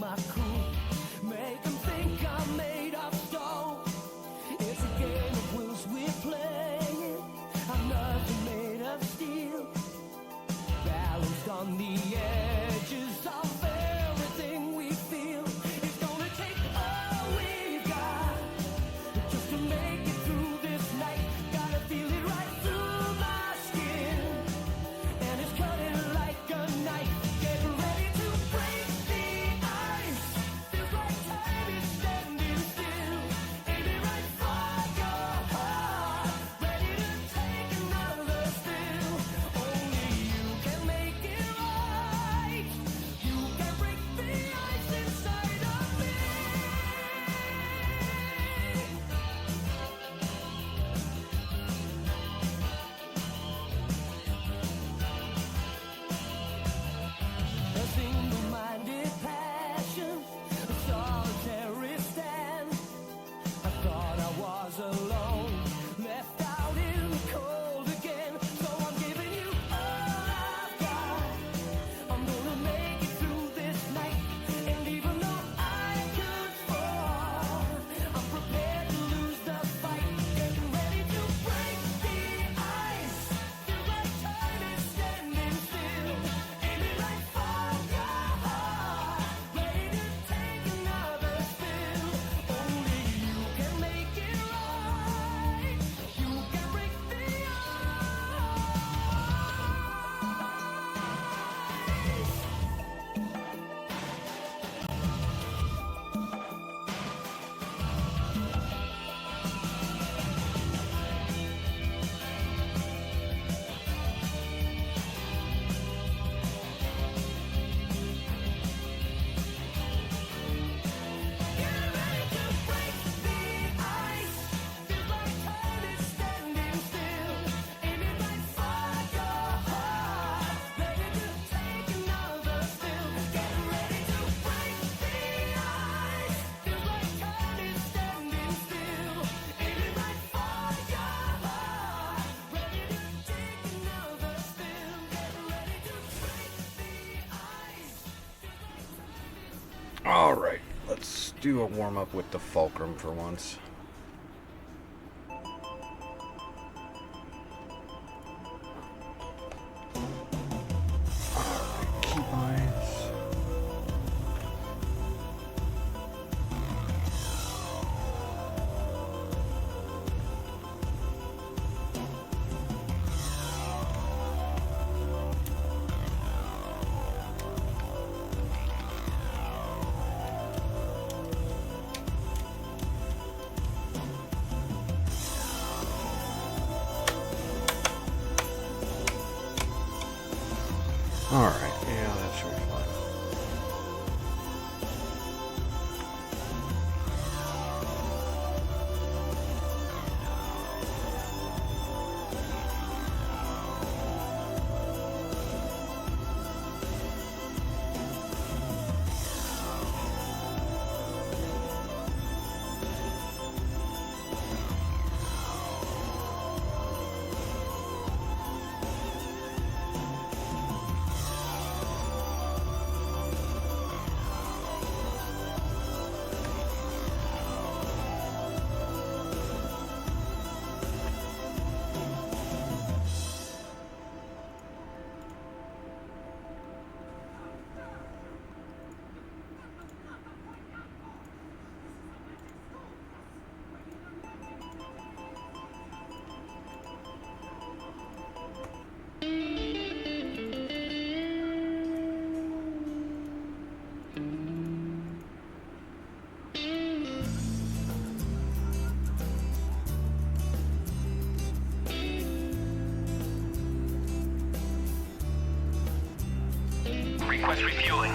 my cool. Make them think I'm made of stone. It's a game of wills we're playing. I'm nothing made of steel. Balanced on the edges of everything we feel. It's gonna take all we've got just to make it through this night. Gotta feel it right through my skin, and it's cutting like a knife. Get ready to break the ice. Feels like time is standing still. Aim it right for your heart. Ready to take another spill. Only you can make it right. You can break the ice inside of me. A single-minded passion, a solitary stand. I thought I was alone, left out in the cold again. So I'm giving you all I've got. I'm gonna make it through this night. And even though I could fall, I'm prepared to lose the fight. Getting ready to break the ice. Feels like time is standing still. Aiming right for your heart. Ready to take another spill. Only you can make it right. You can break the ice. Get ready to break the ice. Feels like time is standing still. Aiming right for your heart. Ready to take another spill. Get ready to break the ice. Feels like time is standing still. Aiming right for your heart. Ready to take another spill. Get ready to break the ice. All right, let's do a warm up with the fulcrum for once. Keybinds. All right, yeah, that should be fine. Request refueling.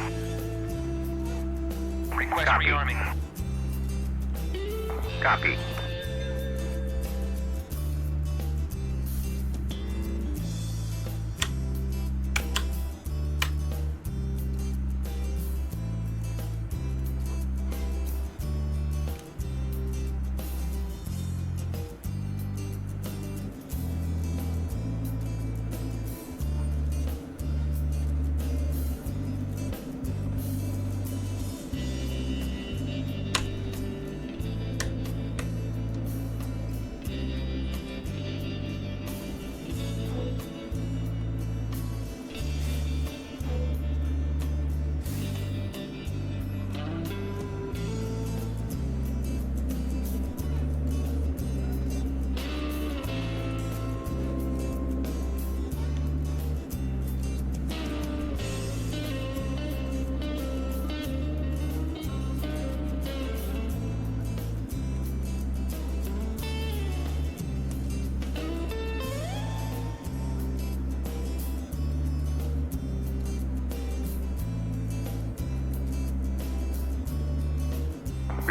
Request Copy. rearming. Copy.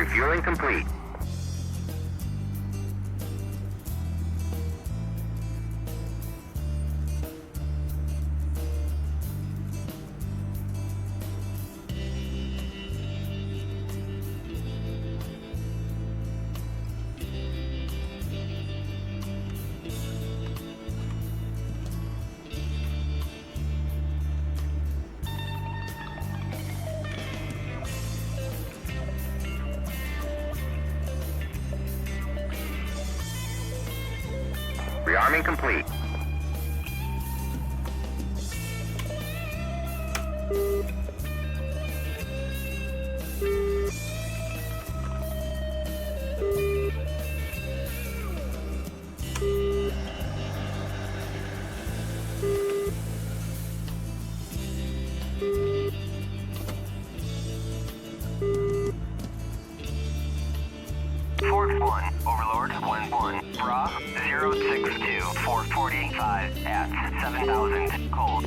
Refueling complete. Rearming complete. Fort 1, Overlord 1-1, Bra 062, 445 at 7,000, cold.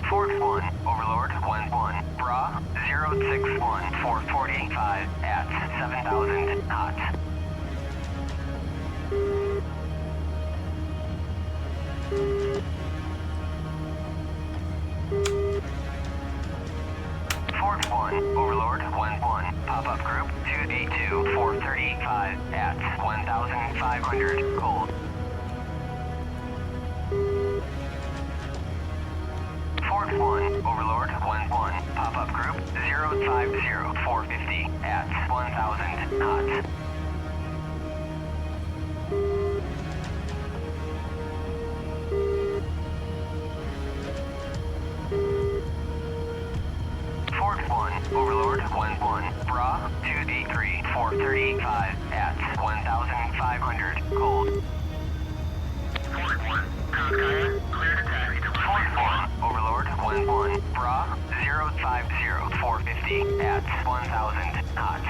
Fort 1, Overlord 1-1, Bra 061, 445 at 7,000, hot. Fort 1, Overlord 1-1, pop-up group 2D2, 435 at 1,500, cold. Fort 1, Overlord 1-1, pop-up group 050, 450 at 1,000, hot. Fort 1, Overlord 1-1, Bra 2D3, 435 at 1,500, cold. Fort 1, Konkaya, clear to taxi. Fort 1, Overlord 1-1, Bra 050, 450 at 1,000, hot.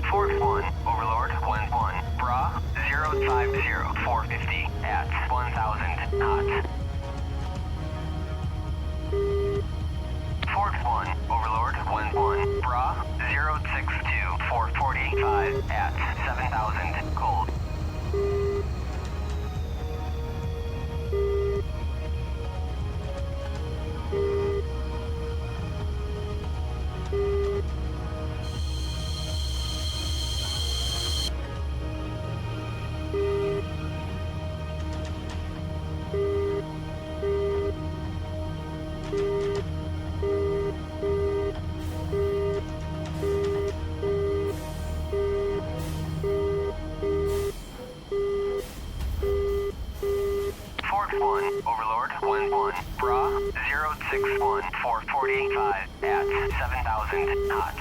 Fort 1, Overlord 1-1, Bra 050, 450 at 1,000, hot. Fort 1, Overlord 1-1, Bra 062, 445 at 7,000, cold. Fort 1, Overlord 1-1, Bra 061, 445 at 7,000, hot.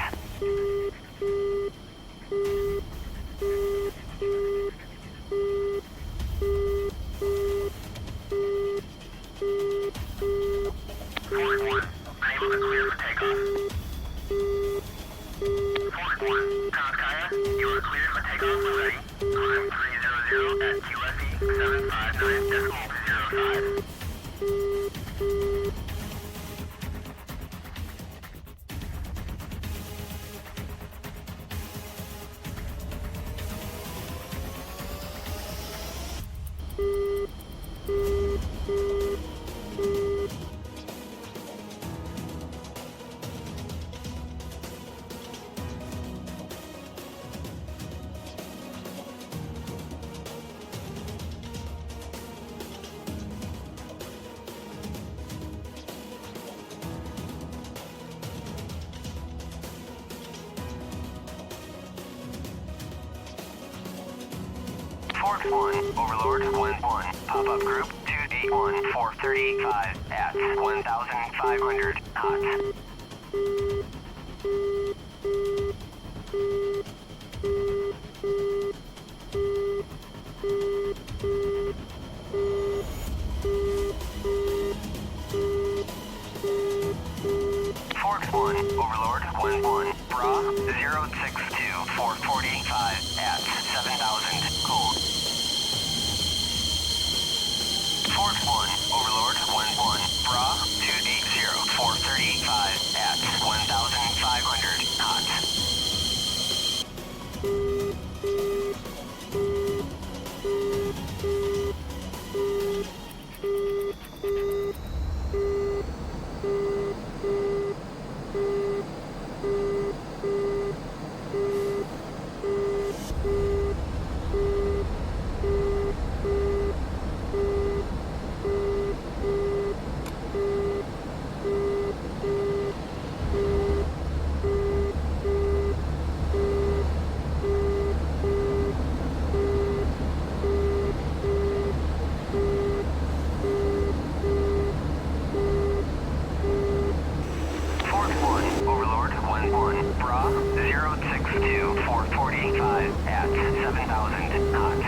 Fort 1, unable to clear for takeoff. Fort 1, Konkaya, you are cleared for takeoff when ready. Climb 300 at QFE 759.05. Forks 1, Overlord 1-1, pop-up group 281, 435 at 1,500 knots. Forks 1, Overlord 1-1, Bra 062, 445 at 7,000 cold. Forks 1, Overlord 1-1, Bra 280, 435 at 1,500 knots. Bra 062, 445 at 7,000 knots.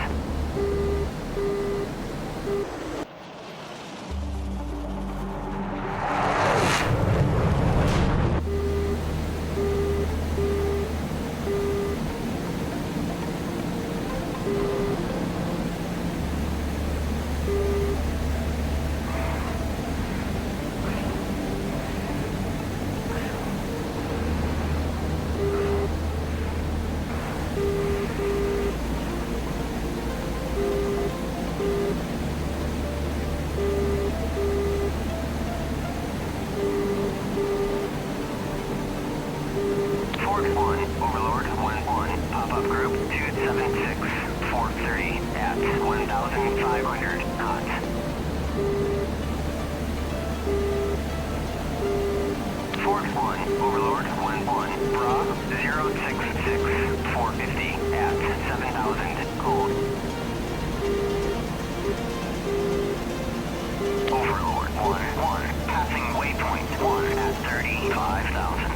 Forks 1, Overlord 1-1, pop-up group 276, 430 at 1,500 knots. Forks 1, Overlord 1-1, Bra 066, 450 at 7,000 cold. Overlord 1-1, passing waypoint 1 at 35,000.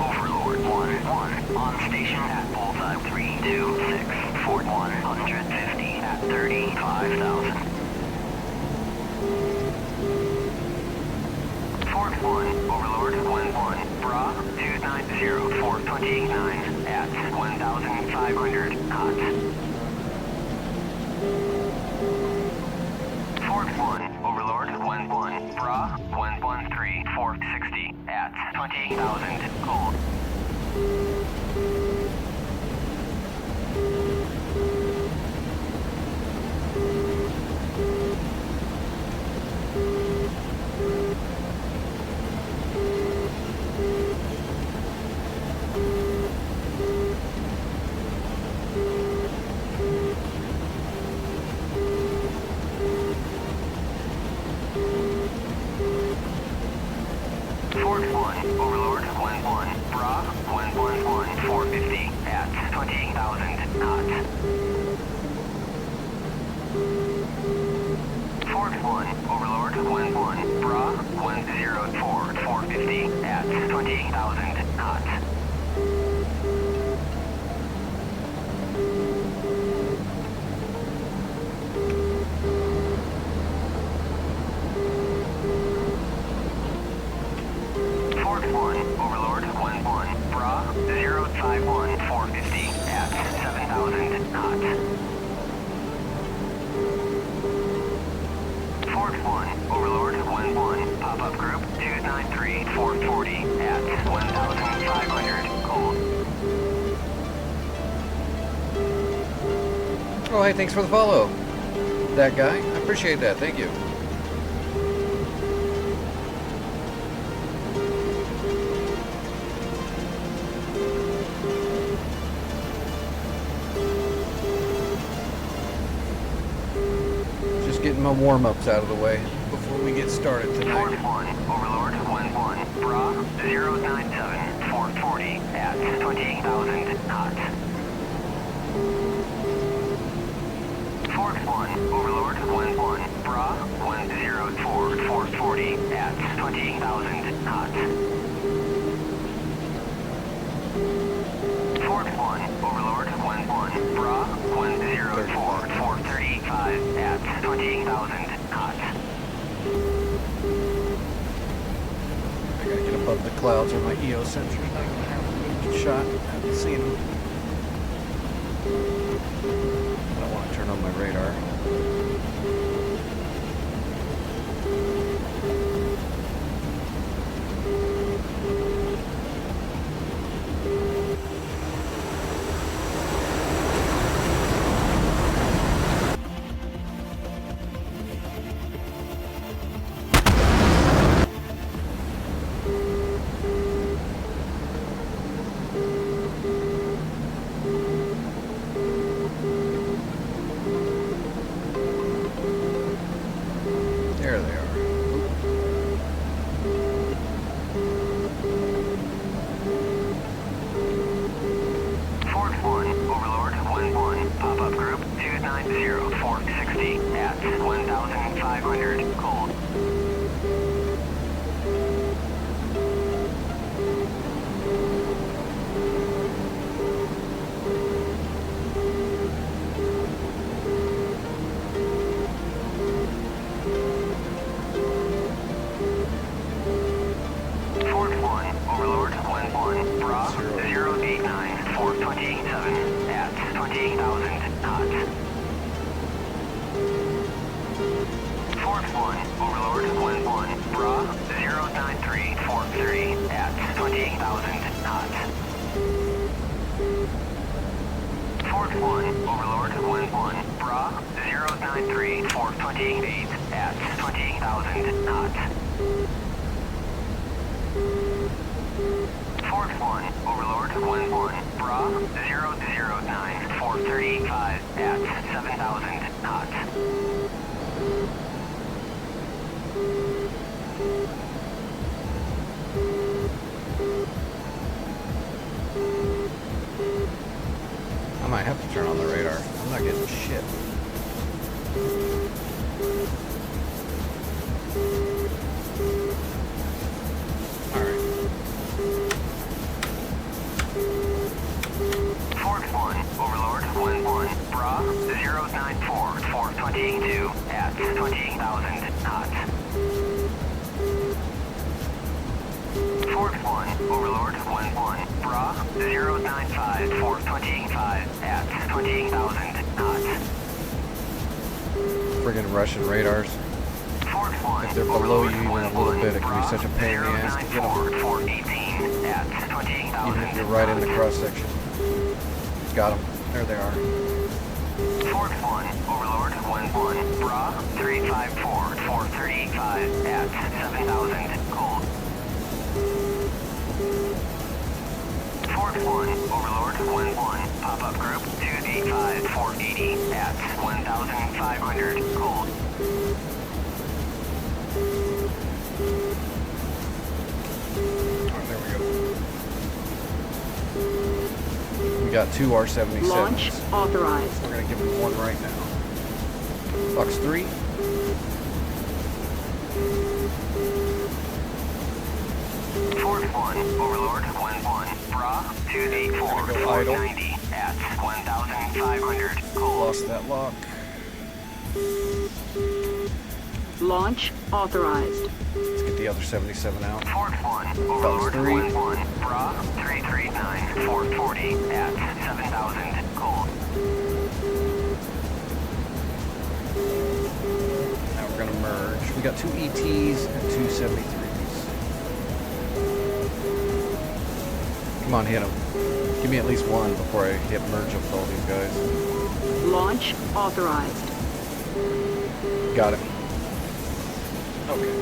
Overlord 1-1, on station at bullseye 326, Fort 150 at 35,000. Forks 1, Overlord 1-1, Bra 290, 429 at 1,500 knots. Forks 1, Overlord 1-1, Bra 113, 460 at 20,000 cold. Forks 1, Overlord 1-1, Bra 111, 450 at 20,000 knots. Forks 1, Overlord 1-1, Bra 104, 450 at 20,000 knots. Forks 1, Overlord 1-1, Bra 051, 450 at 7,000 knots. Forks 1, Overlord 1-1, pop-up group 293, 440 at 1,500 cold. Oh, hey, thanks for the follow. That guy. I appreciate that. Thank you. Just getting my warm-ups out of the way before we get started tonight. Forks 1, Overlord 1-1, Bra 097, 440 at 20,000 knots. Fort 1, Overlord 1-1, Bra 104, 440 at 20,000 knots. Fort 1, Overlord 1-1, Bra 104, 435 at 20,000 knots. I gotta get above the clouds or my EO sensor's not gonna have a good shot. I haven't seen them. I don't want to turn on my radar. There they are. Fort 1, Overlord 1-1, pop-up group 290, 460 at 1,500 cold. Fort 1, Overlord 1-1, Bra 089, 427 at 20,000 knots. Fort 1, Overlord 1-1, Bra 093, 430 at 20,000 knots. Fort 1, Overlord 1-1, Bra 093, 428 at 20,000 knots. Fort 1, Overlord 1-1, Bra 009, 435 at 7,000 knots. I might have to turn on the radar. I'm not getting shit. Alright. Fort 1, Overlord 1-1, Bra 094, 422 at 20,000 knots. Fort 1, Overlord 1-1, Bra 095, 425 at 20,000 knots. Friggin' Russian radars. Fort 1, If they're below Overlord you even a little 1-1, bit, it can be Bra such a pain in the ass to get 'em. 094, 418 at 20,000 Even if you're right in the knots. cross section. Got them. There they are. Fort 1, Overlord 1-1, Bra 354, 435 at 7,000 cold. Fort 1, Overlord 1-1, pop-up group 285, 480 at 1,500 cold. Oh, there we go. We got two R-77s. Launch authorized. We're gonna give them one right now. Fox 3. Fort 1, Overlord 1-1, Bra 284, Gonna go idle. 490 at 1,500 cold. Lost that lock. Launch authorized. Let's get the other 77 out. Fort 1, Overlord 3. 1-1, Bra 339, 440 at 7,000 cold. Now we're gonna merge. We got two ETs and two 73s. Come on, hit them. Give me at least one before I hit merge up with all these guys. Launch authorized. Got it. Okay.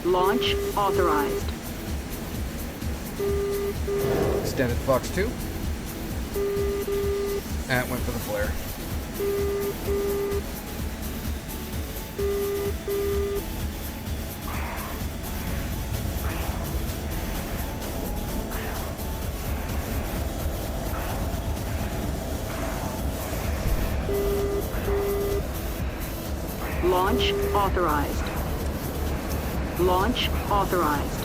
Launch authorized. Extended Fox 2. And went for the flare. Launch authorized. Launch authorized.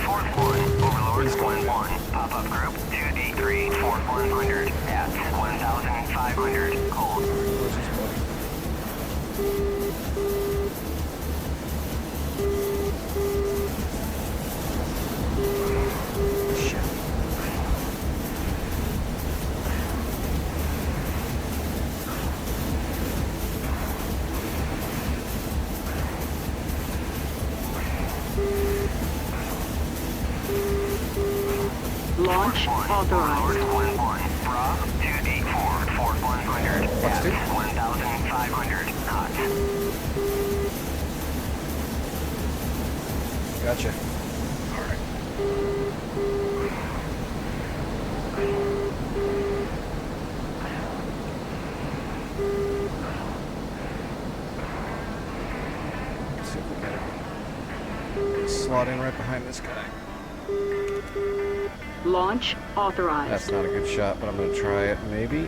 Fort 1, Overlord 1-1, pop-up group 2D3, Fort 100 at 1,500, hold. Where's his buddy? Shit. Launch authorized. 1-1, Bra 2D4, Fort 100 Let's do it. at 1,500 knots. Gotcha. Alright. Let's see if we got it. Slot in right behind this guy. Launch authorized. That's not a good shot, but I'm gonna try it. Maybe.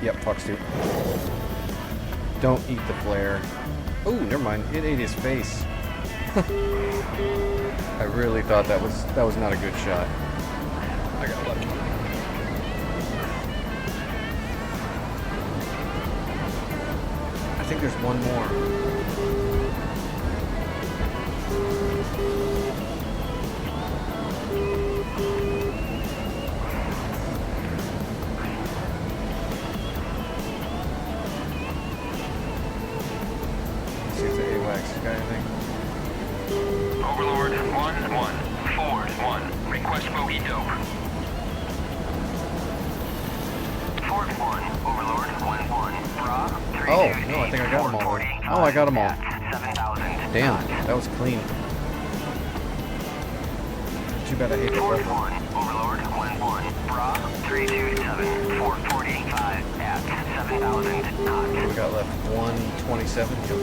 Yep, Fox 2. Don't eat the flare. Oh, never mind. It ate his face. I really thought that was not a good shot. I got lucky. I think there's one more. See if the AWACS got anything. Overlord 1-1, Ford 1, request bogey dope. Fort 1, Overlord 1-1, Bra 3 Oh, no, I think I got them all. Oh, I got them all. 7,000. Damn, that was clean. Too bad I hate the Fort button. 1, Overlord 1-1, Bra 327, Fort 45 at 7,000 knots. We got left 127. Yep.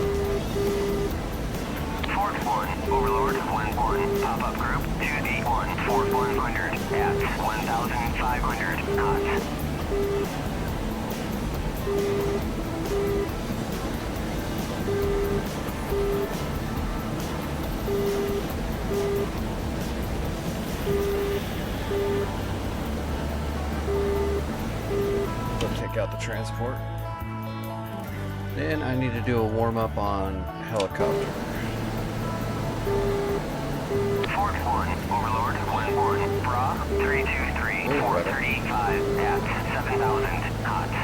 Fort 1, Overlord 1-1, pop-up group 2D1, Fort 100 at 1,500 knots. Go take out the transport. Then I need to do a warm-up on helicopter. Fort 1, Overlord 1-1, Bra 323, Oh, Fort right. 35 at 7,000 knots.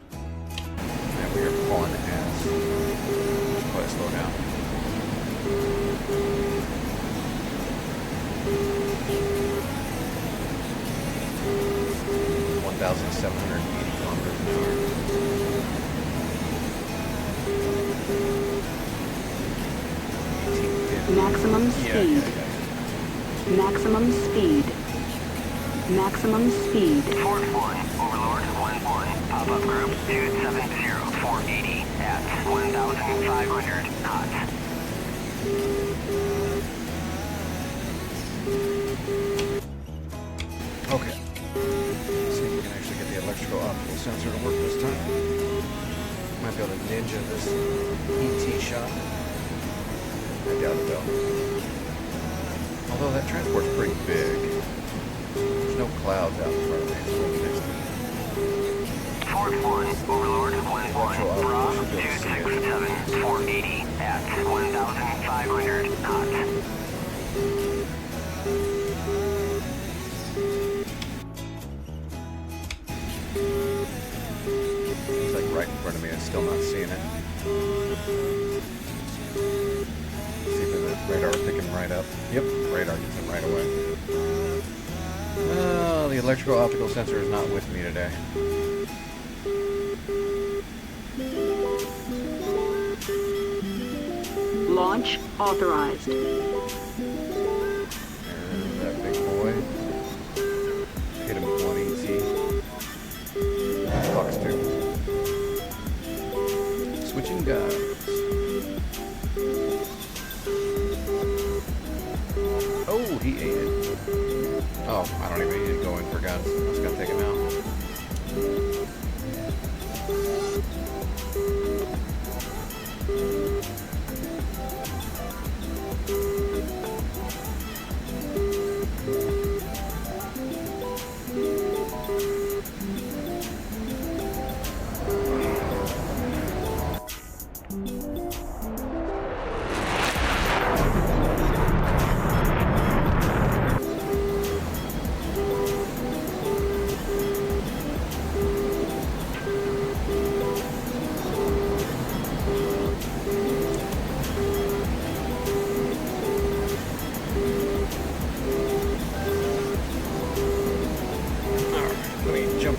Man, we are pulling ass. Should probably slow down. $1,780 kilometers an hour. Maximum speed. Maximum speed. Maximum speed. Fort 1, Overlord 1-1, pop-up group 270, 480 at 1,500 knots. Okay. Let's see if we can actually get the electrical optical sensor to work this time. Might be able to ninja this ET shot. I doubt it though. Although that transport's pretty big. There's no clouds out in front of me. It's really nice. Fort 1, Overlord 1-1, Bra Should be able to see it. 267, 480 at 1,500 knots. right in front of me. I'm still not seeing it. See if the radar will pick him right up. Yep, radar gets him right away. The electrical optical sensor is not with me today. Launch authorized. And that big boy. Hit him with one ET. Fox 2. Switching guns. Oh, he ate it. Oh, I don't even need to go in for guns. I'm just gonna take him out.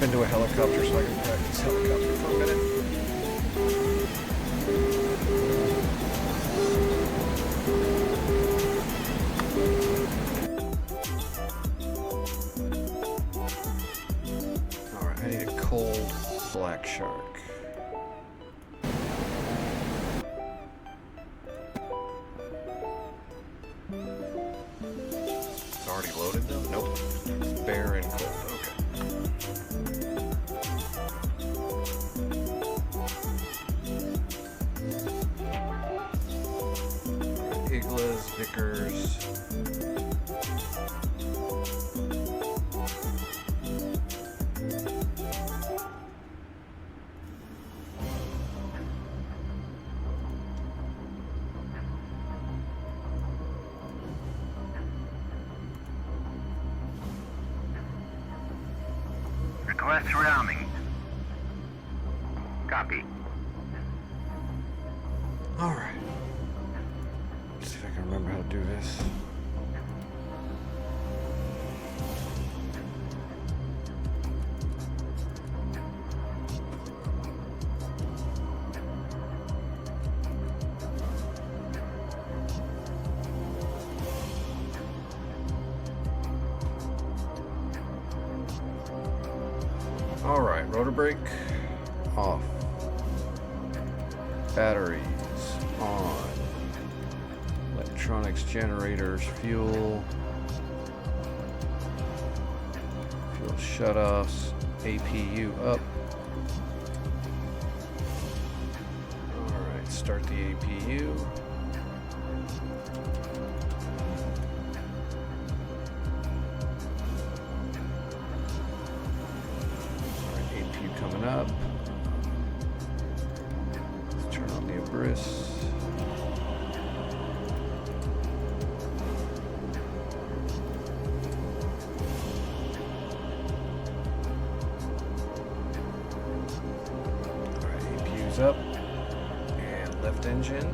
Into a helicopter so I can practice helicopter for a minute. Alright, I need a cold black shark. It's already loaded though? Nope. It's bare and cold. Okay. Iglas, Vickers. Request surrounding. Copy. Alright. Let's see if I can remember how to do this. Alright, rotor brake off. Batteries on. Electronics, generators, fuel. Fuel shutoffs. APU up. Alright, start the APU. Coming up. Let's turn on the Ibris. Alright, APU's up. And left engine.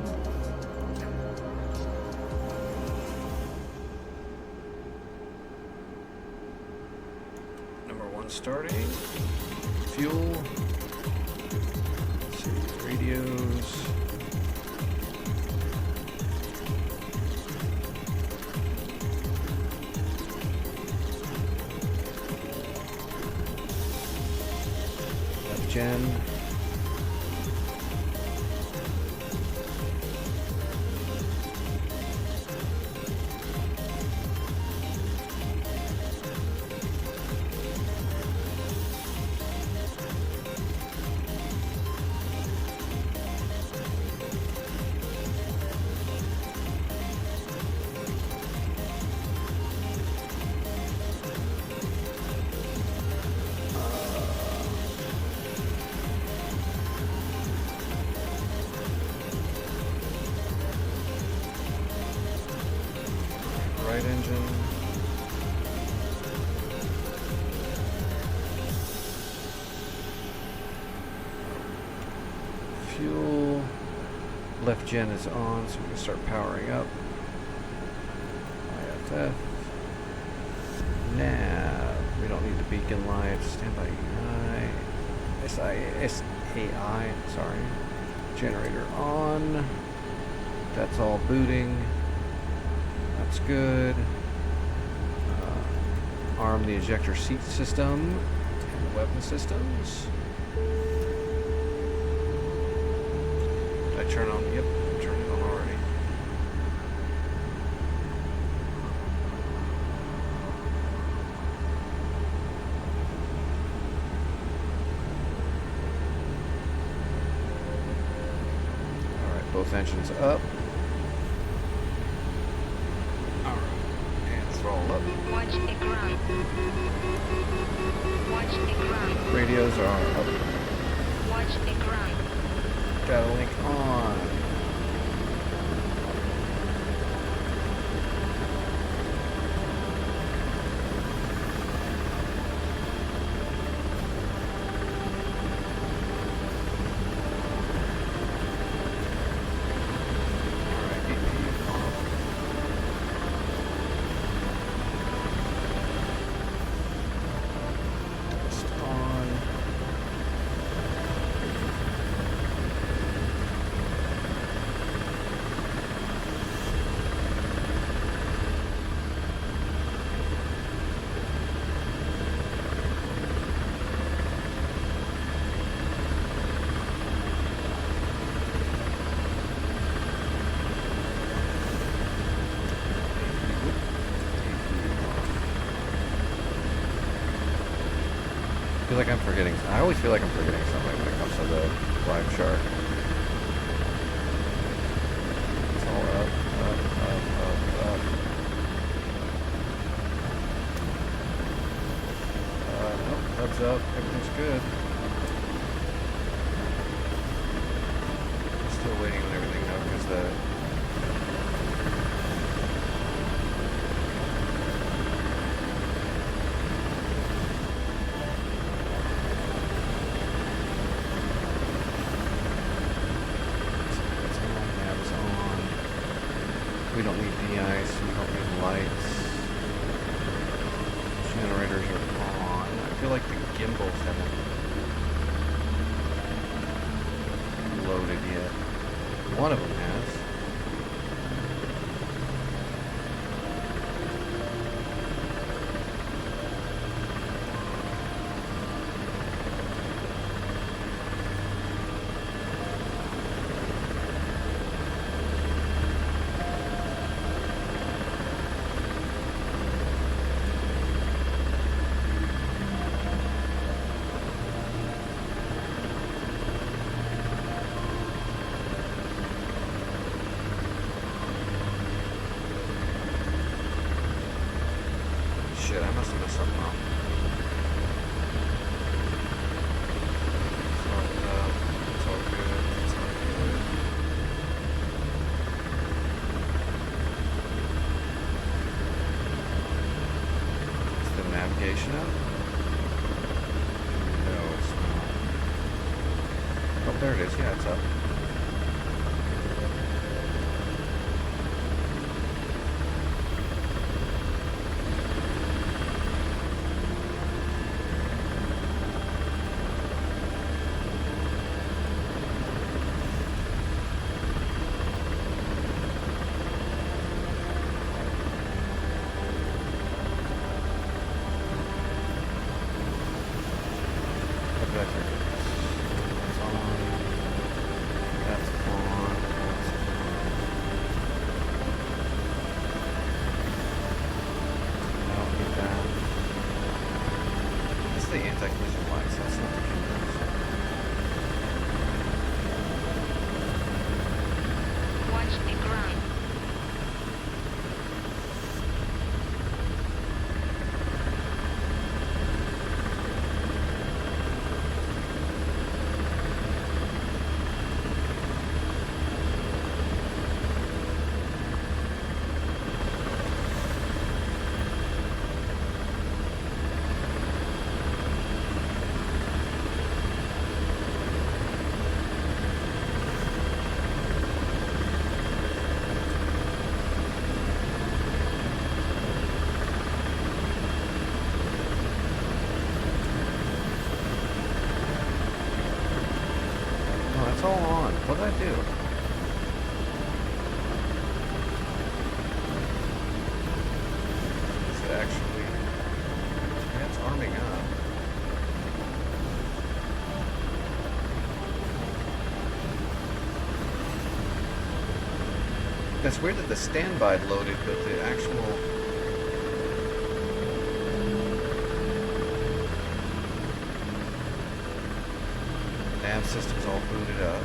Number 1 starting. Fuel, let's see, radios, left gen, fuel. Left gen is on, so we can start powering up. IFF. Nav. We don't need the beacon lights. Standby EI. SAI. Sorry. Generator on. That's all booting. That's good. Arm the ejector seat system and the weapon systems. Did I turn on? Yep, I turned it on already. Alright, both engines up. Alright, and throttle up. Watch the ground. Watch the ground. Radios are up. Watch the ground. Data link on. Alright, APU off. Just on. I feel like I'm forgetting. I always feel like I'm forgetting something when it comes to the Black Shark. It's all up, up, up, up, up. Nope, heads up. Everything's good. I'm still waiting on everything though, because the we don't need de-ice, we don't need lights. Generators are on. I feel like the gimbals haven't loaded yet. One of them has. Shit, I must have messed something up. It's all good. It's all good. It's all good. Is the navigation up? No, it's not. Oh, there it is. Yeah, it's up. It's all on. What did I do? Is it actually... Yeah, it's arming up. That's weird that the standby loaded, but the actual... nav system's all booted up.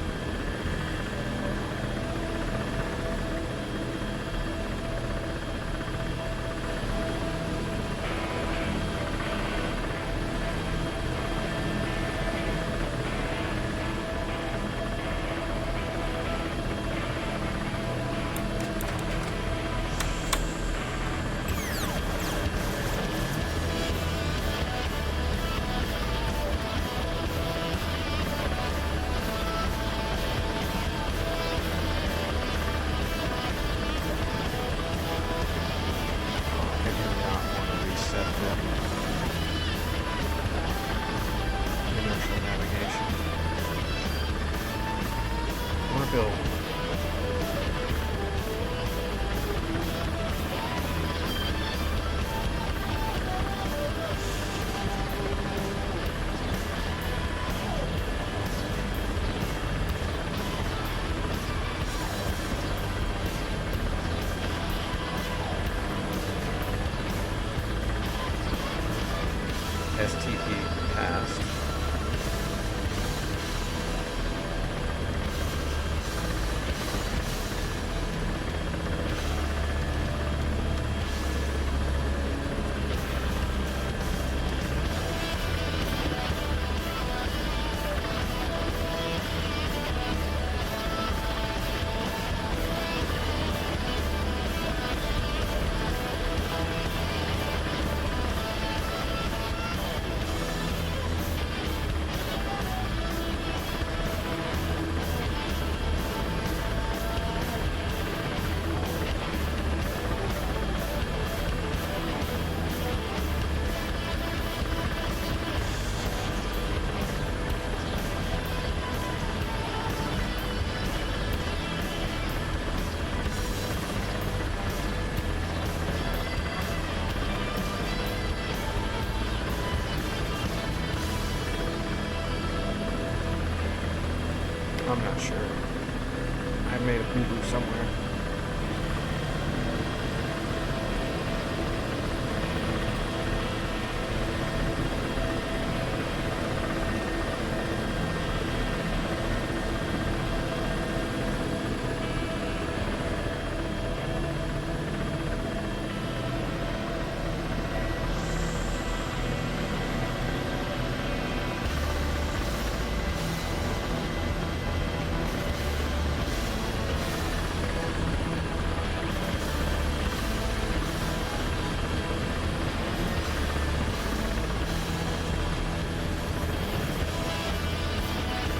STP passed. I'm not sure. I made a boo-boo somewhere.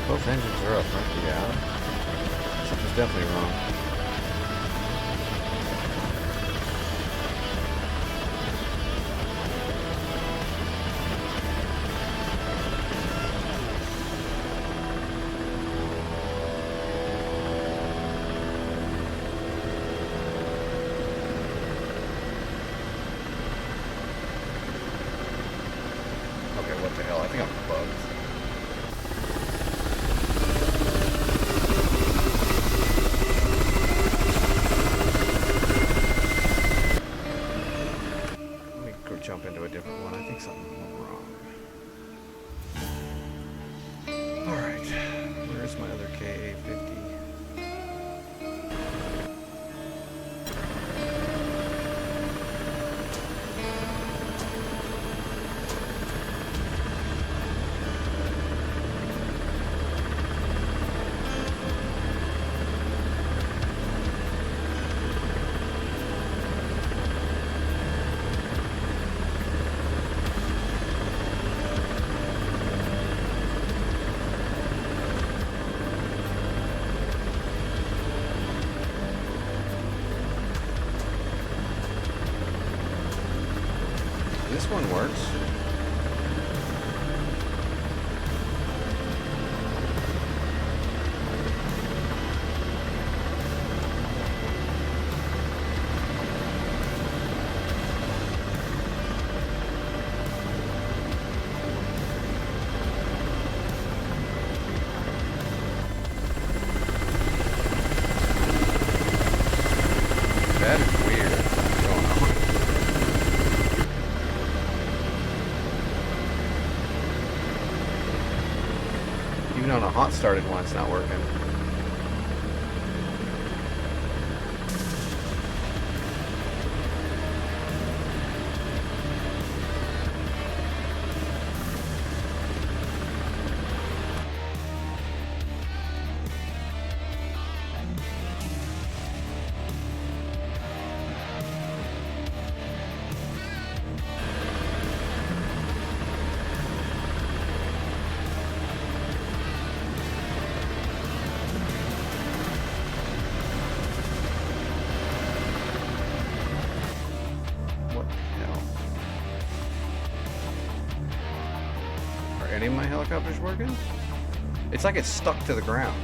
Both engines are up, right? Yeah. Something's definitely wrong. Okay, what the hell? I think I'm bugged. Jump into a different one. I think something went wrong. Alright. Where's my other KA-50? Even on a hot started one, it's not working. What the hell? Are any of my helicopters working? It's like it's stuck to the ground.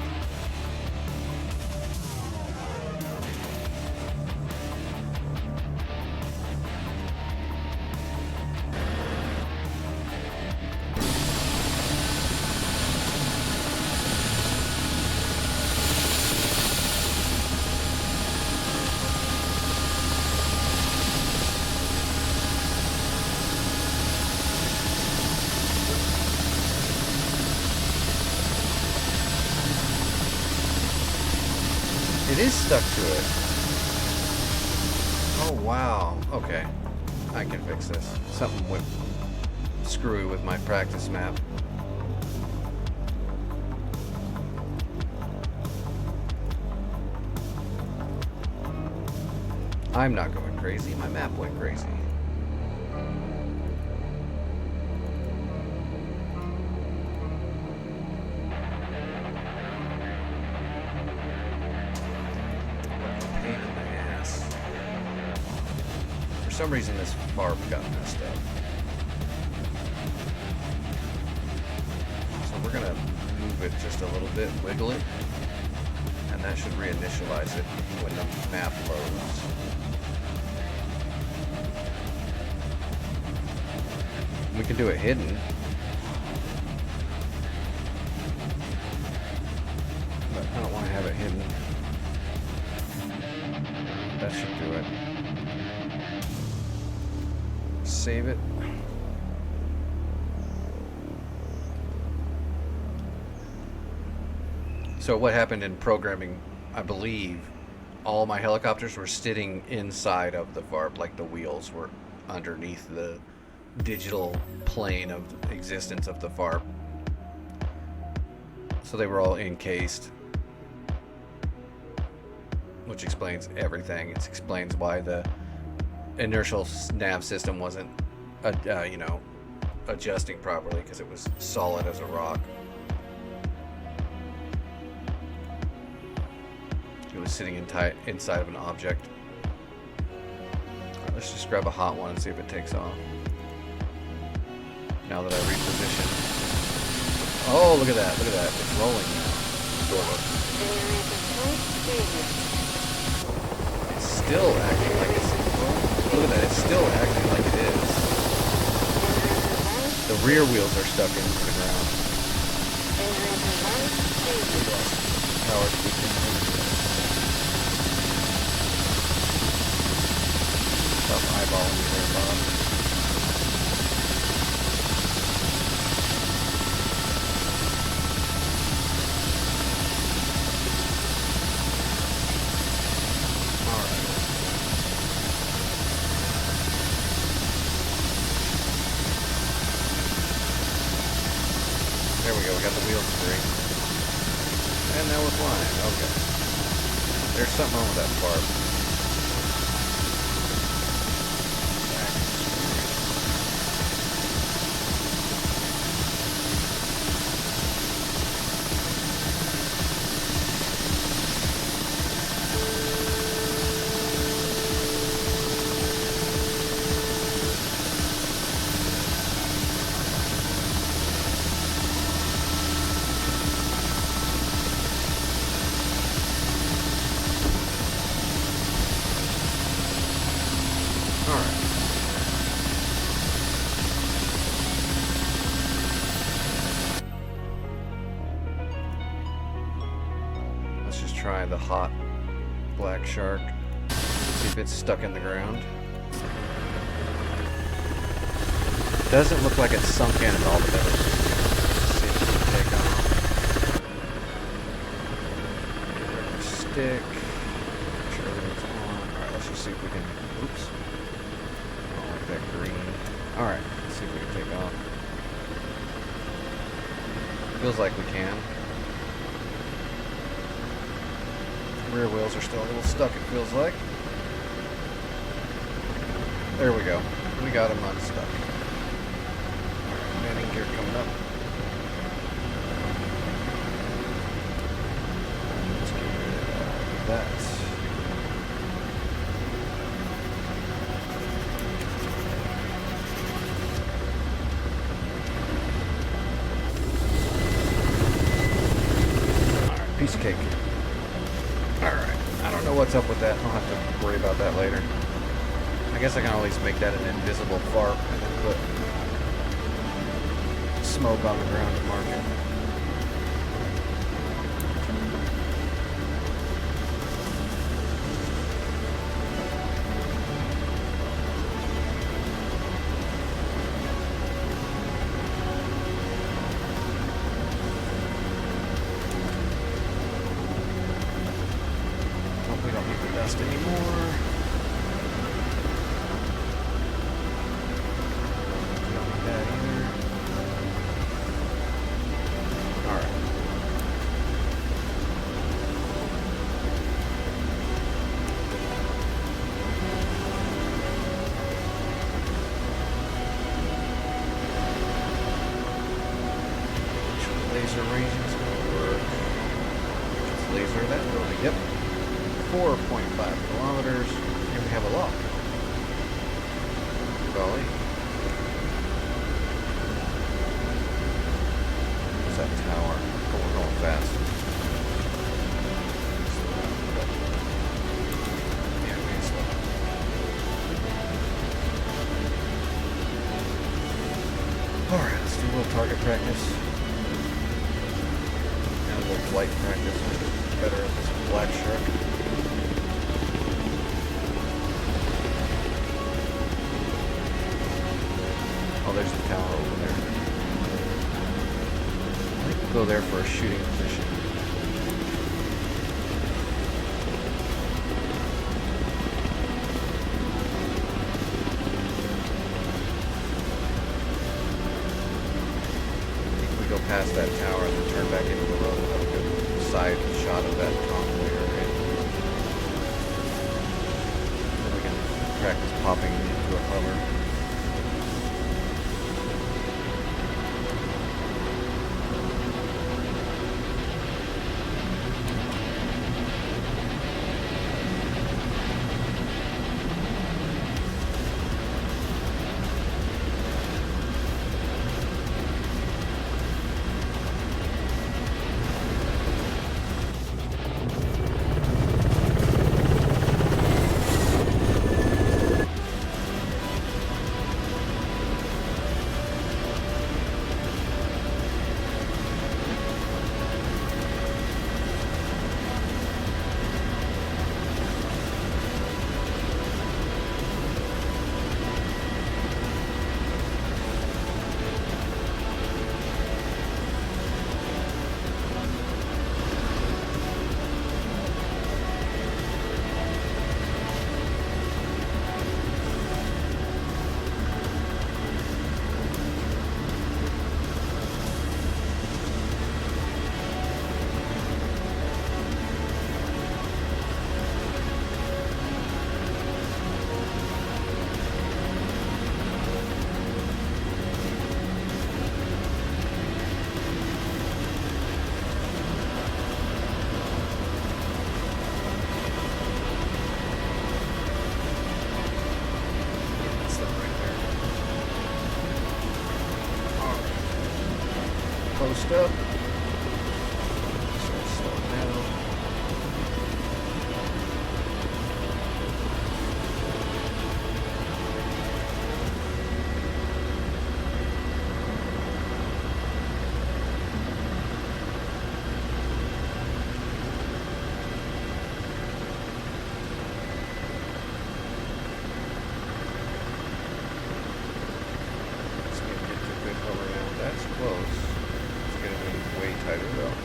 It is stuck to it. Oh wow. Okay. I can fix this. Something went screwy with my practice map. I'm not going crazy. My map went crazy. Pain in the ass. For some reason, this barb got messed up. So we're gonna move it just a little bit, wiggle it, and that should reinitialize it when the map loads. We can do it hidden. But I don't want to have it hidden. That should do it. Save it. So what happened in programming, I believe, all my helicopters were sitting inside of the VARP, like the wheels were underneath the digital plane of existence of the VARP. So they were all encased, which explains everything. It explains why the inertial nav system wasn't, adjusting properly, because it was solid as a rock. It was sitting inside of an object. All right, let's just grab a hot one and see if it takes off. Now that I reposition. Oh, look at that. Look at that. It's rolling now. Sort of. It's still acting like it's... Look at that. It's still acting like it is. The rear wheels are stuck into the ground. Power switching. Stop eyeballing me there, Bob. There we go, we got the wheels free. And now we're flying, okay. There's something wrong with that barb. Try the hot black shark. See if it's stuck in the ground. Doesn't look like it's sunk in at all, but let's see if it can take off. Feels like we can. Rear wheels are still a little stuck, it feels like. There we go. We got them unstuck. Alright, landing gear coming up. Let's get rid of that. Piece of cake. Alright. I don't know what's up with that. I'll have to worry about that later. I guess I can always make that an invisible fart and then put smoke on the ground to mark it. We don't need the dust anymore. We don't need that either. Alright. Laser ranging is going to work. Just laser that building. Yep. 4.5 kilometers, and we have a lock. Golly. What's that tower? Oh, we're going fast. Yeah, we need to slow. Alright, let's do a little target practice. And a little flight practice. Better at this black shark. Oh, there's the tower over there. I think we'll go there for a shooting position. If we go past that tower and then turn back into the road, we'll have a good side shot of that convoy area. Then we can practice popping into a hover. Closed up. So slow down. Let's get a good hover now. That's close. It's going to be way tighter though.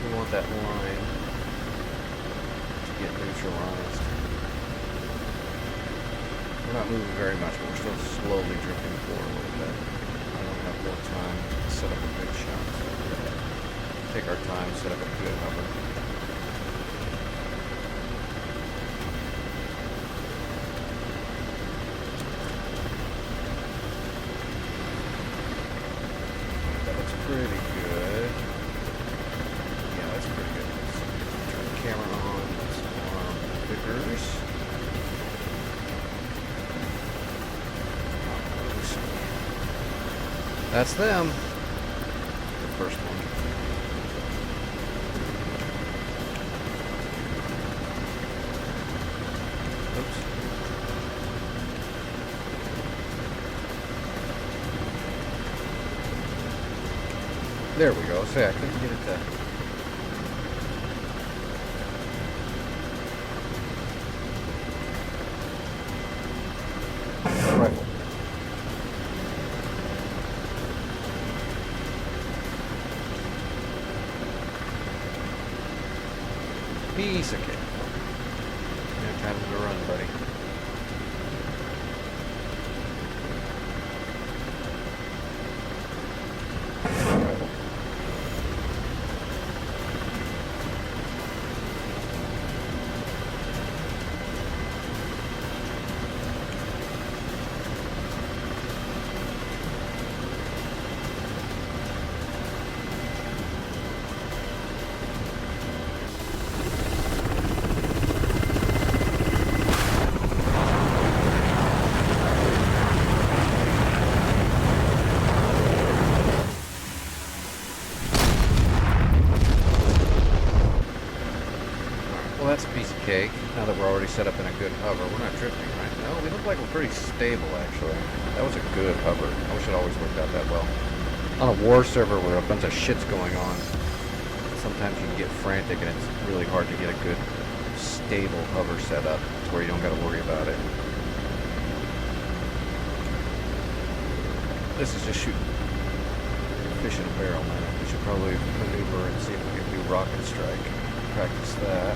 We want that line to get neutralized. We're not moving very much, but we're still slowly drifting forward a little bit. I don't have more time to set up a good shot. take our time, set up a good hover. That looks pretty good. Yeah, that's pretty good. Let's turn the camera on. Let's arm Vickers. That's them. The first one. Oops. There we go. Say, I couldn't get it to... Rifle. Piece of cake. You have time to run, buddy. Rifle. Well, that's a piece of cake. Now that we're already set up in a good hover, we're not drifting, right? No, we look like we're pretty stable, actually. That was a good hover. I wish it always worked out that well. On a war server where a bunch of shit's going on, sometimes you can get frantic and it's really hard to get a good, stable hover set up to where you don't got to worry about it. This is just shooting fish in a barrel, man. We should probably maneuver and see if we can do rocket strike. Practice that.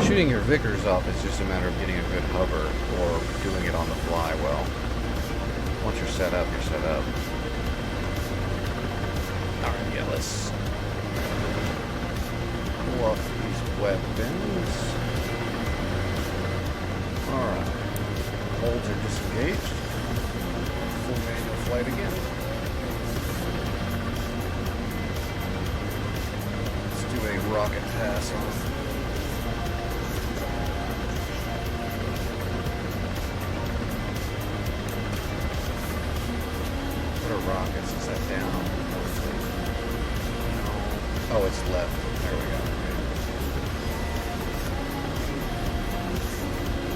Shooting your Vickers off is just a matter of getting a good hover or doing it on the fly well. Once you're set up, you're set up. Alright, yeah, let's pull off these weapons. Alright. Holds are disengaged. Full manual flight again. Let's do a rocket pass on. Rockets, is that down? Oh, it's left. There we go.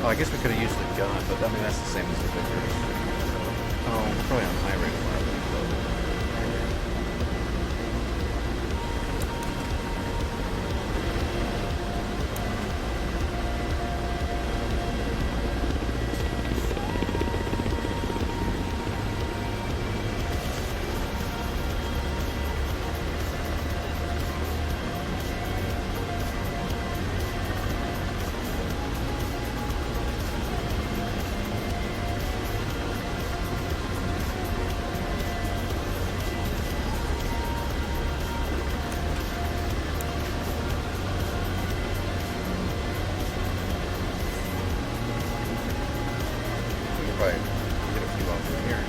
Oh, I guess we could have used the gun, but I mean that's the same as the Vickers. Oh, we're probably on high rate fire. Right. Get a few off from here.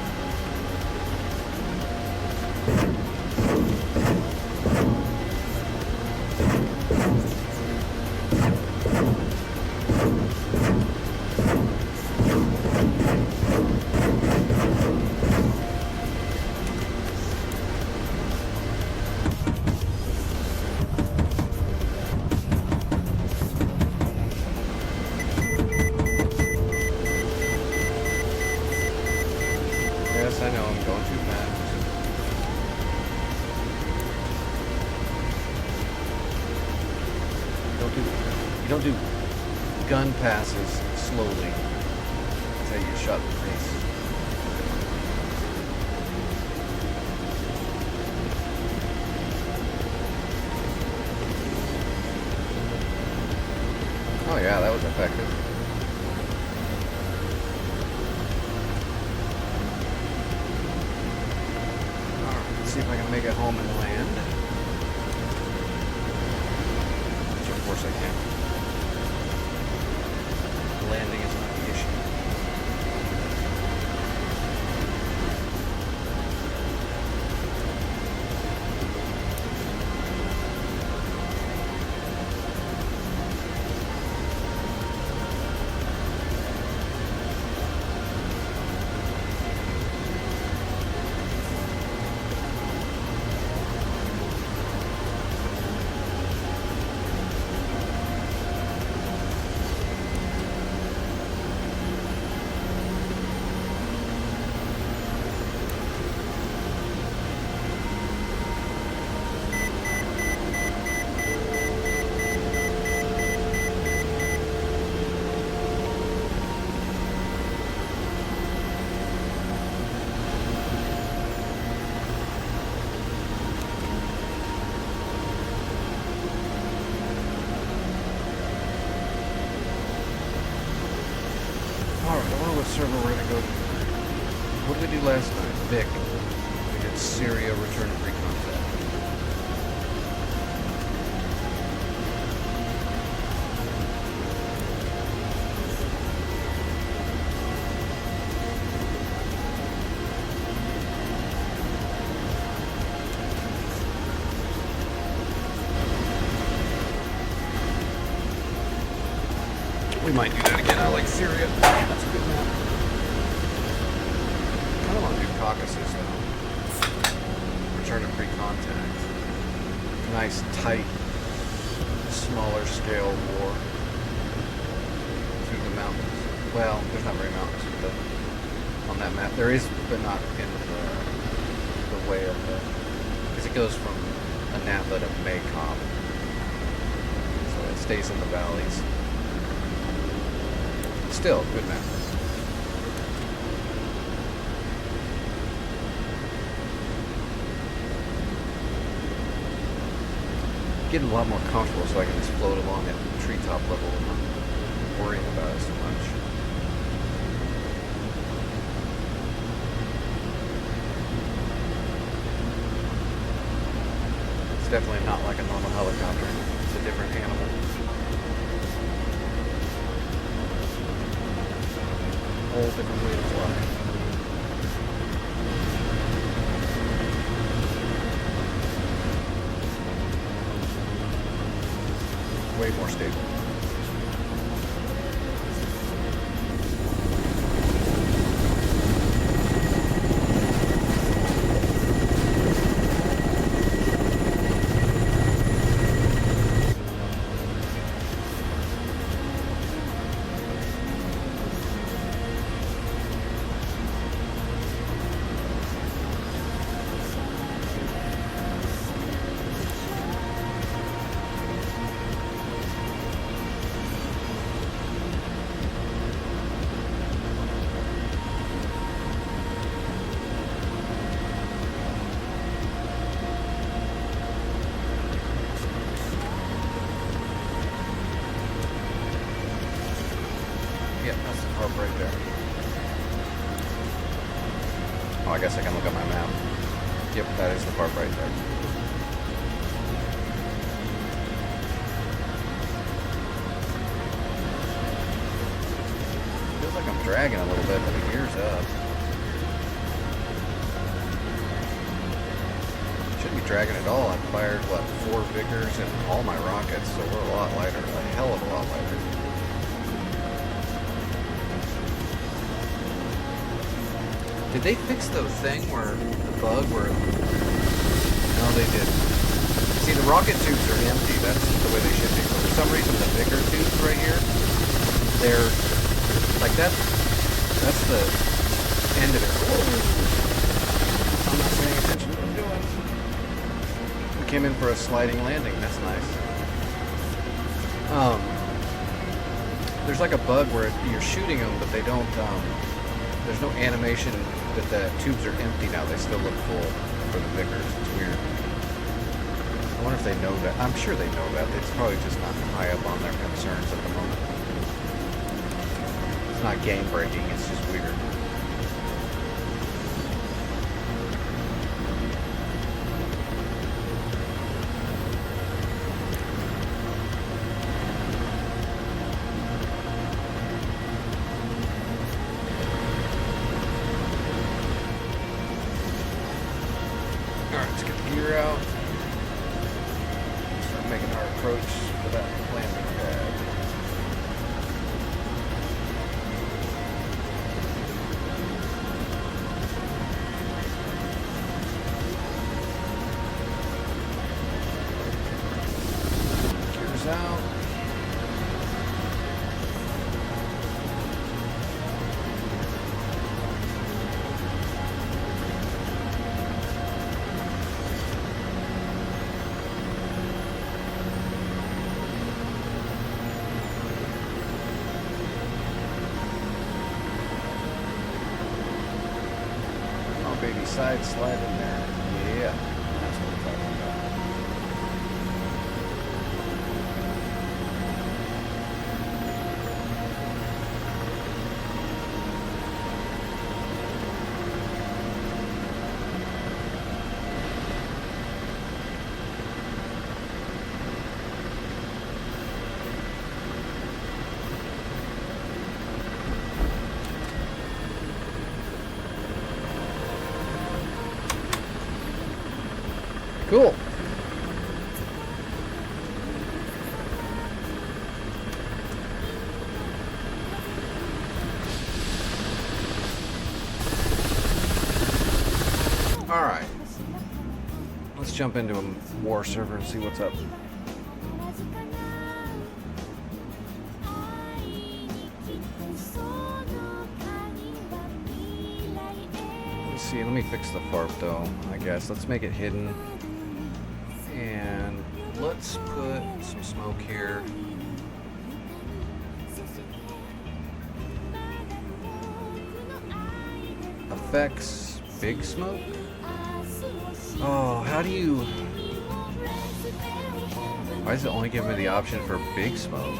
Yes, I know, I'm going too fast. You don't do gun passes slowly. That's how you get shot in the face. Oh yeah, that was effective. See if I can make it home and land. course I can. Landing is not the issue. Server we're gonna go to. What did we do last night? Vic. We did Syria, return to free contact. We might do that again. I like Syria. That's a good map. I kind of want to do Caucasus, though. Return to pre-contact. Nice, tight, smaller scale war through the mountains. Well, there's not very mountains on that map. There is, but not in the way of the... Because it goes from Anapa to Maycom. So it stays in the valleys. Still, good map. Getting a lot more comfortable so I can just float along at treetop level and not worrying about it so much. It's definitely not like a normal helicopter. It's a different animal. Whole different way to fly. Way more stable. Right there. Oh, I guess I can look at my map. Yep, that is the part right there. Feels like I'm dragging a little bit, but the gear's up. Shouldn't be dragging at all. I fired, what, 4 Vickers and all my rockets, so we're a lot lighter. A hell of a lot lighter. Did they fix the thing where the bug where... No, they didn't. See, the rocket tubes are empty. That's the way they should be. But for some reason, the Vicker tubes right here, they're like that. That's the end of it. I'm not paying attention to what I'm doing. We came in for a sliding landing. That's nice. There's like a bug where you're shooting them, but they don't. There's no animation that the tubes are empty now. They still look full for the Vickers. It's weird. I wonder if they know that. I'm sure they know that. It's probably just not high up on their concerns at the moment. It's not game breaking. It's just weird. Alright, let's get the gear out. Start making our approach to that landing pad. Gears out. Baby side slide in there. Yeah, that's what we're talking about. Cool. All right. Let's jump into a war server and see what's up. Let's see. Let me fix the FARP though, I guess. Let's make it hidden. And let's put some smoke here. Effects, big smoke? Oh, how do you... Why does it only give me the option for big smoke?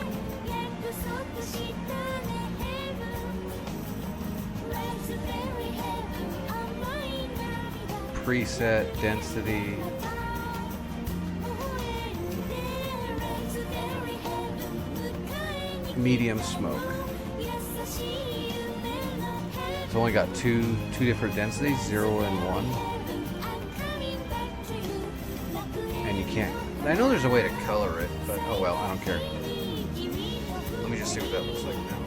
Preset, density... medium smoke. It's only got two different densities, 0 and 1. And you can't... I know there's a way to color it, but oh well, I don't care. Let me just see what that looks like now.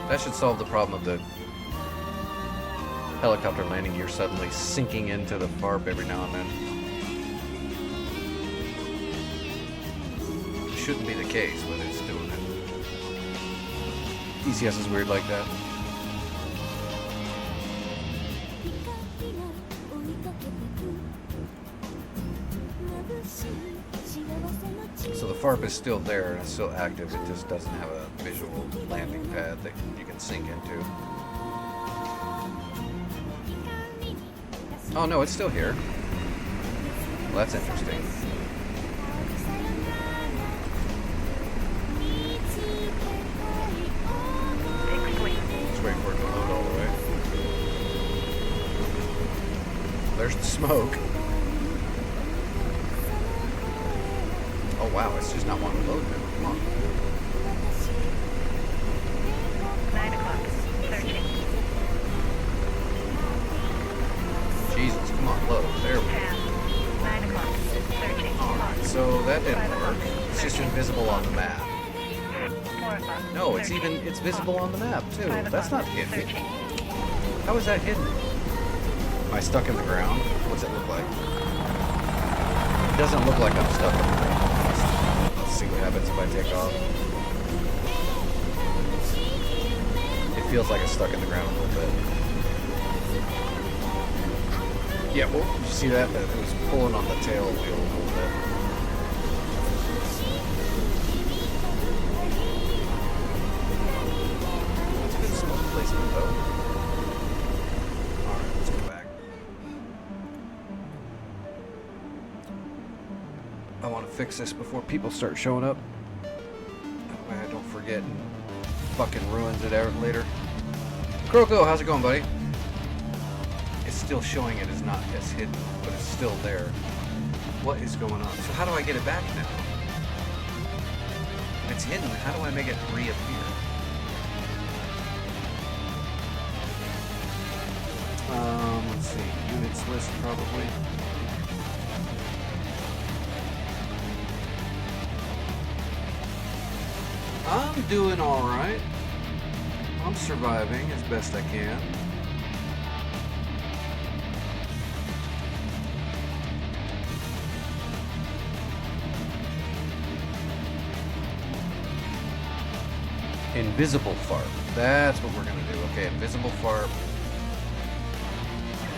That should solve the problem of the helicopter landing gear suddenly sinking into the FARP every now and then. Shouldn't be the case, but it's doing it. ECS is weird like that. So the FARP is still there and it's still active, it just doesn't have a visual landing pad that you can sink into. Oh no, it's still here. Well, that's interesting. Wait for it to load all the way. There's the smoke. Oh wow, it's just not wanting to load now. Come on. 9 o'clock. Searching. Jesus, come on, load. There we go. 9 o'clock. Searching. Alright, so that didn't work. It's just invisible on the map. 4 o'clock. No, it's visible on the map too. That's not hidden. Searching. How is that hidden? Am I stuck in the ground? What's it look like? It doesn't look like I'm stuck in the ground. Let's see what happens if I take off. It feels like it's stuck in the ground a little bit. Yeah, well, did you see that? It was pulling on the tail wheel a little bit. That's good smoke placement, though. Alright, let's go back. I want to fix this before people start showing up. That way I don't forget and fucking ruins it out later. Croco, how's it going, buddy? It's still showing it as not as hidden, but it's still there. What is going on? So how do I get it back now? If it's hidden, how do I make it reappear? see, units list probably. I'm doing alright. I'm surviving as best I can. Invisible fart. That's what we're gonna do. Okay, invisible fart.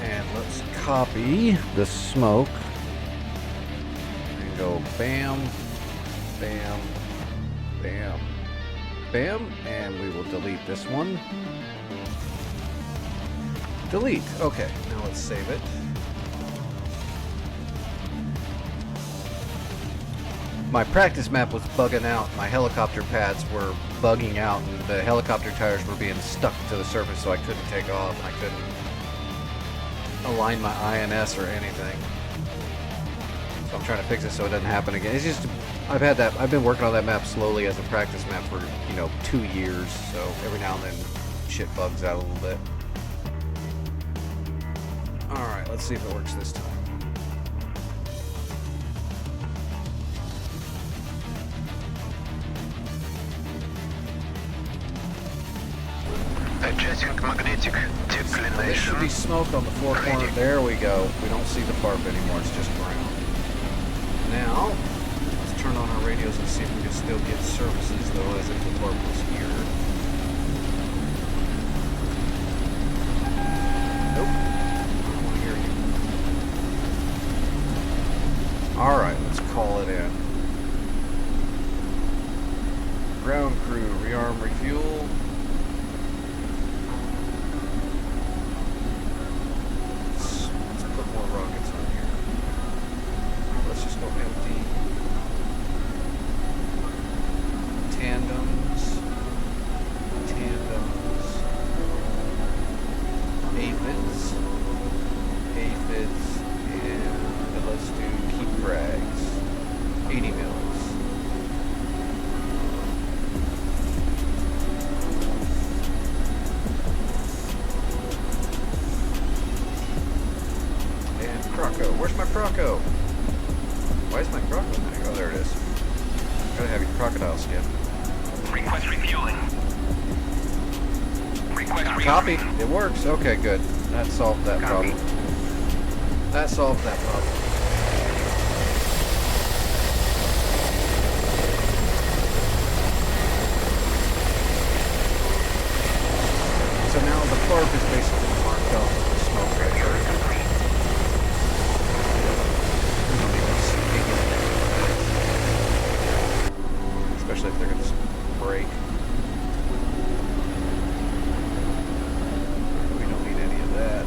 And let's copy the smoke. And go bam, bam, bam, bam. And we will delete this one. Delete. Okay, now let's save it. My practice map was bugging out. My helicopter pads were bugging out, and the helicopter tires were being stuck to the surface, so I couldn't take off, and I couldn't align my INS or anything. So I'm trying to fix it so it doesn't happen again. It's just, I've been working on that map slowly as a practice map for, 2 years, so every now and then shit bugs out a little bit. Alright, let's see if it works this time. Adjusting magnetic There should declination. be smoke on the floor corner. There we go. We don't see the FARP anymore. It's just brown. Now, let's turn on our radios and see if we can still get services, though, as if the FARP was here. Nope. I don't want to hear you. Alright, let's call it in. Ground crew, rearm, refuel. Let's put more rockets on here. Let's just go empty. Tandems. Aphids. And let's do keep frags. 80 mils. Croco. Where's my Croco? Why is my Croco not? Oh, there it is. Gotta have your crocodile skin. Request refueling. Request Copy. refueling. It works. Okay, good. That solved that Copy. problem. That solved that problem. So now the FARP is basically marked off with the smoke right here. Especially if they're going to break. We don't need any of that.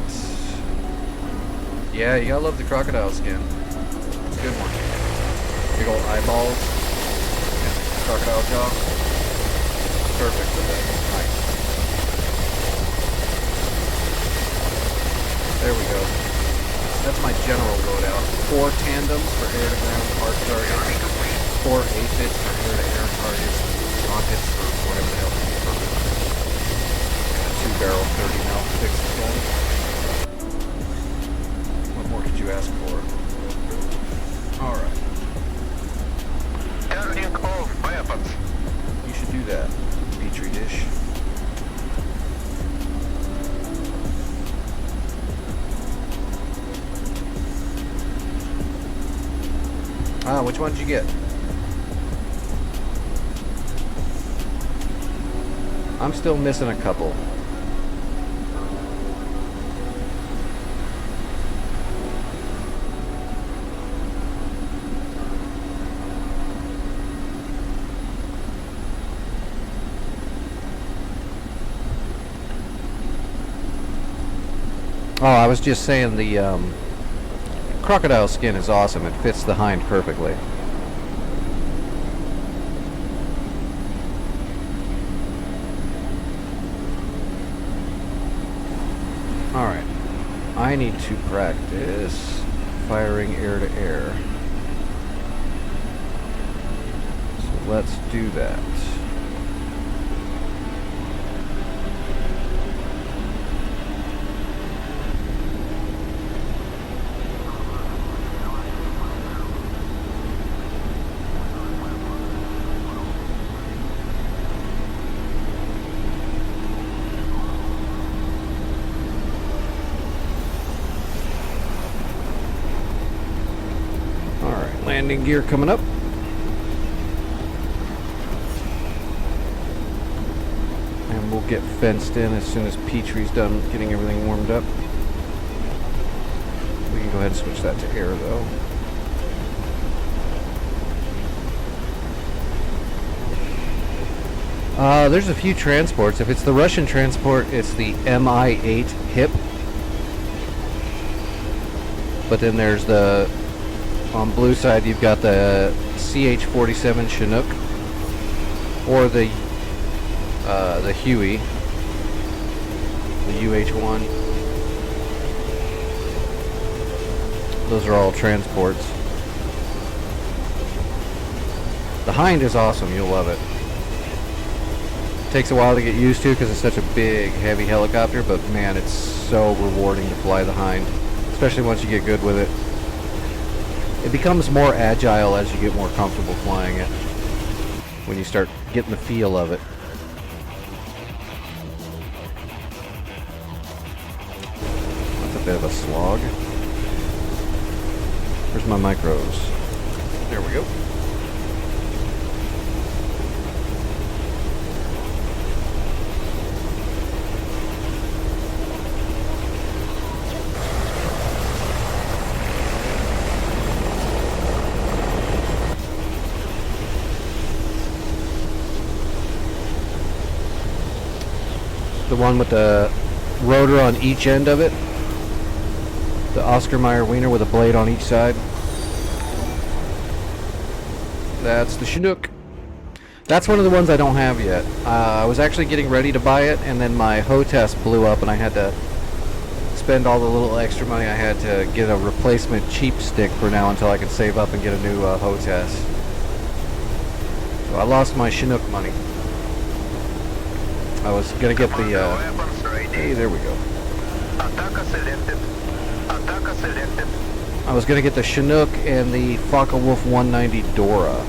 Yeah, you gotta love the crocodile skin. It's a good one. Big old eyeballs. And crocodile jaw. Perfect with that. Nice. There we go. That's my general loadout. 4 tandems for air-to-ground arc targets. 4 aphids for air-to-air targets. Rockets for whatever the hell they need. And a 2-barrel 30 mil fixed gun. What more could you ask for? Alright. Turning off weapons. You should do that, Petri dish. Ah, which one did you get? I'm still missing a couple. Oh, I was just saying the crocodile skin is awesome. It fits the hind perfectly. Alright. I need to practice firing air to air. So let's do that. landing gear coming up. And we'll get fenced in as soon as Petrie's done getting everything warmed up. We can go ahead and switch that to air though. There's a few transports. If it's the Russian transport, it's the Mi-8 HIP. But then there's the, on blue side, you've got the CH-47 Chinook, or the Huey, the UH-1. Those are all transports. The Hind is awesome. You'll love it. Takes a while to get used to because it's such a big, heavy helicopter, but man, it's so rewarding to fly the Hind, especially once you get good with it. It becomes more agile as you get more comfortable flying it, when you start getting the feel of it. That's a bit of a slog. Where's my micros? There we go. The one with the rotor on each end of it. The Oscar Mayer Wiener with a blade on each side. That's the Chinook. That's one of the ones I don't have yet. I was actually getting ready to buy it, and then my HOTAS blew up, and I had to spend all the little extra money I had to get a replacement cheap stick for now until I could save up and get a new HOTAS. So I lost my Chinook money. I was gonna get the, hey, there we go. I was gonna get the Chinook and the Focke-Wulf 190 Dora.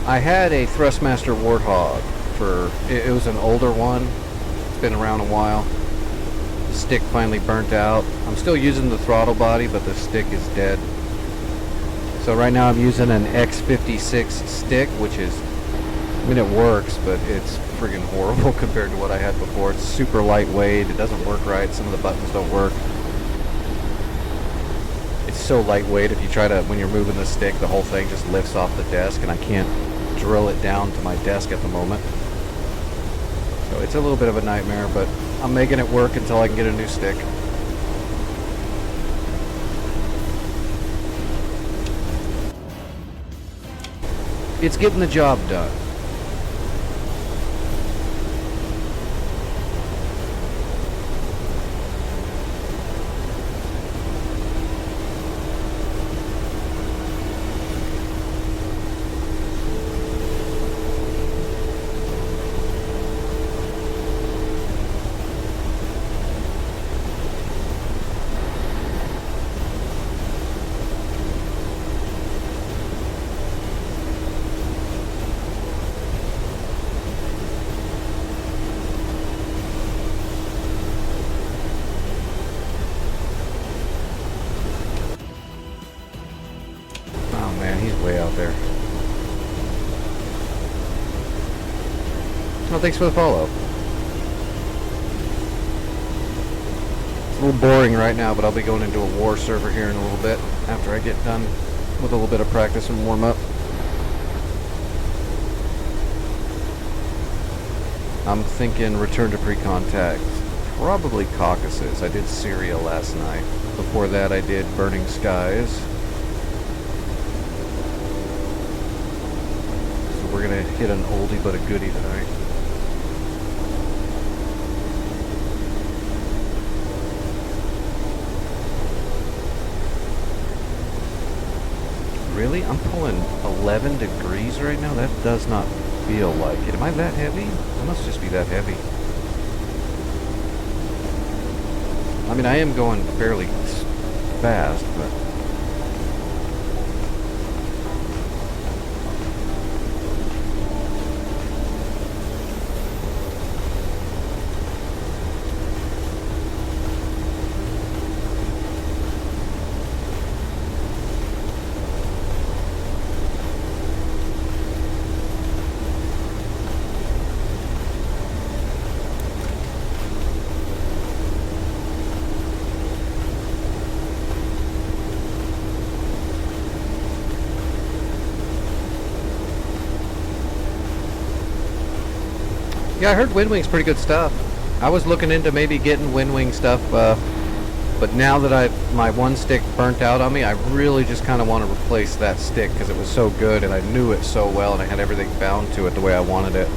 I had a Thrustmaster Warthog for, it was an older one. It's been around a while. The stick finally burnt out. I'm still using the throttle body, but the stick is dead. So right now I'm using an X56 stick, which is, I mean, it works, but it's friggin' horrible compared to what I had before. It's super lightweight. It doesn't work right. Some of the buttons don't work. It's so lightweight. If you try to, when you're moving the stick, the whole thing just lifts off the desk, and I can't drill it down to my desk at the moment. So it's a little bit of a nightmare, but I'm making it work until I can get a new stick. It's getting the job done. Oh, thanks for the follow. It's a little boring right now, but I'll be going into a war server here in a little bit after I get done with a little bit of practice and warm up. I'm thinking return to pre-contact. Probably Caucasus. I did Syria last night. Before that I did Burning Skies. So we're gonna hit an oldie but a goodie tonight. Really? I'm pulling 11 degrees right now? That does not feel like it. Am I that heavy? I must just be that heavy. I mean, I am going fairly fast, but... Yeah, I heard Windwing's pretty good stuff. I was looking into maybe getting Windwing stuff, but now that my one stick burnt out on me, I really just kind of want to replace that stick because it was so good and I knew it so well and I had everything bound to it the way I wanted it.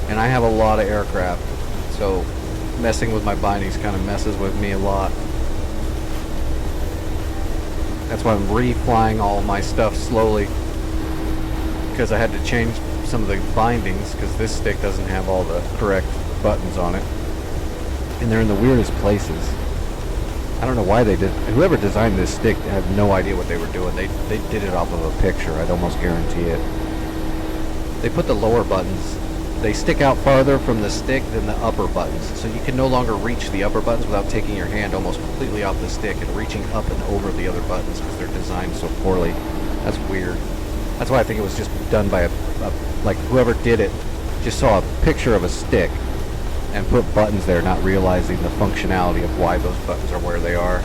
And I have a lot of aircraft, so messing with my bindings kind of messes with me a lot. That's why I'm reflying all my stuff slowly, because I had to change some of the bindings because this stick doesn't have all the correct buttons on it, and they're in the weirdest places. I don't know why they did. Whoever designed this stick had no idea what they were doing. They did it off of a picture. I'd almost guarantee it. They put the lower buttons, they stick out farther from the stick than the upper buttons, so you can no longer reach the upper buttons without taking your hand almost completely off the stick and reaching up and over the other buttons because they're designed so poorly. That's weird. That's why I think it was just done by like whoever did it just saw a picture of a stick and put buttons there, not realizing the functionality of why those buttons are where they are.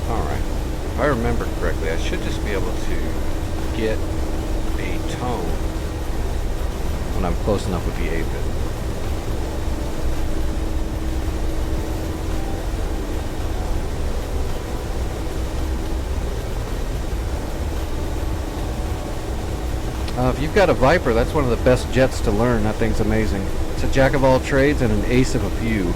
Alright, if I remember correctly, I should just be able to get a tone when I'm close enough with the aphid. If you've got a Viper, that's one of the best jets to learn. That thing's amazing. It's a jack of all trades and an ace of a few.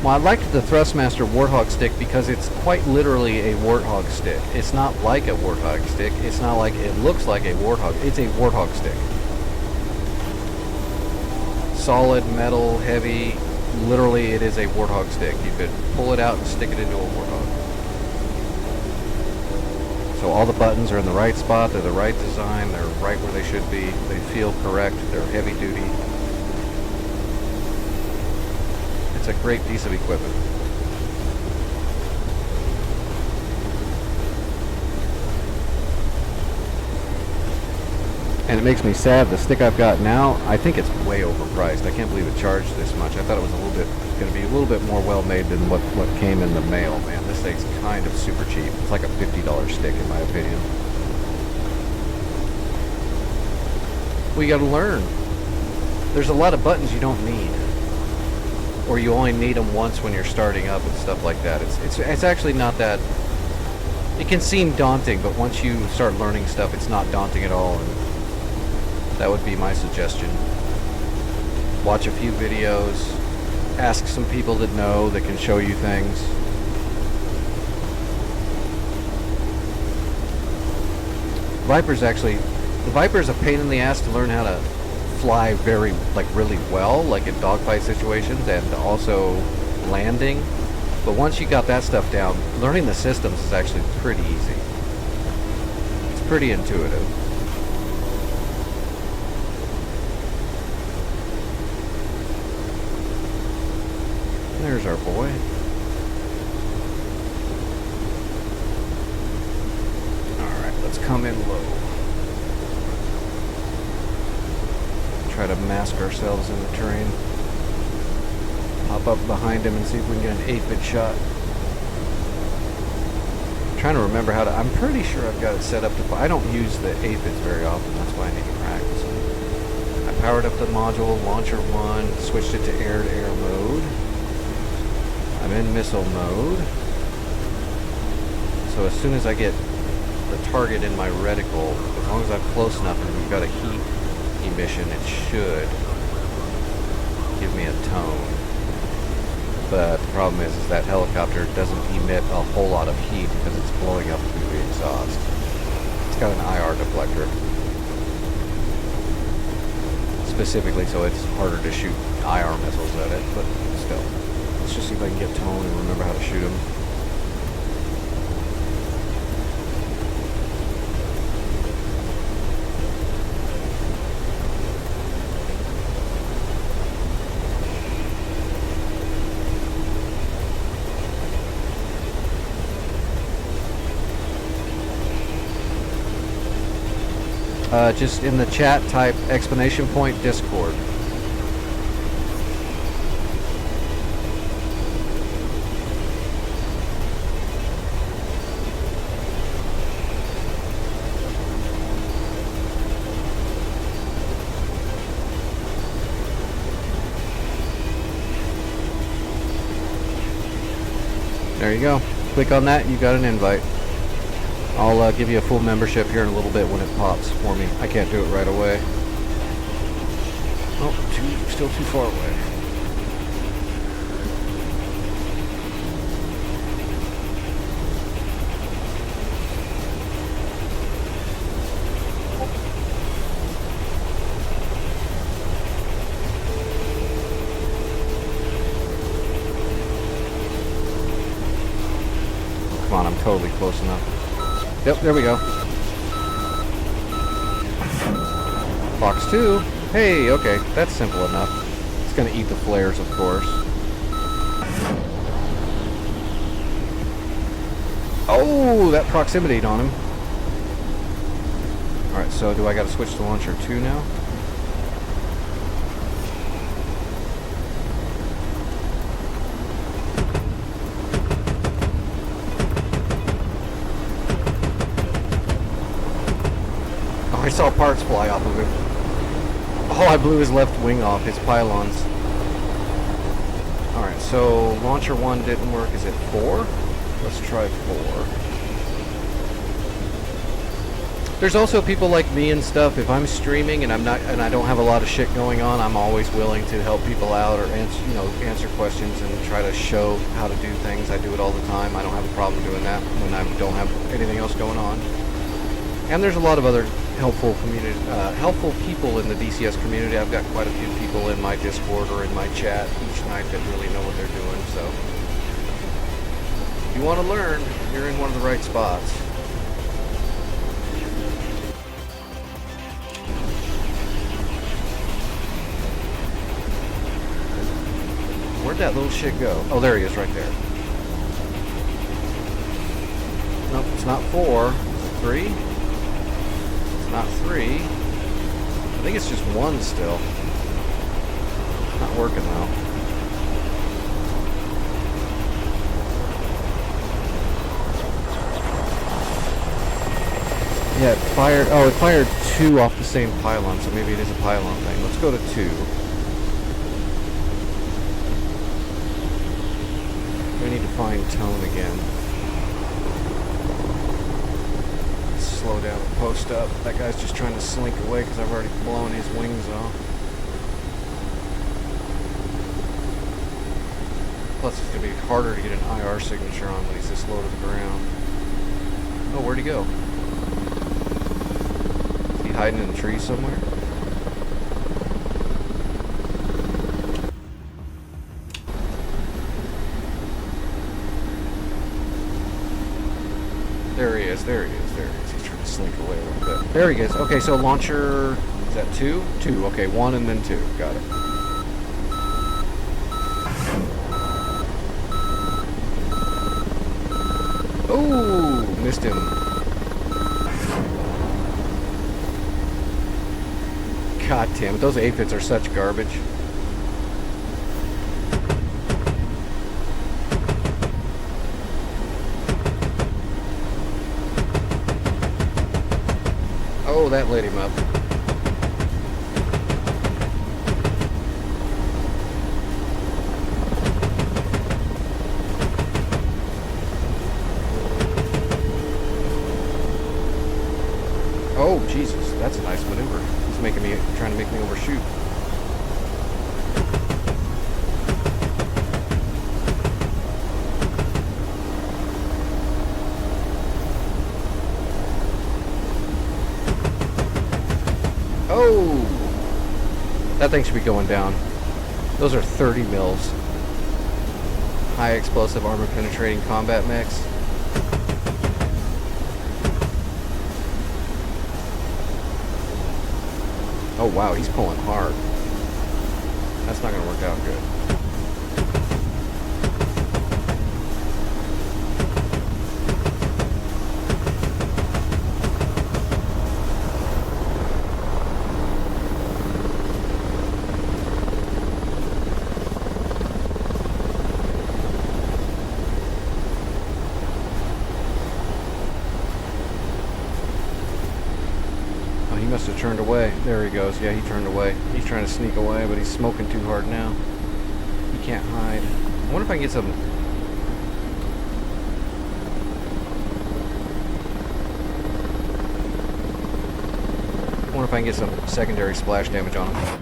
Well, I liked the Thrustmaster Warthog stick because it's quite literally a Warthog stick. It's not like a Warthog stick. It's not like it looks like a Warthog. It's a Warthog stick. Solid, metal, heavy. Literally, it is a Warthog stick. You could pull it out and stick it into a Warthog. So all the buttons are in the right spot. They're the right design. They're right where they should be. They feel correct. They're heavy duty. It's a great piece of equipment. And it makes me sad. The stick I've got now, I think it's way overpriced. I can't believe it charged this much. I thought it was going to be a little bit more well made than what came in the mail. Man, this thing's kind of super cheap. It's like a $50 stick in my opinion. Well, you got to learn. There's a lot of buttons you don't need, or you only need them once when you're starting up and stuff like that. It's actually not that. It can seem daunting, but once you start learning stuff, it's not daunting at all. And that would be my suggestion. Watch a few videos, ask some people that know, that can show you things. The Viper's a pain in the ass to learn how to fly really well, like in dogfight situations and also landing. But once you got that stuff down, learning the systems is actually pretty easy. It's pretty intuitive. There's our boy. Alright, let's come in low. Try to mask ourselves in the terrain. Hop up behind him and see if we can get an aphid shot. I'm trying to remember how to... I'm pretty sure I've got it set up to... I don't use the aphids very often, that's why I need to practice. I powered up the module, launcher 1, switched it to air-to-air mode. I'm in missile mode. So as soon as I get the target in my reticle, as long as I'm close enough and we've got a heat emission, it should give me a tone. But the problem is that helicopter doesn't emit a whole lot of heat because it's blowing up through the exhaust. It's got an IR deflector. Specifically, so it's harder to shoot IR missiles at it, but still. Let's just see if I can get tone and remember how to shoot them. Just in the chat, type exclamation point Discord. There you go. Click on that, you got an invite. I'll give you a full membership here in a little bit when it pops for me. I can't do it right away. Oh, still too far away. Come on, I'm totally close enough. Yep, there we go. Fox 2. Hey, okay, that's simple enough. It's gonna eat the flares, of course. Oh, that proximity on him. Alright, so do I gotta switch to launcher 2 now? I saw parts fly off of him. Oh, I blew his left wing off, his pylons. Alright, so launcher 1 didn't work. Is it 4? Let's try 4. There's also people like me and stuff. If I'm streaming and I don't have a lot of shit going on, I'm always willing to help people out or answer questions and try to show how to do things. I do it all the time. I don't have a problem doing that when I don't have anything else going on. And there's a lot of other helpful people in the DCS community. I've got quite a few people in my Discord or in my chat each night that really know what they're doing. So if you want to learn, you're in one of the right spots. Where'd that little shit go? Oh, there he is right there. Nope, it's not 4. Is it 3? Not 3. I think it's just 1 still. Not working though. Yeah, it fired. Oh, it fired 2 off the same pylon, so maybe it is a pylon thing. Let's go to 2. We need to find tone again. Slow down and post up. That guy's just trying to slink away because I've already blown his wings off. Plus it's going to be harder to get an IR signature on when he's this low to the ground. Oh, where'd he go? Is he hiding in the trees somewhere? There he is, there he is, there he is. He's trying to slink away a little bit. There he is. Okay, so launcher, is that 2? 2, okay, 1 and then 2. Got it. Oh, missed him. God damn it, those aphids are such garbage. Oh, that lit him up. Jesus, that's a nice maneuver. He's trying to make me overshoot. Oh! That thing should be going down. Those are 30 mils. High explosive armor penetrating combat mix. Oh wow, he's pulling hard. That's not gonna work out good. He must have turned away. There he goes. Yeah, he turned away. He's trying to sneak away, but he's smoking too hard now. He can't hide. I wonder if I can get some... I wonder if I can get some secondary splash damage on him.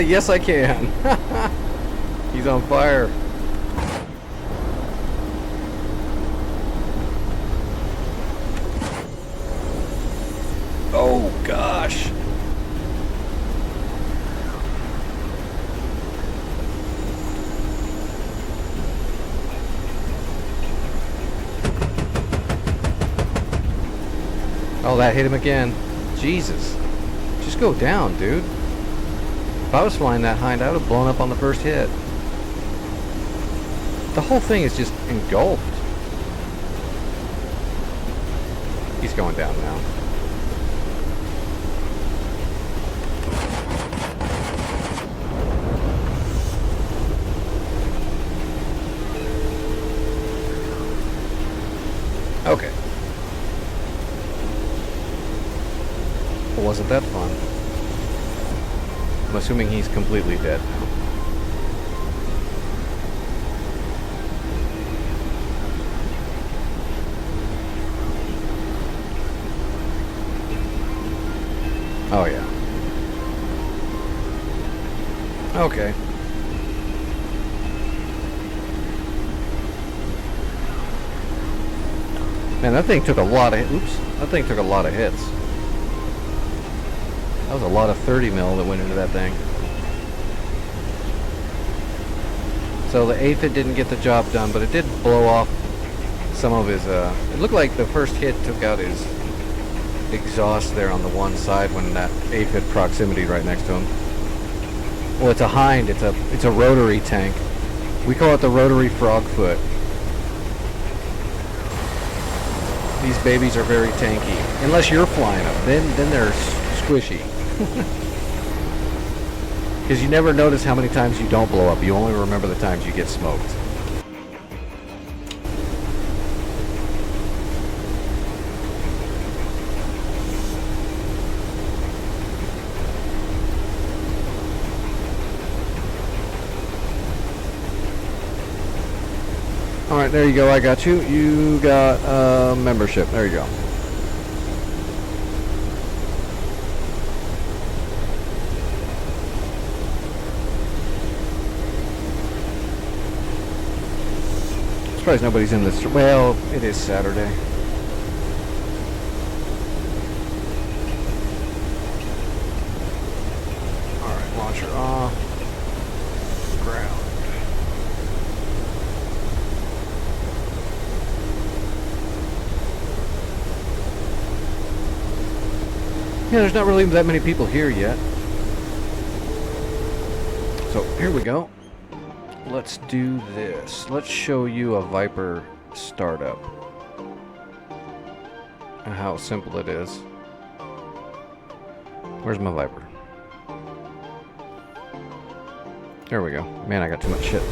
Yes, I can. He's on fire. Oh gosh. Oh, that hit him again. Jesus. Just go down, dude. If I was flying that high, I would have blown up on the first hit. The whole thing is just engulfed. He's going down now. Okay. Well, wasn't that fun? I'm assuming he's completely dead now. Oh yeah. Okay. Man, that thing took a lot of that thing took a lot of hits. That was a lot of 30 mil that went into that thing. So the aphid didn't get the job done, but it did blow off some of his it looked like the first hit took out his exhaust there on the one side when that aphid proximity right next to him. Well, it's a hind, it's a rotary tank. We call it the rotary frog foot. These babies are very tanky. Unless you're flying them, then they're squishy. Because you never notice how many times you don't blow up. You only remember the times you get smoked. Alright, there you go. I got you. You got membership. There you go. Surprised nobody's in this. Well, it is Saturday. Alright, launcher off. Ground. Yeah, there's not really that many people here yet. So, here we go. Let's do this. Let's show you a Viper startup. And how simple it is. Where's my Viper? There we go. Man, I got too much shit.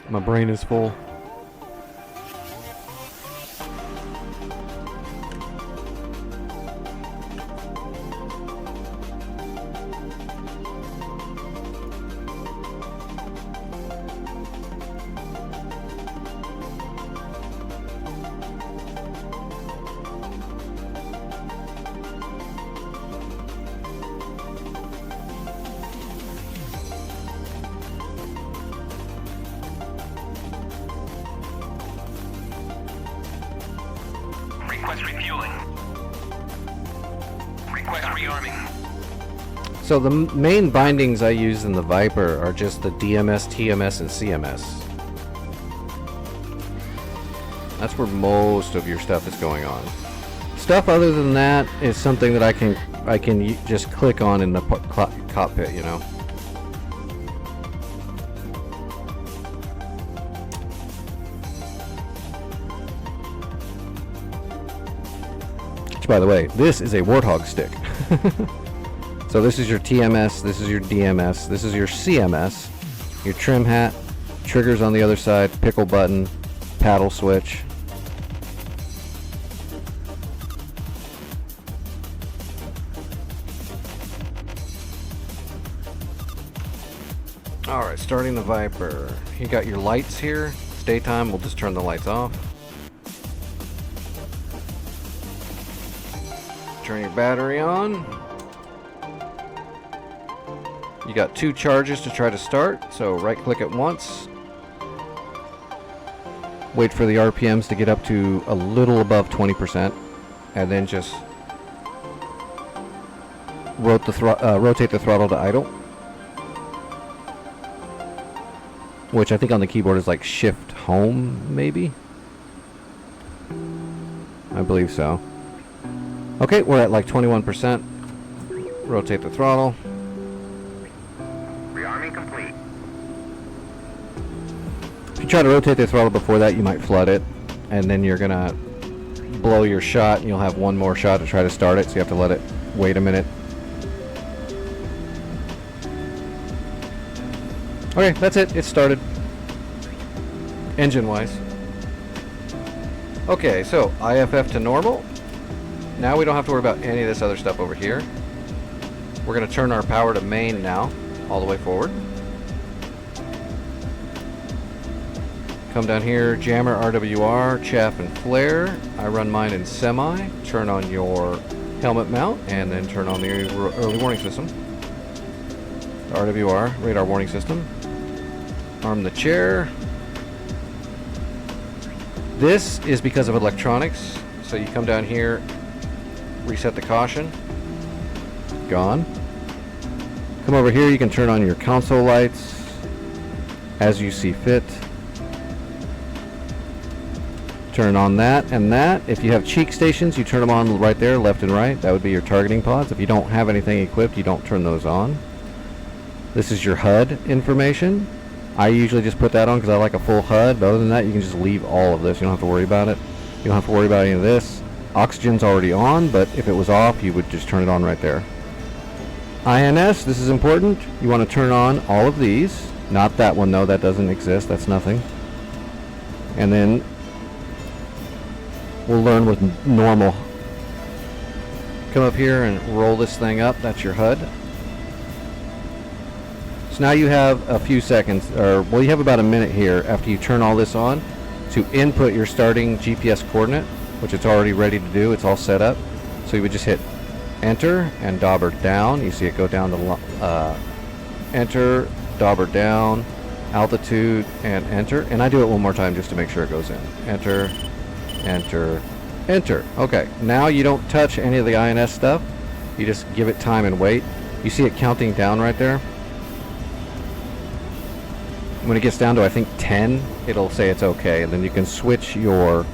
My brain is full. Army. So the main bindings I use in the Viper are just the DMS, TMS, and CMS. That's where most of your stuff is going on. Stuff other than that is something that I can just click on in the cockpit, you know. Which, by the way, this is a Warthog stick. So this is your TMS, this is your DMS, this is your CMS, your trim hat, triggers on the other side, pickle button, paddle switch. Alright, starting the Viper. You got your lights here. It's daytime, we'll just turn the lights off. Turn your battery on. You got 2 charges to try to start, so right click it once. Wait for the RPMs to get up to a little above 20%, and then just rotate the throttle to idle. Which I think on the keyboard is like shift home, maybe? I believe so. Okay, we're at like 21%. Rotate the throttle. Rearming complete. If you try to rotate the throttle before that, you might flood it. And then you're gonna blow your shot, and you'll have one more shot to try to start it, so you have to let it wait a minute. Okay, that's it. It's started. Engine-wise. Okay, so IFF to normal. Now we don't have to worry about any of this other stuff over here. We're going to turn our power to main now, all the way forward. Come down here, jammer, RWR, chaff, and flare. I run mine in semi. Turn on your helmet mount, and then turn on the early warning system. RWR, radar warning system. Arm the chair. This is because of electronics. So you come down here, reset the caution. Gone. Come over here, you can turn on your console lights as you see fit. Turn on that and that. If you have cheek stations, you turn them on right there, left and right. That would be your targeting pods. If you don't have anything equipped, you don't turn those on. This is your HUD information. I usually just put that on because I like a full HUD, but other than that, you can just leave all of this. You don't have to worry about it. You don't have to worry about any of this. Oxygen's already on, but if it was off, you would just turn it on right there. INS, this is important. You want to turn on all of these. Not that one, though. That doesn't exist. That's nothing. And then we'll learn with normal. Come up here and roll this thing up. That's your HUD. So now you have a few seconds, or well, you have about a minute here after you turn all this on to input your starting GPS coordinate, which it's already ready to do. It's all set up. So you would just hit enter and dauber down. You see it go down to enter, dauber down, altitude, and enter. And I do it one more time just to make sure it goes in. Enter, enter, enter. Okay, now you don't touch any of the INS stuff. You just give it time and wait. You see it counting down right there. When it gets down to, I think, 10, it'll say it's okay. And then you can switch your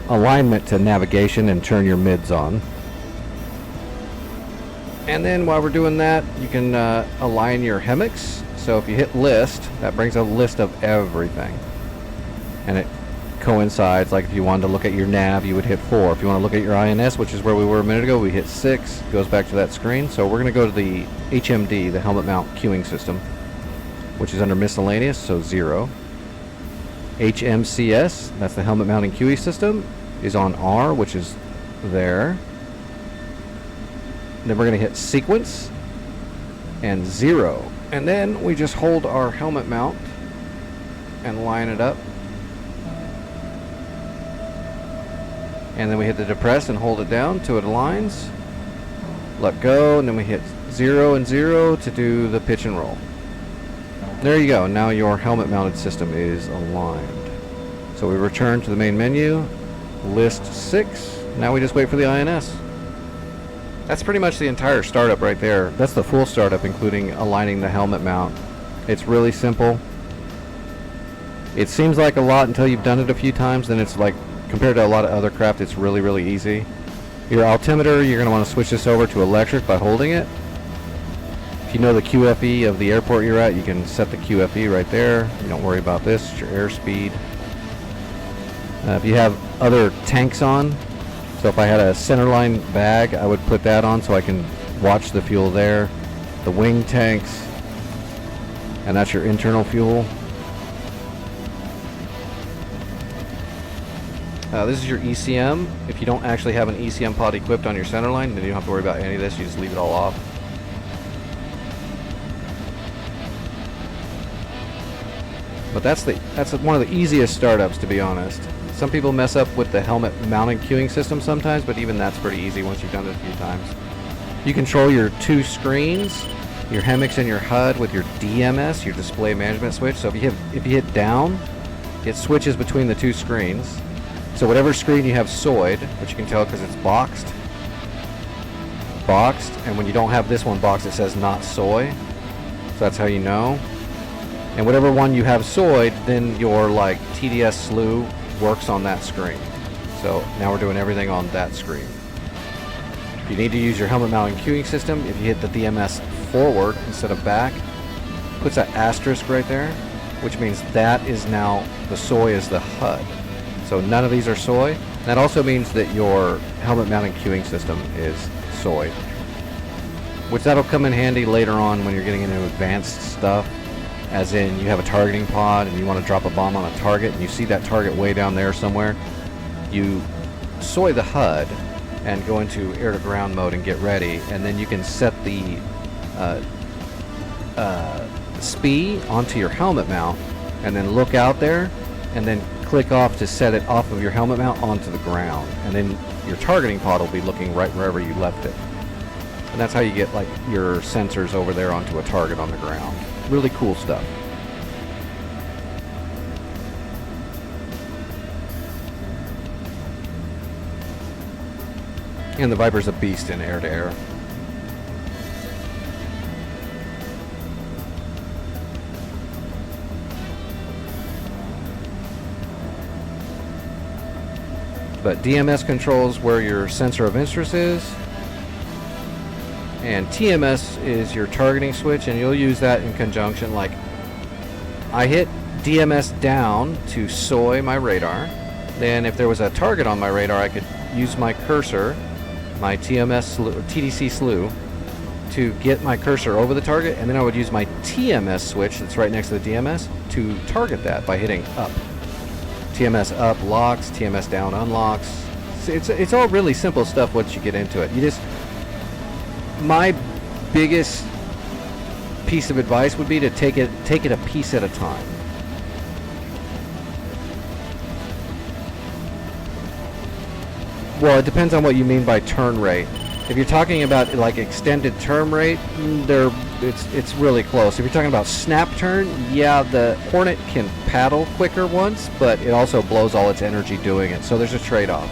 alignment to navigation and turn your mids on. And then while we're doing that, you can align your HEMIX. So if you hit list, that brings a list of everything. And it coincides, like if you wanted to look at your nav, you would hit 4. If you want to look at your INS, which is where we were a minute ago, we hit 6. It goes back to that screen. So we're going to go to the HMD, the helmet mount queuing system, which is under miscellaneous, so 0. HMCS, that's the helmet mounting QE system, is on R, which is there. Then we're going to hit sequence and 0. And then we just hold our helmet mount and line it up. And then we hit the depress and hold it down till it aligns. Let go, and then we hit 0 and 0 to do the pitch and roll. There you go. Now your helmet mounted system is aligned. So we return to the main menu, list 6. Now we just wait for the INS. That's pretty much the entire startup right there. That's the full startup, including aligning the helmet mount. It's really simple. It seems like a lot until you've done it a few times, then it's like, compared to a lot of other craft, it's really, really easy. Your altimeter, you're going to want to switch this over to electric by holding it. If you know the QFE of the airport you're at, you can set the QFE right there. You don't worry about this. It's your airspeed. If you have other tanks on, so if I had a centerline bag, I would put that on so I can watch the fuel there. The wing tanks, and that's your internal fuel. This is your ECM. If you don't actually have an ECM pod equipped on your centerline, then you don't have to worry about any of this. You just leave it all off. But that's one of the easiest startups, to be honest. Some people mess up with the helmet mounting queuing system sometimes, but even that's pretty easy once you've done it a few times. You control your two screens, your HEMIX and your HUD, with your DMS, your display management switch. So if you hit down, it switches between the two screens. So whatever screen you have SOI'd, which you can tell because it's boxed, and when you don't have this one boxed, it says not SOI. So that's how you know. And whatever one you have SOI'd, then your like TDS slew works on that screen. So now we're doing everything on that screen. If you need to use your helmet mounting queuing system, if you hit the DMS forward instead of back, puts that asterisk right there, which means that is now, the SOI is the HUD. So none of these are SOI. That also means that your helmet mounting queuing system is SOI, which that'll come in handy later on when you're getting into advanced stuff, as in you have a targeting pod and you want to drop a bomb on a target and you see that target way down there somewhere. You SOI the HUD and go into air to ground mode and get ready, and then you can set the SPI onto your helmet mount and then look out there and then click off to set it off of your helmet mount onto the ground, and then your targeting pod will be looking right wherever you left it. And that's how you get like your sensors over there onto a target on the ground. Really cool stuff. And the Viper's a beast in air to air. But DMS controls where your sensor of interest is, and TMS is your targeting switch, and you'll use that in conjunction. Like, I hit DMS down to SOI my radar, then if there was a target on my radar, I could use my cursor, my TDC slew, to get my cursor over the target, and then I would use my TMS switch that's right next to the DMS to target that by hitting up. TMS up locks, TMS down unlocks. It's all really simple stuff once you get into it. My biggest piece of advice would be to take it a piece at a time. Well, it depends on what you mean by turn rate. If you're talking about like extended term rate, it's really close. If you're talking about snap turn, yeah, the Hornet can paddle quicker once, but it also blows all its energy doing it. So there's a trade-off.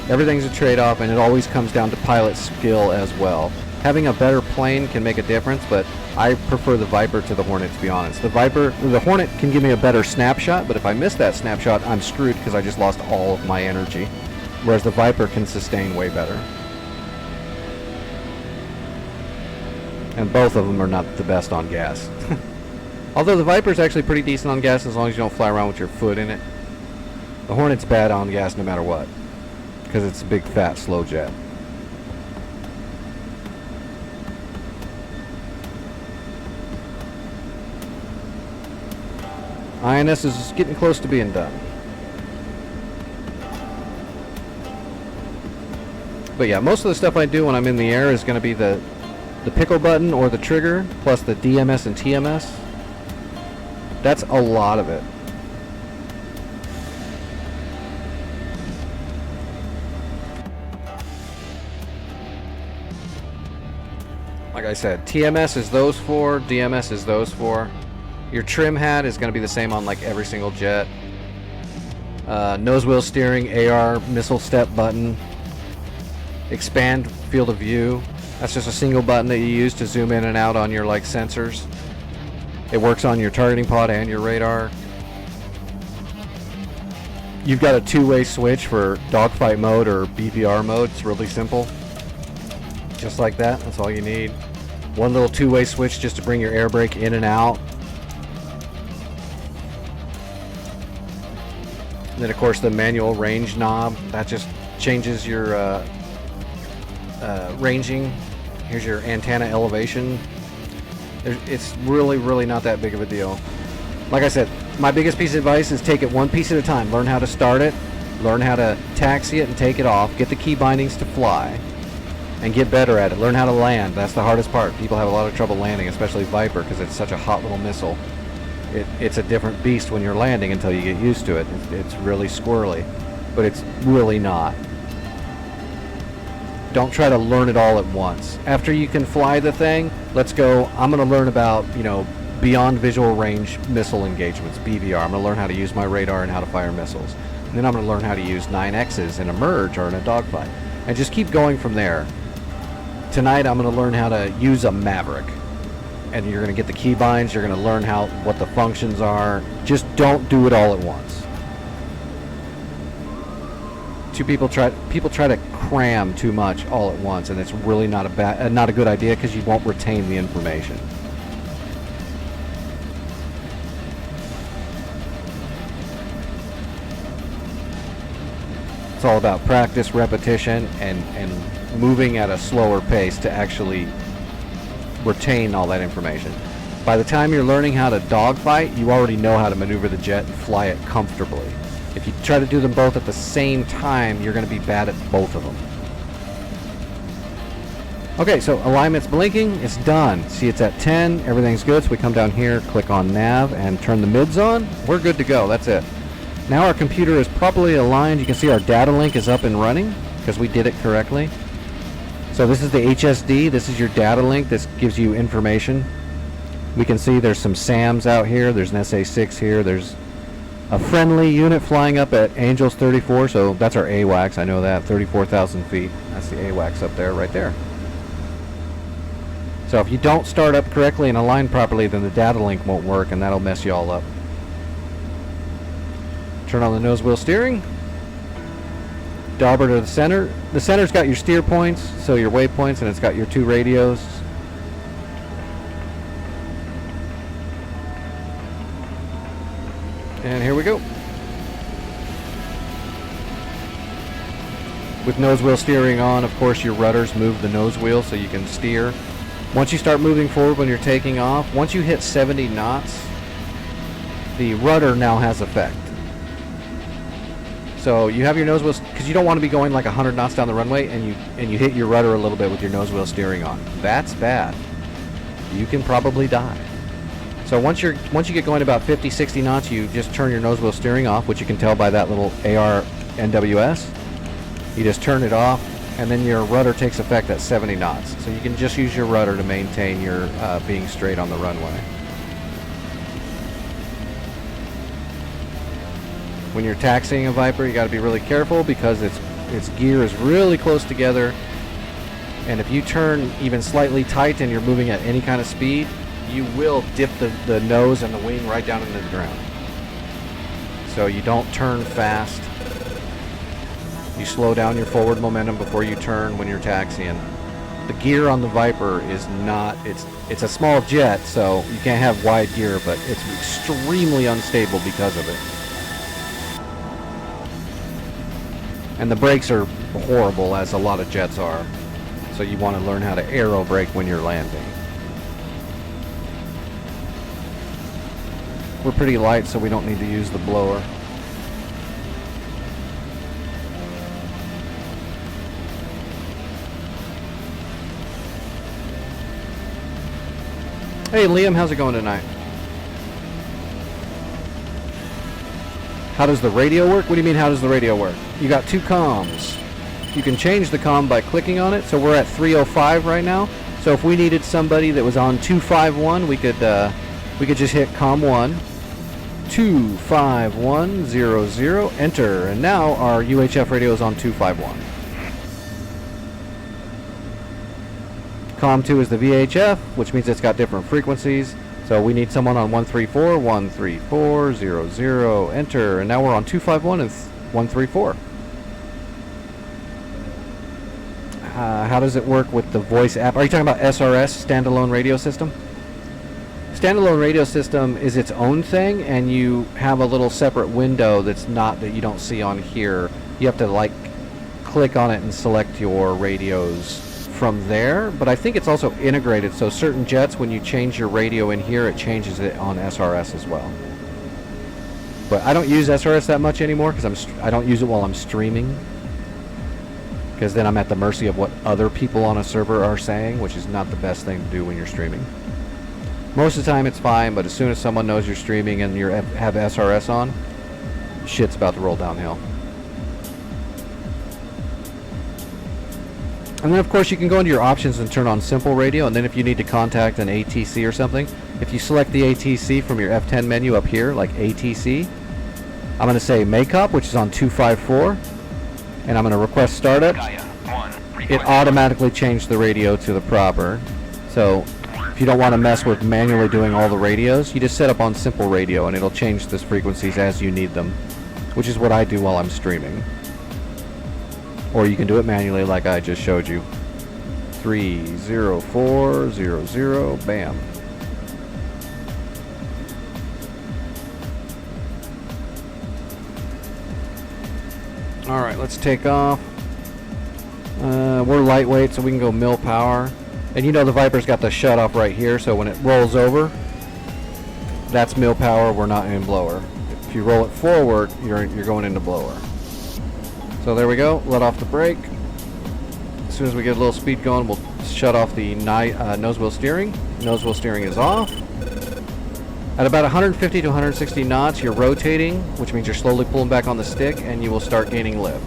Everything's a trade-off, and it always comes down to pilot skill as well. Having a better plane can make a difference, but I prefer the Viper to the Hornet, to be honest. The Hornet can give me a better snapshot, but if I miss that snapshot, I'm screwed because I just lost all of my energy. Whereas the Viper can sustain way better. And both of them are not the best on gas. Although the Viper's actually pretty decent on gas as long as you don't fly around with your foot in it. The Hornet's bad on gas no matter what, because it's a big fat slow jet. INS is getting close to being done. But yeah, most of the stuff I do when I'm in the air is going to be the pickle button or the trigger, plus the DMS and TMS. That's a lot of it. Like I said, TMS is those four, DMS is those four. Your trim hat is going to be the same on like every single jet. Nose wheel steering, AR, missile step button. expand field of view. That's just a single button that you use to zoom in and out on your like sensors. It works on your targeting pod and your radar. You've got a two-way switch for dogfight mode or BVR mode. It's really simple. Just like that. That's all you need. One little two-way switch just to bring your air brake in and out. And then of course the manual range knob. That just changes your ranging. Here's your antenna elevation. It's really not that big of a deal. Like I said, my biggest piece of advice is take it one piece at a time. Learn how to start it, learn how to taxi it and take it off, get the key bindings to fly, and get better at it. Learn how to land. That's the hardest part. People have a lot of trouble landing, especially Viper, because it's such a hot little missile. It's a different beast when you're landing until you get used to it. It's really squirrely, but it's really not. Don't try to learn it all at once. After you can fly the thing, let's go. I'm going to learn about, beyond visual range missile engagements, BVR. I'm going to learn how to use my radar and how to fire missiles. And then I'm going to learn how to use 9Xs in a merge or in a dogfight. And just keep going from there. Tonight I'm going to learn how to use a Maverick. And you're going to get the keybinds, you're going to learn what the functions are. Just don't do it all at once. People try to cram too much all at once, and it's really not a good idea because you won't retain the information. It's all about practice, repetition, and moving at a slower pace to actually retain all that information. By the time you're learning how to dogfight, you already know how to maneuver the jet and fly it comfortably. If you try to do them both at the same time, you're going to be bad at both of them. Okay, so alignment's blinking. It's done. See, it's at 10. Everything's good. So we come down here, click on nav, and turn the mids on. We're good to go. That's it. Now our computer is properly aligned. You can see our data link is up and running because we did it correctly. So this is the HSD. This is your data link. This gives you information. We can see there's some SAMs out here. There's an SA-6 here. There's a friendly unit flying up at Angels 34, so that's our AWACS. I know that, 34,000 feet. That's the AWACS up there, right there. So if you don't start up correctly and align properly, then the data link won't work, and that'll mess you all up. Turn on the nose wheel steering. Dauber to the center. The center's got your steer points, so your waypoints, and it's got your two radios. And here we go. With nose wheel steering on, of course, your rudders move the nose wheel so you can steer. Once you start moving forward when you're taking off, once you hit 70 knots, the rudder now has effect. So you have your nose wheel, because you don't want to be going like 100 knots down the runway and you hit your rudder a little bit with your nose wheel steering on. That's bad. You can probably die. So once you get going about 50, 60 knots, you just turn your nose wheel steering off, which you can tell by that little AR NWS. You just turn it off, and then your rudder takes effect at 70 knots. So you can just use your rudder to maintain your being straight on the runway. When you're taxiing a Viper, you got to be really careful because its gear is really close together, and if you turn even slightly tight and you're moving at any kind of speed, you will dip the nose and the wing right down into the ground. So you don't turn fast. You slow down your forward momentum before you turn when you're taxiing. The gear on the Viper is not, it's a small jet, so you can't have wide gear, but it's extremely unstable because of it. And the brakes are horrible, as a lot of jets are. So you want to learn how to aero brake when you're landing. We're pretty light, so we don't need to use the blower. Hey Liam, how's it going tonight? How does the radio work? What do you mean, how does the radio work? You got two comms. You can change the comm by clicking on it. So we're at 305 right now. So if we needed somebody that was on 251, we could just hit comm 1, 25100, enter, and now our UHF radio is on 251. COM 2 is the VHF, which means it's got different frequencies. So we need someone on 134, 134, 00, enter. And now we're on 251 and 134. How does it work with the voice app? Are you talking about SRS, standalone radio system? Standalone radio system is its own thing, and you have a little separate window that you don't see on here. You have to like click on it and select your radios from there, but I think it's also integrated, so certain jets, when you change your radio in here, it changes it on SRS as well. But I don't use SRS that much anymore because I don't use it while I'm streaming, because then I'm at the mercy of what other people on a server are saying, which is not the best thing to do when you're streaming. Most of the time it's fine, but as soon as someone knows you're streaming and you have SRS on, shit's about to roll downhill. And then of course you can go into your options and turn on simple radio, and then if you need to contact an ATC or something, if you select the ATC from your F10 menu up here, like ATC, I'm going to say MACOP, which is on 254, and I'm going to request startup. It automatically changed the radio to the proper. So if you don't want to mess with manually doing all the radios, you just set up on simple radio and it'll change those frequencies as you need them, which is what I do while I'm streaming. Or you can do it manually like I just showed you. 30400, bam. Alright, let's take off. We're lightweight, so we can go mil power. And you know the Viper's got the shut off right here, so when it rolls over, that's mil power, we're not in blower. If you roll it forward, you're going into blower. So there we go, let off the brake. As soon as we get a little speed going, we'll shut off the nose wheel steering. Nose wheel steering is off. At about 150 to 160 knots, you're rotating, which means you're slowly pulling back on the stick, and you will start gaining lift.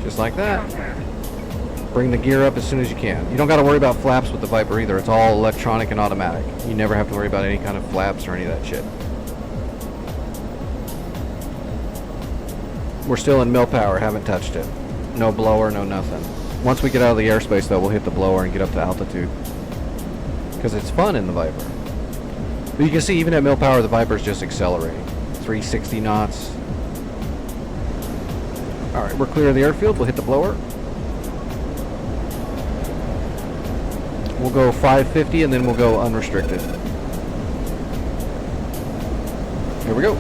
Just like that. Bring the gear up as soon as you can. You don't got to worry about flaps with the Viper either. It's all electronic and automatic. You never have to worry about any kind of flaps or any of that shit. We're still in mil power, haven't touched it. No blower, no nothing. Once we get out of the airspace though, we'll hit the blower and get up to altitude. Because it's fun in the Viper. But you can see even at mil power, the Viper's just accelerating. 360 knots. Alright, we're clear of the airfield, we'll hit the blower. We'll go 550 and then we'll go unrestricted. Here we go.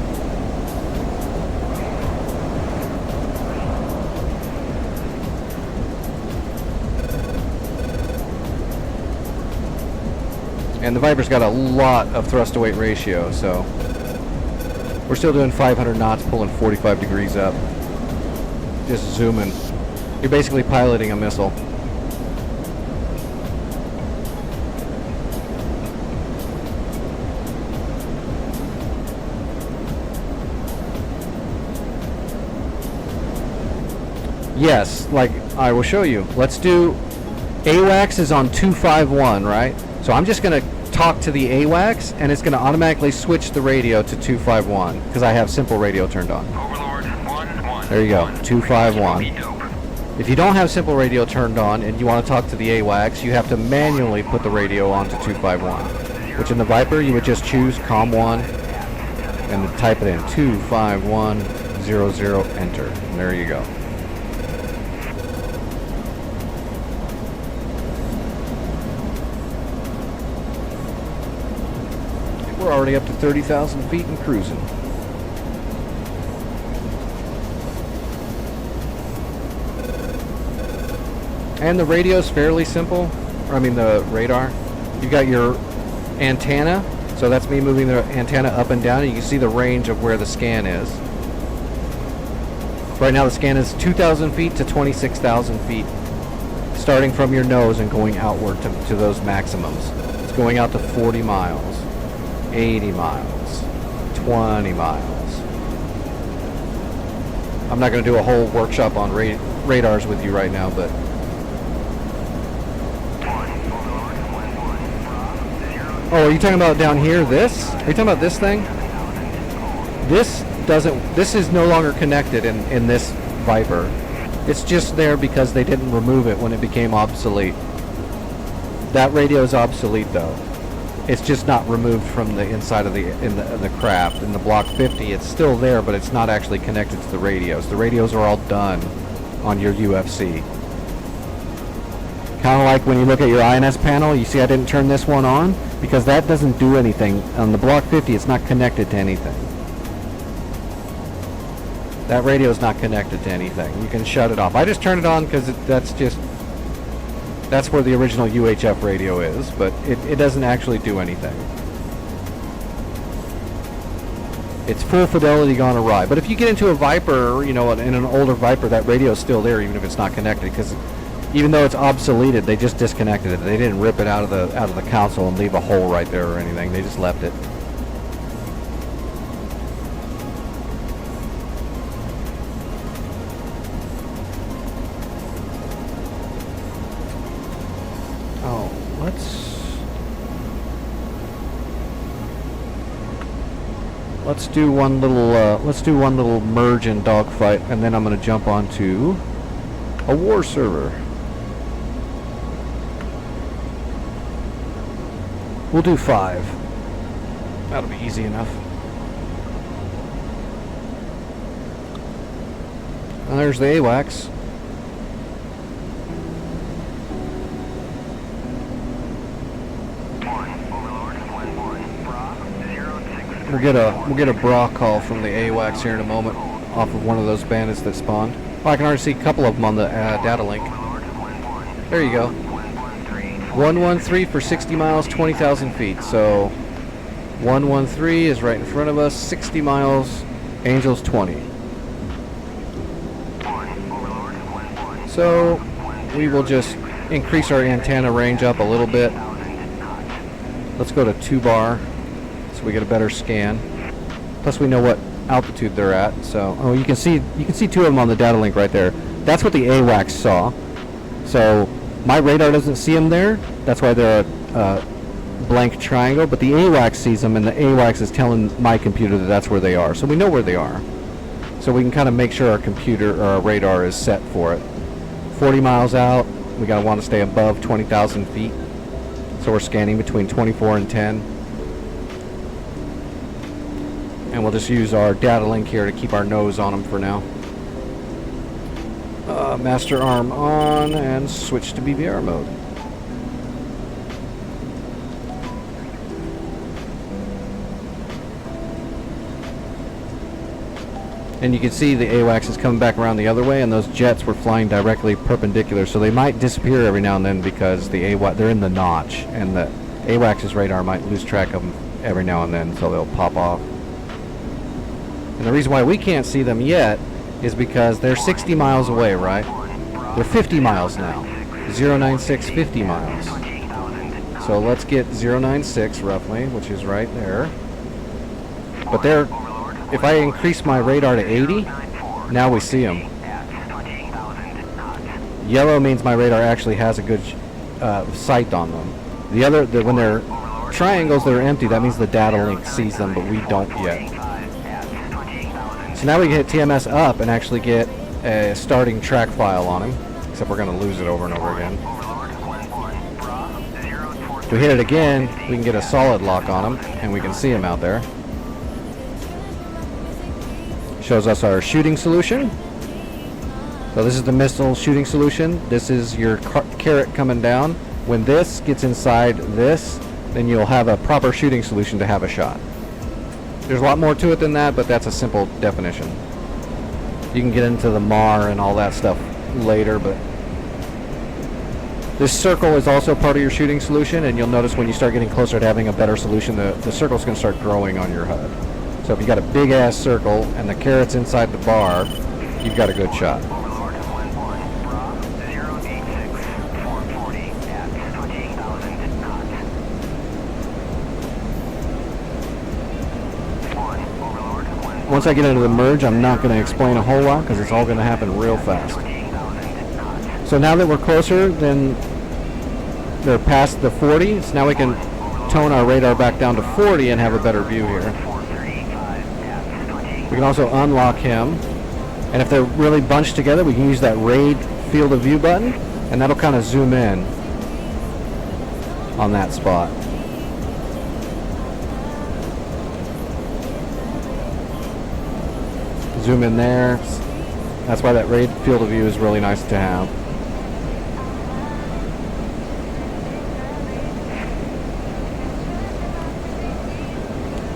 And the Viper's got a lot of thrust to weight ratio, so we're still doing 500 knots, pulling 45 degrees up. Just zooming. You're basically piloting a missile. Yes, like I will show you. Let's do AWACS is on 251, right? So I'm just going to talk to the AWACS and it's going to automatically switch the radio to 251 because I have simple radio turned on. Overlord 1-1. There you go, 251. If you don't have simple radio turned on and you want to talk to the AWACS, you have to manually put the radio on to 251, which in the Viper you would just choose COM1 and type it in 25100, enter, and there you go. We're already up to 30,000 feet and cruising. And the radio's fairly simple. I mean the radar. You got your antenna, so that's me moving the antenna up and down, and you can see the range of where the scan is. Right now the scan is 2,000 feet to 26,000 feet, starting from your nose and going outward to those maximums. It's going out to 40 miles. 80 miles, 20 miles. I'm not going to do a whole workshop on radars with you right now, but oh, are you talking about down here, this? Are you talking about this thing? This is no longer connected in this Viper. It's just there because they didn't remove it when it became obsolete. That radio is obsolete though. It's just not removed from the inside of the craft. In the Block 50, it's still there, but it's not actually connected to the radios. The radios are all done on your UFC. Kind of like when you look at your INS panel, you see I didn't turn this one on because that doesn't do anything. On the Block 50, it's not connected to anything. That radio is not connected to anything. You can shut it off. I just turned it on because that's where the original UHF radio is, but it doesn't actually do anything. It's full fidelity gone awry. But if you get into a Viper, in an older Viper, that radio is still there even if it's not connected, because even though it's obsoleted, they just disconnected it. They didn't rip it out of the console and leave a hole right there or anything. They just left it. Let's do one little merge and dogfight, and then I'm going to jump onto a war server. We'll do 5. That'll be easy enough. And there's the AWACS. We'll get a bra call from the AWACS here in a moment off of one of those bandits that spawned. Oh, I can already see a couple of them on the data link. There you go. 113 for 60 miles, 20,000 feet. So 113 is right in front of us. 60 miles, Angels 20. So we will just increase our antenna range up a little bit. Let's go to 2 bar. So we get a better scan. Plus we know what altitude they're at. So you can see 2 of them on the data link right there. That's what the AWACS saw. So my radar doesn't see them there. That's why they're a blank triangle. But the AWACS sees them, and the AWACS is telling my computer that that's where they are. So we know where they are. So we can kind of make sure our computer or our radar is set for it. 40 miles out, we gotta want to stay above 20,000 feet. So we're scanning between 24 and 10. And we'll just use our data link here to keep our nose on them for now. Master arm on and switch to BVR mode. And you can see the AWACS is coming back around the other way, and those jets were flying directly perpendicular, so they might disappear every now and then because they're in the notch, and the AWACS's radar might lose track of them every now and then, so they'll pop off. And the reason why we can't see them yet is because they're 60 miles away, right? They're 50 miles now. 096, 50 miles. So let's get 096 roughly, which is right there. But if I increase my radar to 80, now we see them. Yellow means my radar actually has a good sight on them. When they're triangles that are empty, that means the data link sees them, but we don't yet. So now we get TMS up and actually get a starting track file on him, except we're going to lose it over and over again. If we hit it again, we can get a solid lock on him, and we can see him out there. Shows us our shooting solution. So this is the missile shooting solution. This is your carrot coming down. When this gets inside this, then you'll have a proper shooting solution to have a shot. There's a lot more to it than that, but that's a simple definition. You can get into the MAR and all that stuff later, but this circle is also part of your shooting solution, and you'll notice when you start getting closer to having a better solution, the circle's going to start growing on your HUD. So if you got a big ass circle and the carrot's inside the bar, you've got a good shot. Once I get into the merge, I'm not going to explain a whole lot because it's all going to happen real fast. So now that we're closer, then they're past the 40, so now we can tone our radar back down to 40 and have a better view here. We can also unlock him, and if they're really bunched together, we can use that RAID field of view button, and that'll kind of zoom in. on that spot. Zoom in there. That's why that raid field of view is really nice to have.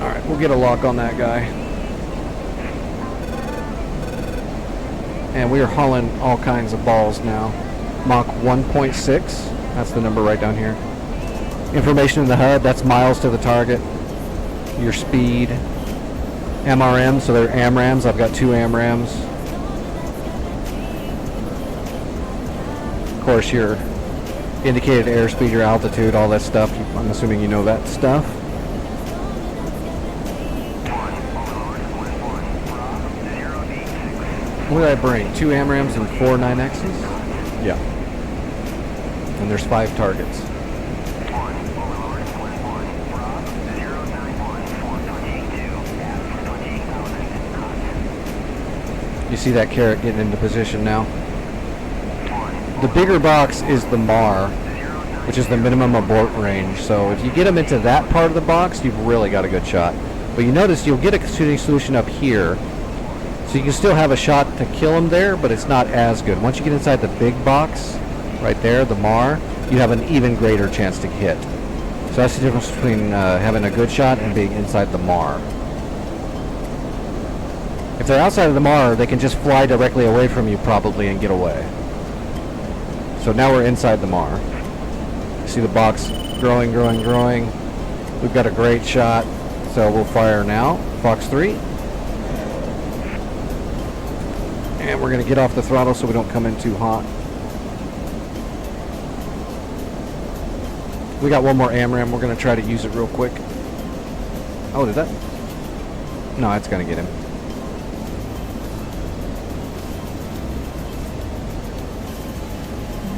Alright, we'll get a lock on that guy. And we are hauling all kinds of balls now. Mach 1.6, that's the number right down here. Information in the HUD, that's miles to the target. Your speed. MRM, so they're AMRAMs. I've got 2 AMRAMs. Of course, your indicated airspeed, your altitude, all that stuff. I'm assuming you know that stuff. What did I bring? 2 AMRAMs and 4 9Xs? Yeah. And there's 5 targets. You see that carrot getting into position now. The bigger box is the MAR, which is the minimum abort range. So if you get them into that part of the box, you've really got a good shot. But you notice you'll get a shooting solution up here. So you can still have a shot to kill them there, but it's not as good. Once you get inside the big box, right there, the MAR, you have an even greater chance to hit. So that's the difference between having a good shot and being inside the MAR. If they're outside of the MAR, they can just fly directly away from you probably and get away. So now we're inside the MAR. See the box growing, growing, growing. We've got a great shot, so we'll fire now. Fox 3. And we're going to get off the throttle so we don't come in too hot. We got one more AMRAM. We're going to try to use it real quick. Oh, did that? No, it's going to get him.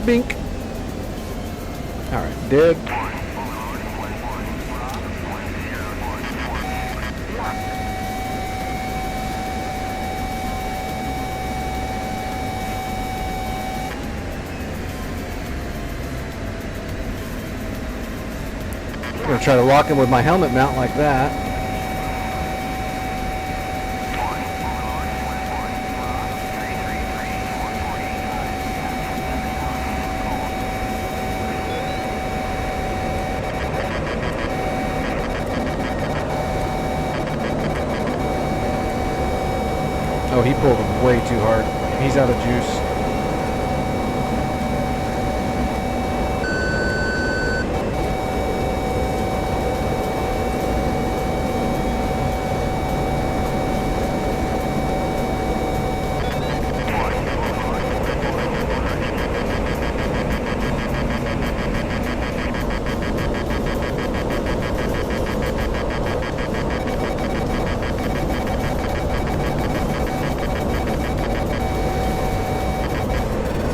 Bink. Alright, dead. I'm going to try to lock him with my helmet mount like that. Oh, he pulled him way too hard. He's out of juice.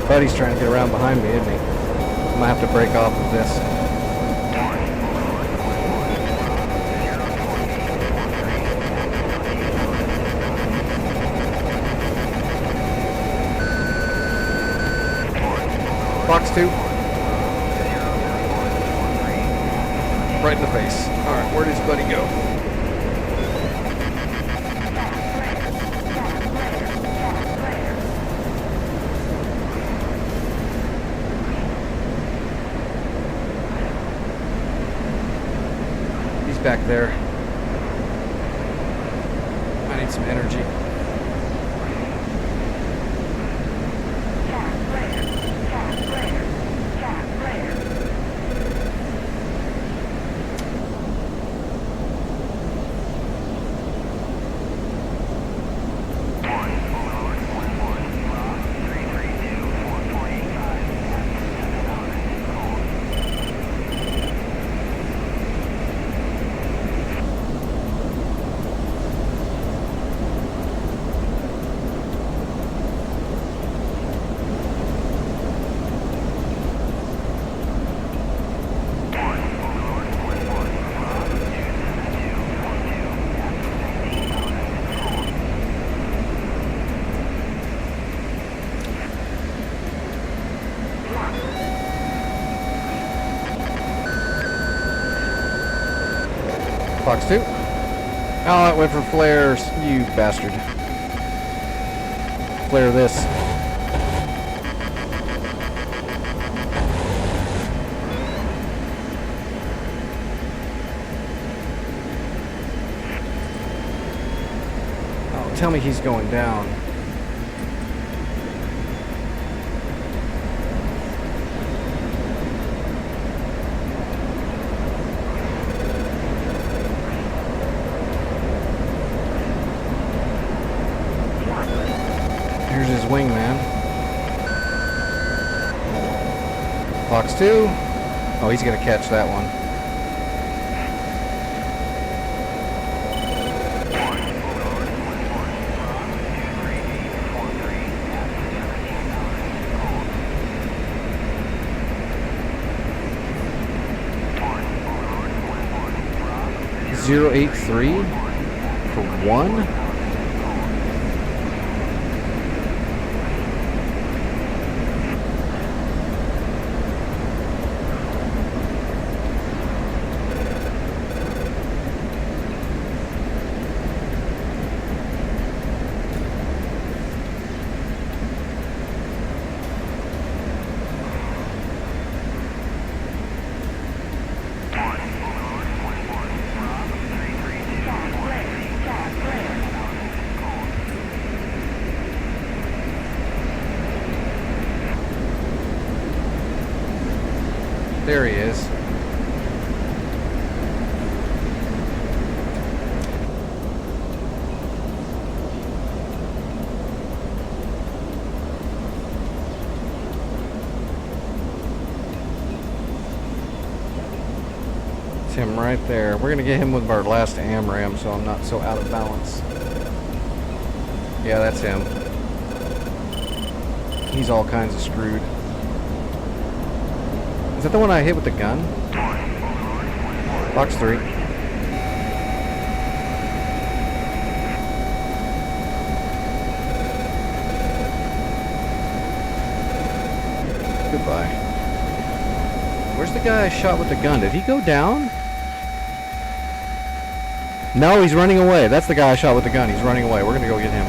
Buddy's trying to get around behind me, isn't he? I might have to break off of this. Fox 2. Right in the face. Alright, where does Buddy go? Back there. I need some energy. Fox 2. Oh, it went for flares. You bastard. Flare this. Oh, tell me he's going down. Here's his wingman. Fox 2. Oh, he's going to catch that one. Zero 83 for 1. There he is. It's him right there. We're gonna get him with our last AMRAM so I'm not so out of balance. Yeah, that's him. He's all kinds of screwed. Is that the one I hit with the gun? Fox 3. Goodbye. Where's the guy I shot with the gun? Did he go down? No, he's running away. That's the guy I shot with the gun. He's running away. We're gonna go get him.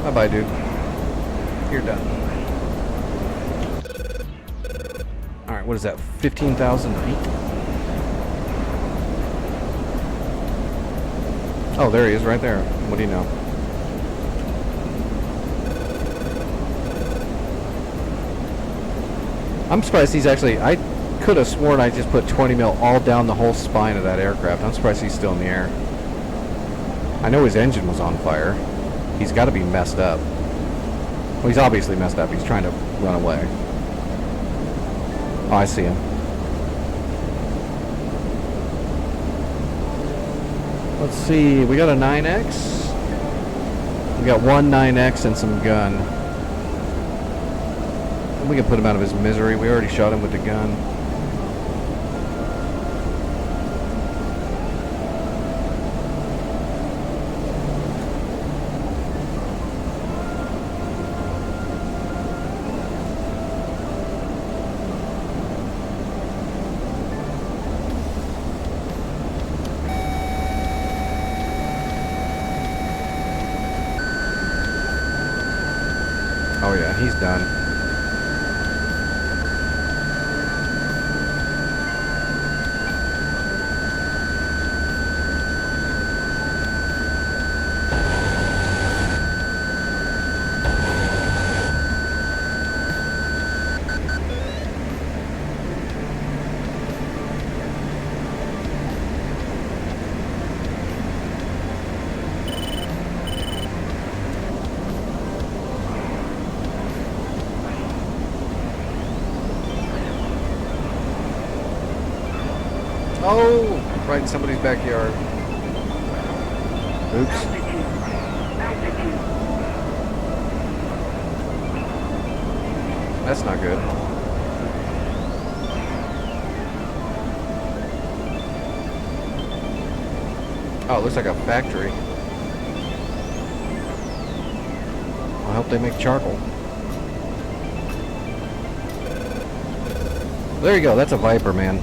Bye-bye, dude. You're done. Alright, what is that? 15,000 feet? Oh, there he is, right there. What do you know? I'm surprised he's actually... I could have sworn I just put 20 mil all down the whole spine of that aircraft. I'm surprised he's still in the air. I know his engine was on fire. He's got to be messed up. Well, he's obviously messed up. He's trying to run away. Oh, I see him. Let's see. We got a 9X. We got one 9X and some gun. We can put him out of his misery. We already shot him with the gun. Oh yeah, he's done. Oh, right in somebody's backyard. Oops. That's not good. Oh, it looks like a factory. I hope they make charcoal. There you go, that's a Viper, man.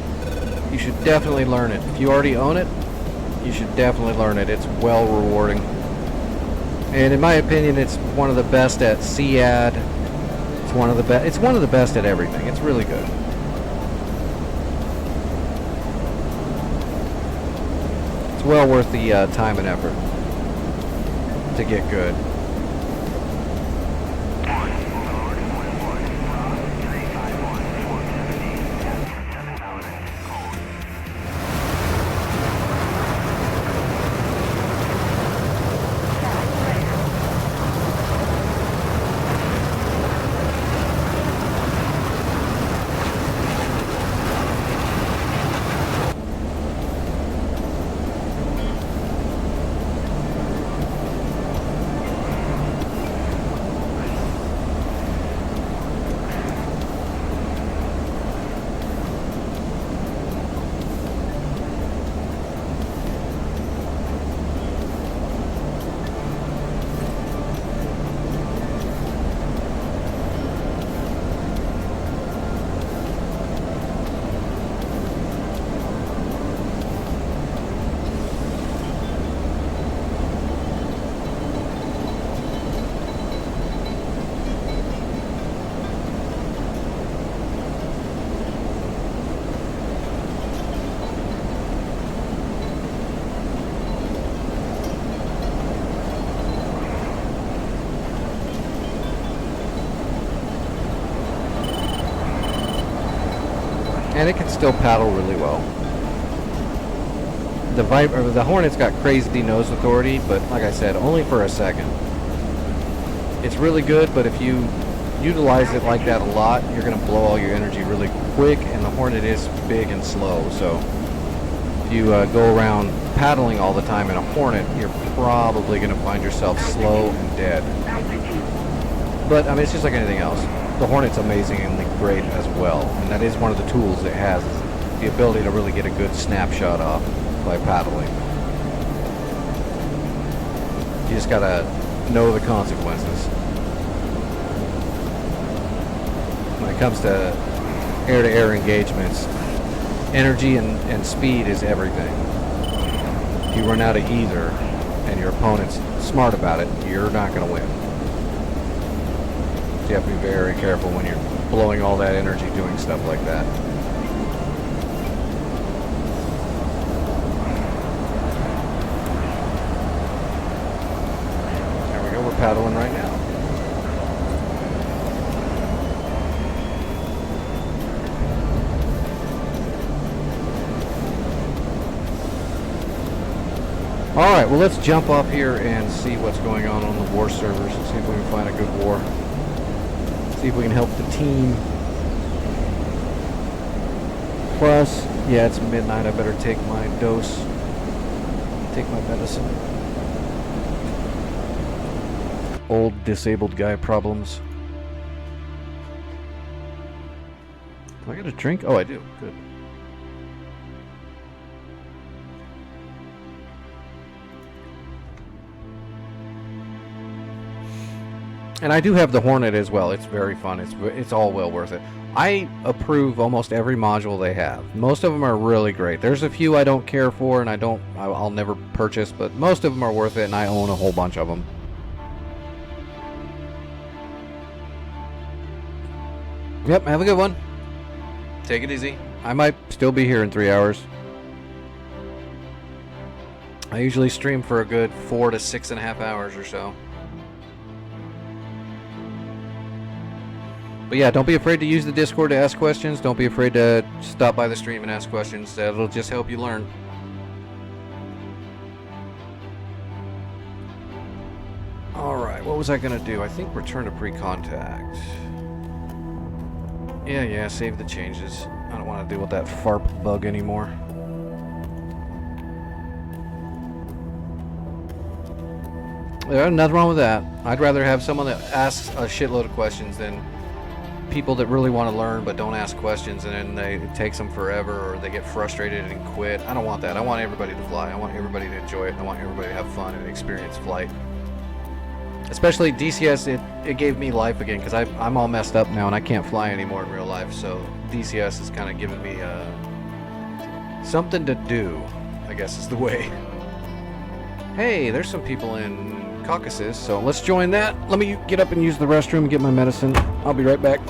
You should definitely learn it. If you already own it, you should definitely learn it. It's well rewarding. And in my opinion, it's one of the best at SEAD. It's one of the best. It's one of the best at everything. It's really good. It's well worth the time and effort to get good. And it can still paddle really well. The Hornet's got crazy nose authority, but like I said, only for a second. It's really good, but if you utilize it like that a lot, you're going to blow all your energy really quick, and the Hornet is big and slow, so if you go around paddling all the time in a Hornet, you're probably going to find yourself slow and dead. But, I mean, it's just like anything else. The Hornet's amazingly great as well, and that is one of the tools it has, is the ability to really get a good snapshot off by paddling. You just gotta know the consequences. When it comes to air-to-air engagements, energy and speed is everything. If you run out of either, and your opponent's smart about it, you're not gonna win. You have to be very careful when you're blowing all that energy doing stuff like that. There we go, we're paddling right now. Alright, well, let's jump off here and see what's going on the war servers and see if we can find a good war. See if we can help the team. Plus, yeah, it's midnight. I better take my dose. Take my medicine. Old disabled guy problems. Do I get a drink? Oh, I do. Good. And I do have the Hornet as well. It's very fun. It's all well worth it. I approve almost every module they have. Most of them are really great. There's a few I don't care for and I'll never purchase, but most of them are worth it, and I own a whole bunch of them. Yep, have a good one. Take it easy. I might still be here in 3 hours. I usually stream for a good 4 to 6.5 hours or so. But yeah, don't be afraid to use the Discord to ask questions. Don't be afraid to stop by the stream and ask questions. That'll just help you learn. Alright, what was I going to do? I think return to pre-contact. Yeah, save the changes. I don't want to deal with that FARP bug anymore. There's nothing wrong with that. I'd rather have someone that asks a shitload of questions than people that really want to learn but don't ask questions, and then it takes them forever, or they get frustrated and quit. I don't want that. I want everybody to fly. I want everybody to enjoy it. I want everybody to have fun and experience flight. Especially DCS, it gave me life again, because I'm all messed up now and I can't fly anymore in real life. So DCS has kind of given me Something to do, I guess is the way. Hey, there's some people in Caucasus, so let's join that. Let me get up and use the restroom and get my medicine. I'll be right back.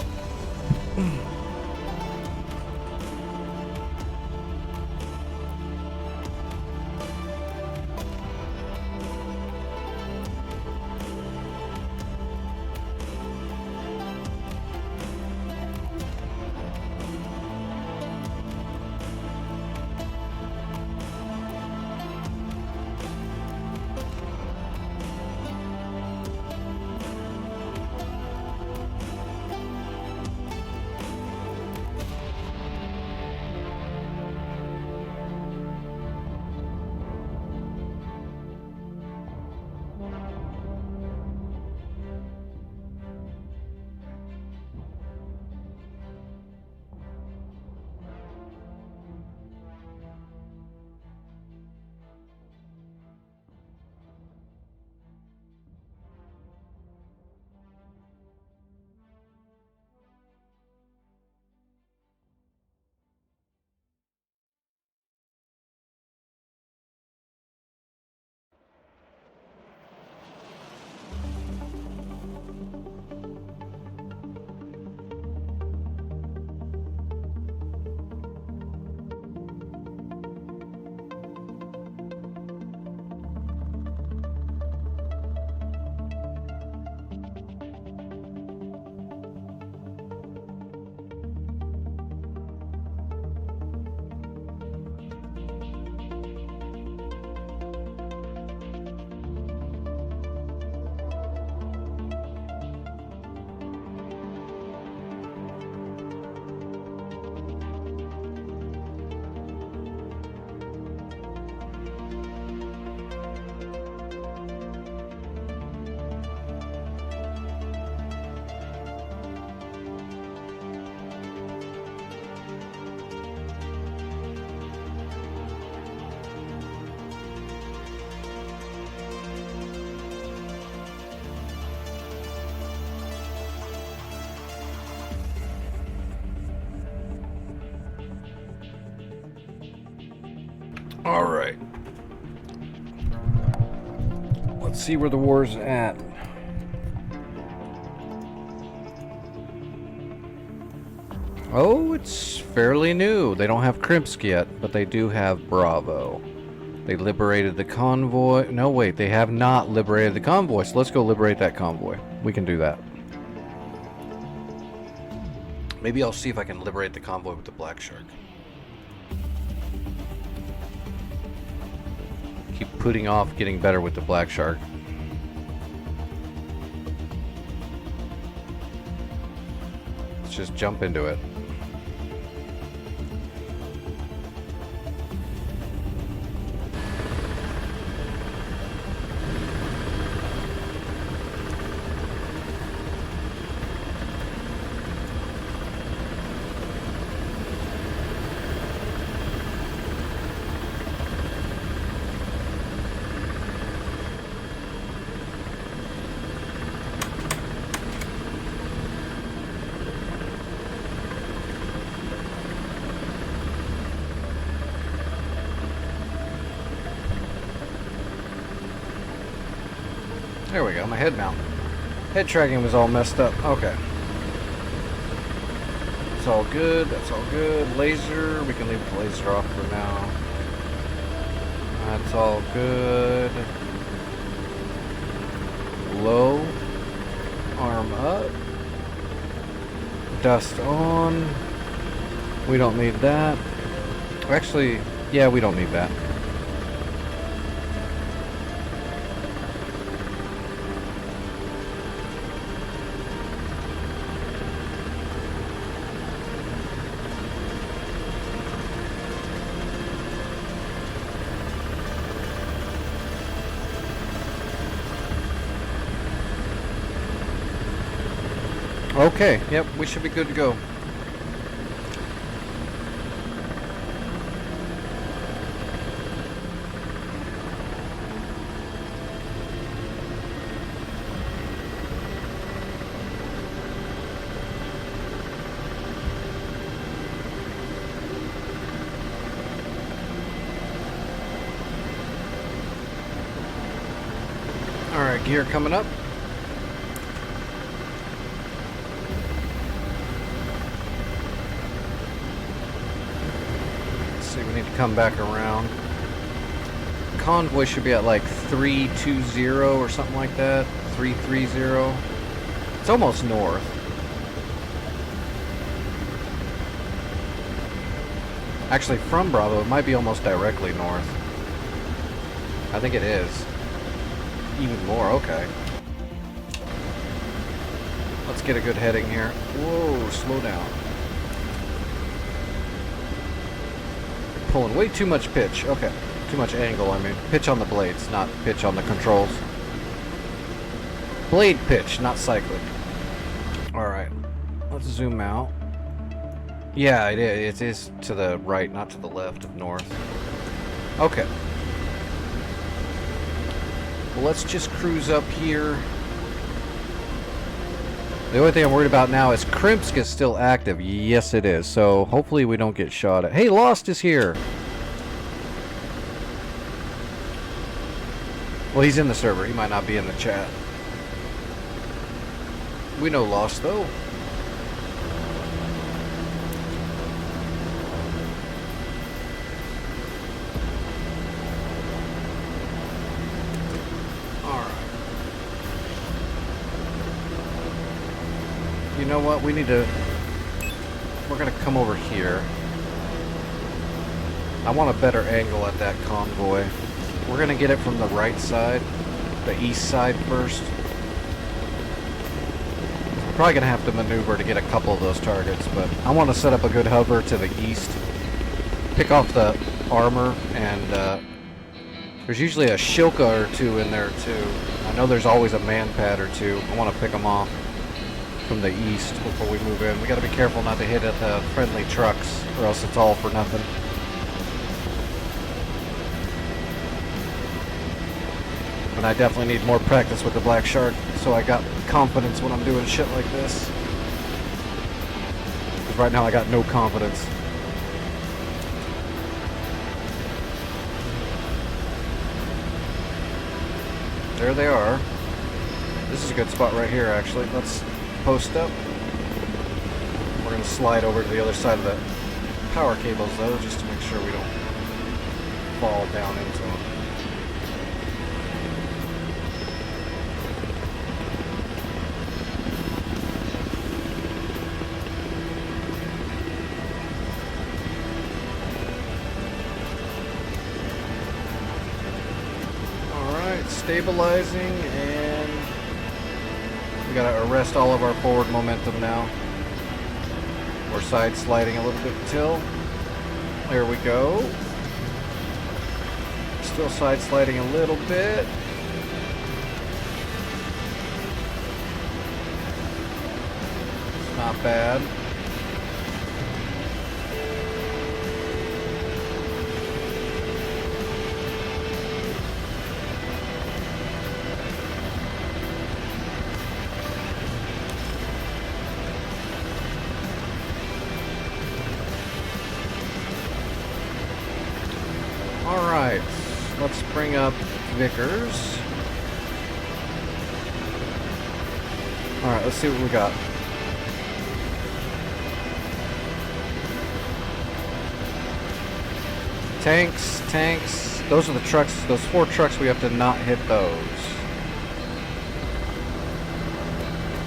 All right. Let's see where the war's at. Oh, it's fairly new. They don't have Krimsk yet, but they do have Bravo. They liberated the convoy. No, wait, they have not liberated the convoy, so let's go liberate that convoy. We can do that. Maybe I'll see if I can liberate the convoy with the Black Shark. Keep putting off getting better with the Black Shark. Let's just jump into it. There we go, my head mount. Head tracking was all messed up. Okay. It's all good, that's all good. Laser, we can leave the laser off for now. That's all good. Low. Arm up. Dust on. We don't need that. Actually, yeah, we don't need that. Okay, yep, we should be good to go. Alright, gear coming up. Let's see, we need to come back around. Convoy should be at like 320 or something like that. 330. It's almost north. Actually, from Bravo, it might be almost directly north. I think it is. Even more, okay. Let's get a good heading here. Whoa, slow down. Pulling way too much pitch. Okay. Too much angle, I mean. Pitch on the blades, not pitch on the controls. Blade pitch, not cyclic. Alright. Let's zoom out. Yeah, it is. It is to the right, not to the left of north. Okay. Well, let's just cruise up here. The only thing I'm worried about now is Krimsk is still active. Yes, it is. So hopefully we don't get shot at. Hey, Lost is here. Well, he's in the server. He might not be in the chat. We know Lost, though. You know what? We need to... We're going to come over here. I want a better angle at that convoy. We're going to get it from the right side. The east side first. We're probably going to have to maneuver to get a couple of those targets, but I want to set up a good hover to the east. Pick off the armor, and there's usually a Shilka or two in there, too. I know there's always a man pad or two. I want to pick them off from the east before we move in. We got to be careful not to hit at the friendly trucks, or else it's all for nothing. And I definitely need more practice with the Black Shark, so I got confidence when I'm doing shit like this. Because right now I got no confidence. There they are. This is a good spot right here, actually. Let's post up. We're going to slide over to the other side of the power cables, though, just to make sure we don't fall down into them. Alright, stabilizing, and we gotta arrest all of our forward momentum now. We're side sliding a little bit till. There we go. Still side sliding a little bit. It's not bad. Alright, let's bring up Vickers. Alright, let's see what we got. Tanks, tanks. Those are the trucks, those 4 trucks, we have to not hit those.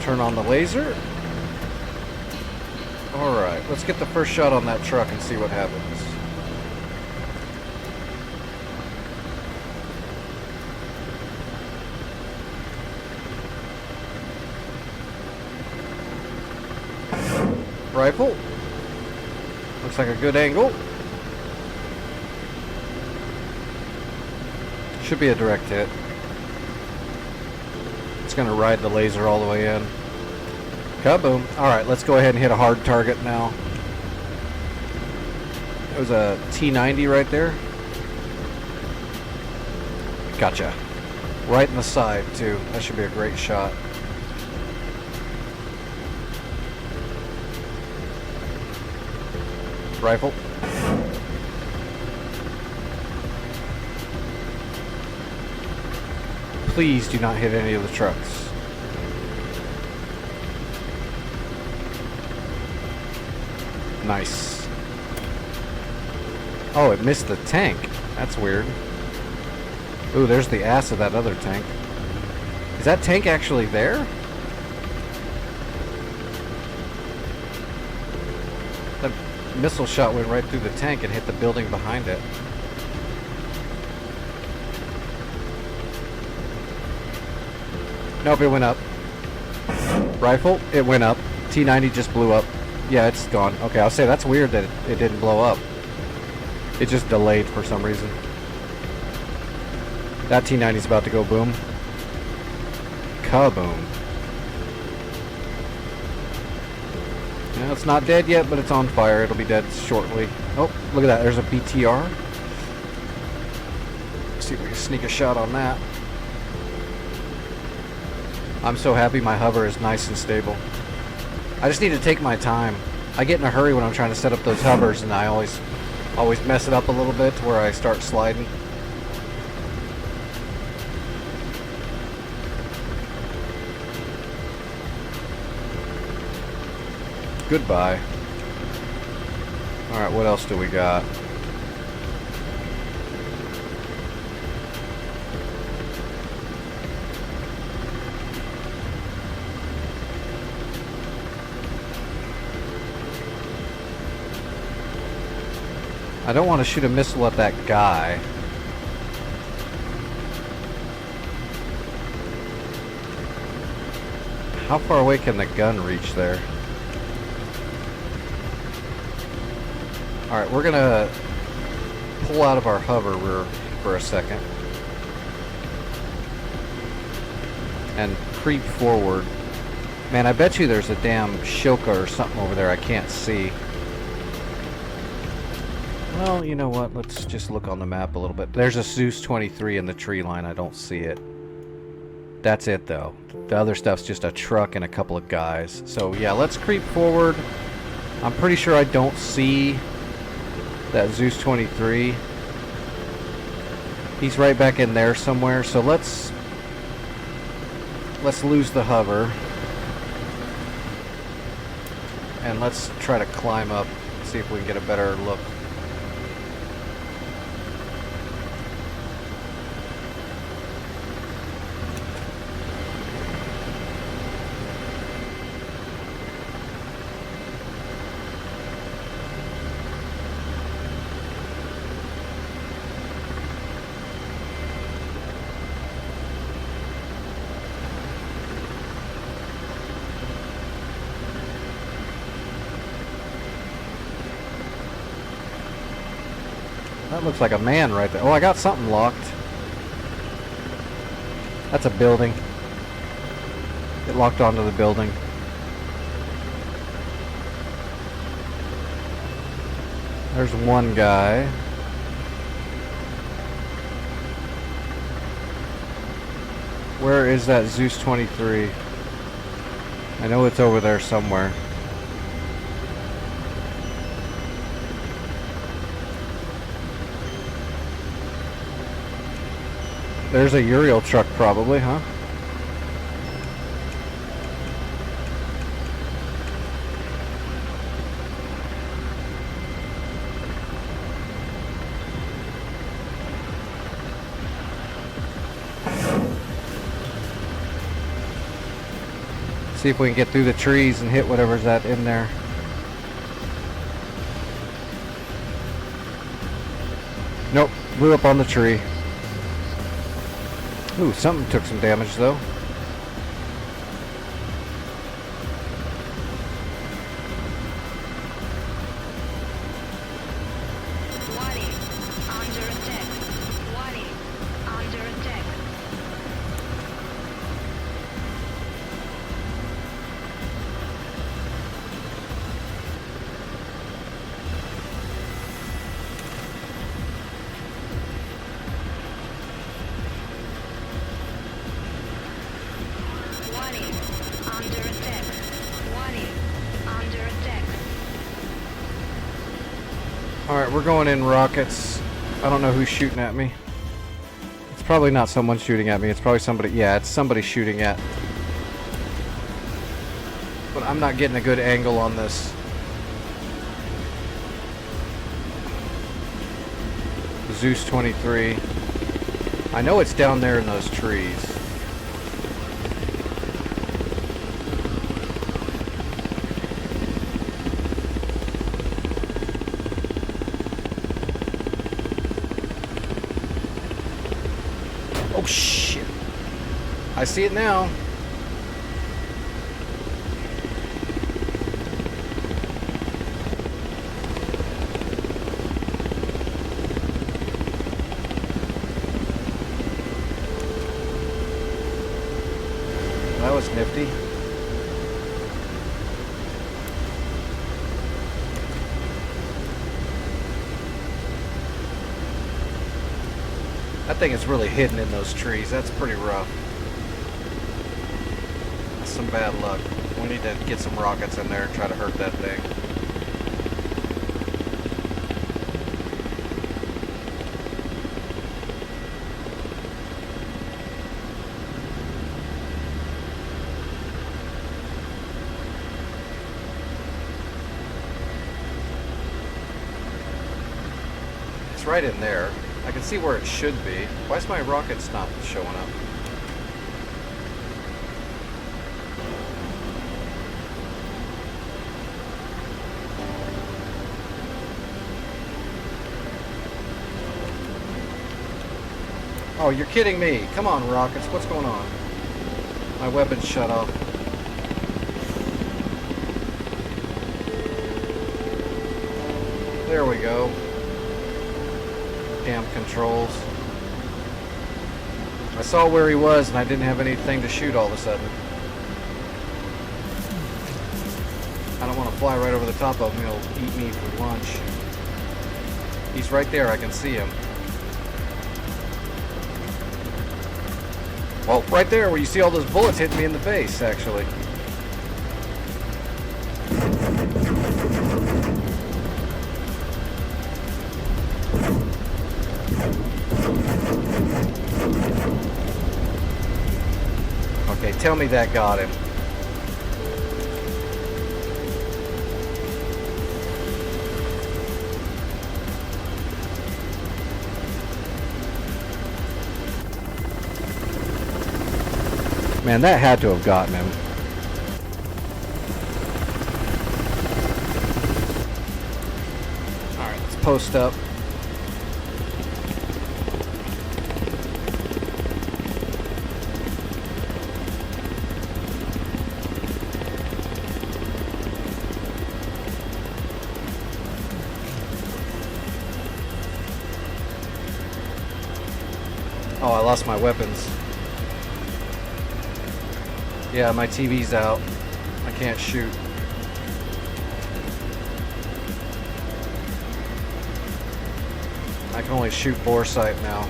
Turn on the laser. Alright, let's get the first shot on that truck and see what happens. Rifle. Looks like a good angle. Should be a direct hit. It's going to ride the laser all the way in. Kaboom. Alright, let's go ahead and hit a hard target now. It was a T-90 right there. Gotcha. Right in the side, too. That should be a great shot. Rifle. Please do not hit any of the trucks. Nice. Oh, it missed the tank. That's weird. Ooh, there's the ass of that other tank. Is that tank actually there? The missile shot went right through the tank and hit the building behind it. Nope, it went up. Rifle, it went up. T-90 just blew up. Yeah, it's gone. Okay, I'll say that's weird that it didn't blow up. It just delayed for some reason. That T-90's about to go boom. Kaboom. Yeah, it's not dead yet, but it's on fire. It'll be dead shortly. Oh, look at that. There's a BTR. Let's see if we can sneak a shot on that. I'm so happy my hover is nice and stable. I just need to take my time. I get in a hurry when I'm trying to set up those hovers, and I always mess it up a little bit to where I start sliding. Goodbye. Alright, what else do we got? I don't want to shoot a missile at that guy. How far away can the gun reach there? Alright, we're gonna pull out of our hover for a second and creep forward. Man, I bet you there's a damn Shilka or something over there I can't see. Well, you know what? Let's just look on the map a little bit. There's a Zeus 23 in the tree line. I don't see it. That's it, though. The other stuff's just a truck and a couple of guys. So, yeah, let's creep forward. I'm pretty sure I don't see that Zeus 23. He's right back in there somewhere. So let's lose the hover. And let's try to climb up. See if we can get a better look. That looks like a man right there. Oh, I got something locked. That's a building. It locked onto the building. There's one guy. Where is that Zeus 23? I know it's over there somewhere. There's a Uriel truck probably, huh? See if we can get through the trees and hit whatever's that in there. Nope, blew up on the tree. Ooh, something took some damage though. Alright, we're going in rockets. I don't know who's shooting at me. It's It's probably not someone shooting at me. It's probably somebody. Yeah, it's somebody shooting at. But I'm not getting a good angle on this. Zeus 23. I know it's down there in those trees. Oh shit. I see it now. That was nifty. That thing is really hidden in those trees. That's pretty rough. That's some bad luck. We need to get some rockets in there and try to hurt that thing. It's right in there. I can see where it should be. Why is my rockets not showing up? Oh, you're kidding me. Come on, rockets. What's going on? My weapon's shut off. There we go. Damn controls. I saw where he was and I didn't have anything to shoot all of a sudden. I don't want to fly right over the top of him. He'll eat me for lunch. He's right there. I can see him. Well, right there where you see all those bullets hitting me in the face, actually. Okay, tell me that got him. Man, that had to have gotten him. Alright, let's post up. Oh, I lost my weapons. Yeah, my TV's out. I can't shoot. I can only shoot bore sight now.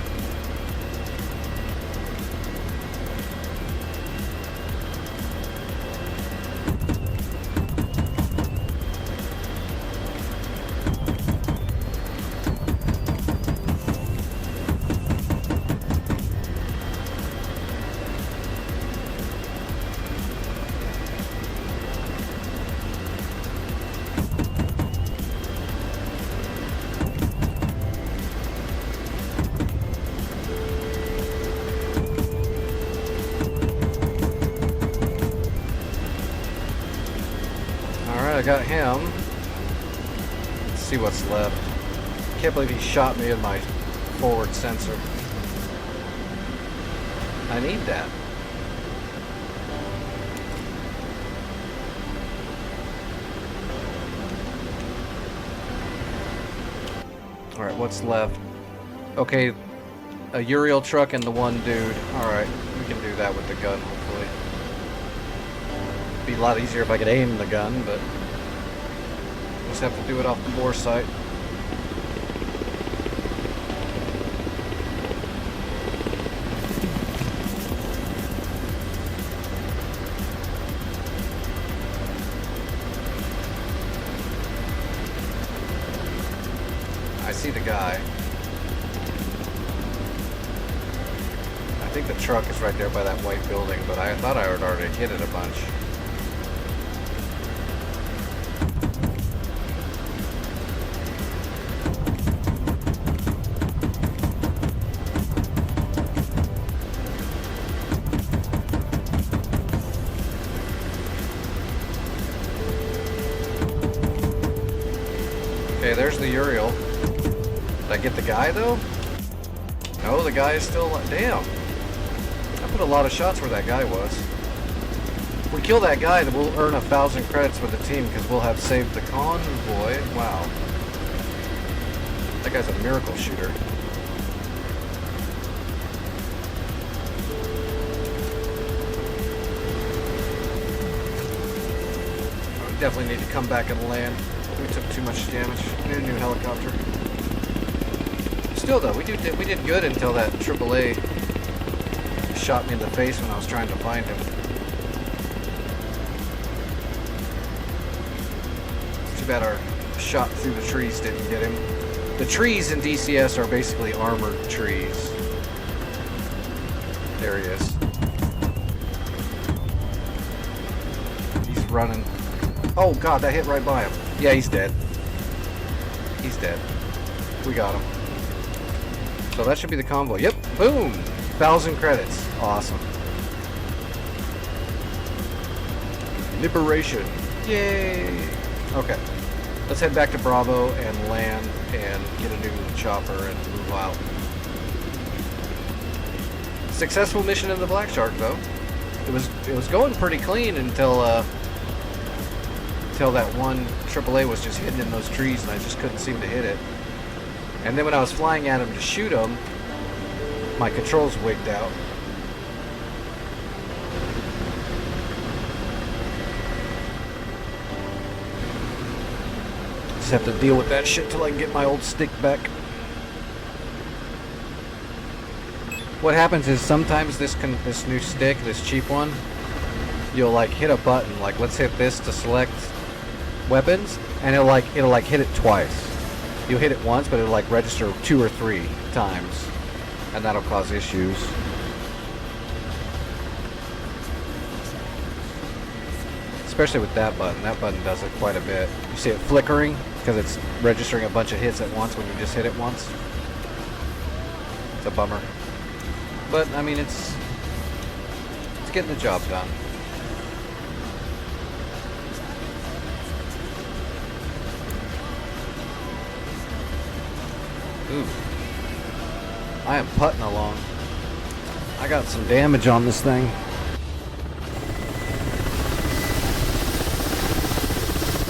I got him. Let's see what's left. Can't believe he shot me in my forward sensor. I need that. Alright, what's left? Okay, a Uriel truck and the one dude. Alright, we can do that with the gun, hopefully. It'd be a lot easier if I could aim the gun, but just have to do it off the bore sight. I see the guy. think the truck is right there by that white building, but I thought I had already hit it a bunch. Okay, there's the Uriel. Did I get the guy though? No, the guy is still. Damn. I put a lot of shots where that guy was. If we kill that guy, then we'll earn 1,000 credits for the team because we'll have saved the convoy. Wow. That guy's a miracle shooter. We definitely need to come back and land. We took too much damage. Need a new helicopter. Still though, we did good until that AAA shot me in the face when I was trying to find him. Too bad our shot through the trees didn't get him. The trees in DCS are basically armored trees. There he is. He's running. Oh god, that hit right by him. Yeah, he's dead. He's dead. We got him. So that should be the convoy. Yep, boom! 1,000 credits. Awesome. Liberation. Yay! Okay. Let's head back to Bravo and land and get a new chopper and move out. Successful mission in the Black Shark though. It was going pretty clean until that one AAA was just hidden in those trees and I just couldn't seem to hit it. And then when I was flying at him to shoot him, my controls wigged out. Just have to deal with that shit till I can get my old stick back. What happens is sometimes this new stick, this cheap one, you'll like hit a button, like let's hit this to select weapons, and it'll like hit it twice. You'll hit it once, but it'll like register 2 or 3 times, and that'll cause issues. Especially with that button. That button does it quite a bit. You see it flickering because it's registering a bunch of hits at once when you just hit it once. It's a bummer. But I mean, it's getting the job done. Ooh. I am putting along. I got some damage on this thing.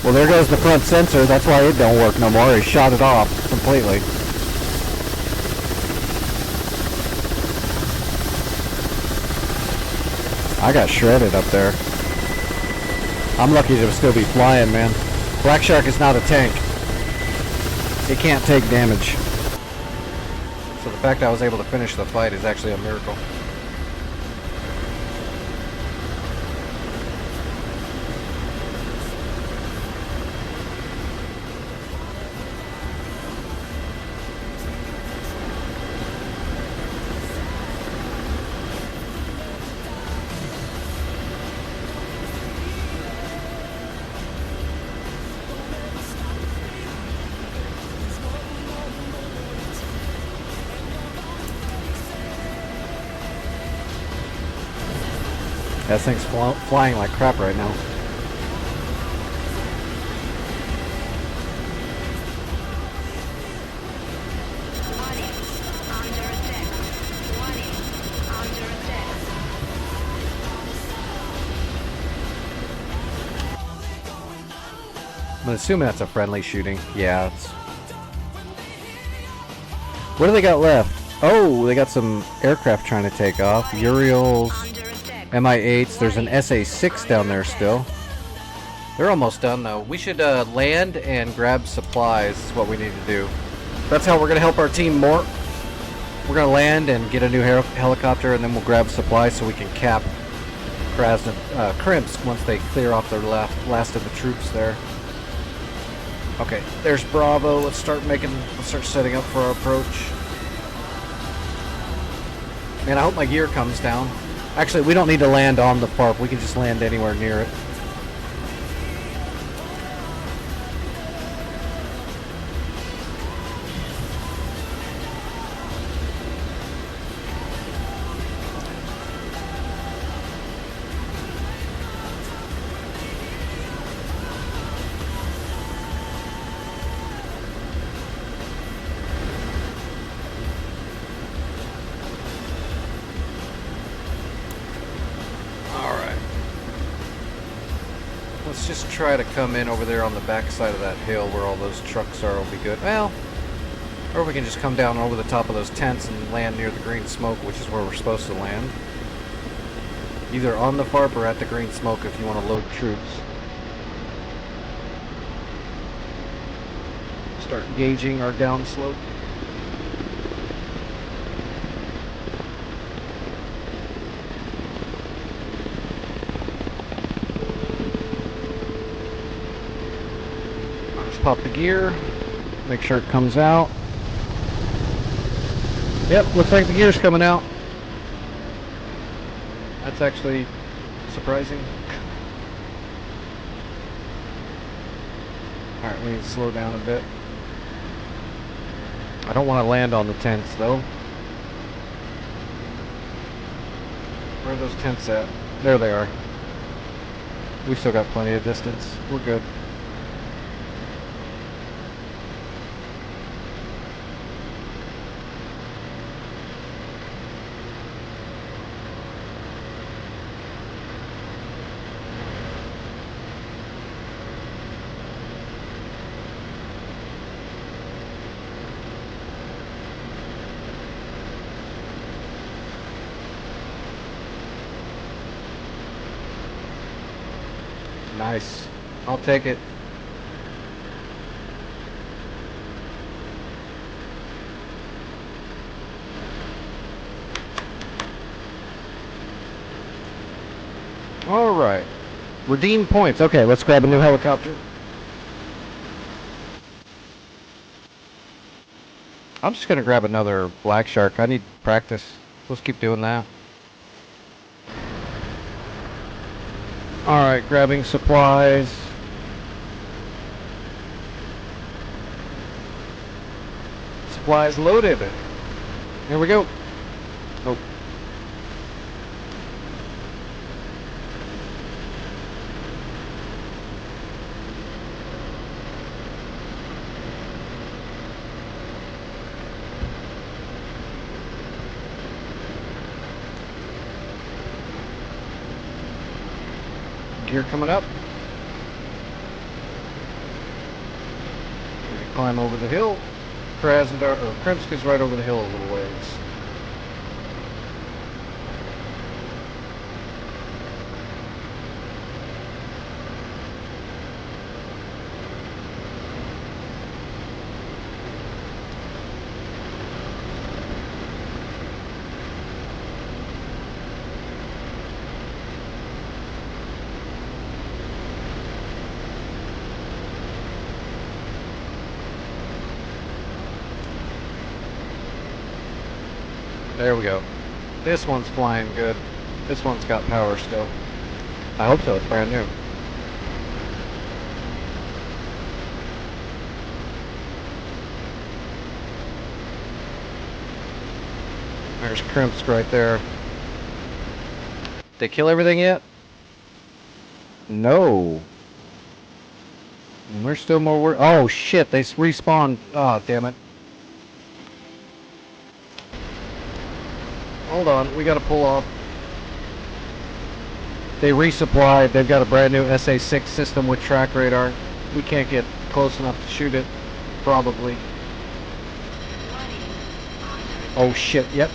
Well, there goes the front sensor. That's why it don't work no more. He shot it off completely. I got shredded up there. I'm lucky to still be flying, man. Black Shark is not a tank. It can't take damage. So the fact I was able to finish the fight is actually a miracle. That thing's flying like crap right now. I'm assuming that's a friendly shooting. Yeah, it's... What do they got left? Oh, they got some aircraft trying to take off. Uriels, Mi-8s. There's an SA-6 down there still. They're almost done though. We should land and grab supplies is what we need to do. That's how we're going to help our team more. We're going to land and get a new helicopter, and then we'll grab supplies so we can cap Krimsk once they clear off their last of the troops there. Okay, there's Bravo. Let's start setting up for our approach. Man, I hope my gear comes down. Actually, we don't need to land on the FARP. We can just land anywhere near it. Let's just try to come in over there on the back side of that hill where all those trucks are will be good. Well, or we can just come down over the top of those tents and land near the green smoke, which is where we're supposed to land. Either on the FARP or at the green smoke if you want to load troops. Start gauging our downslope. Pop the gear, make sure it comes out. Yep, looks like the gear's coming out. That's actually surprising. Alright, we need to slow down a bit. I don't want to land on the tents though. Where are those tents at? There they are. We still got plenty of distance. We're good. Nice. I'll take it. All right. Redeem points. Okay, let's grab a new helicopter. I'm just gonna grab another Black Shark. I need practice. Let's keep doing that. Alright, grabbing supplies. Supplies loaded. Here we go. Oh. Gear coming up. We climb over the hill. Krasnodar, or Kremska's right over the hill a little ways. There we go. This one's flying good. This one's got power still. I hope so, it's brand new. There's Krimsk right there. They kill everything yet? No. And we're still more work. Oh shit, they respawned. Oh, damn it. Hold on, we gotta pull off. They resupplied. They've got a brand new SA-6 system with track radar. We can't get close enough to shoot it. Probably. Oh shit, yep.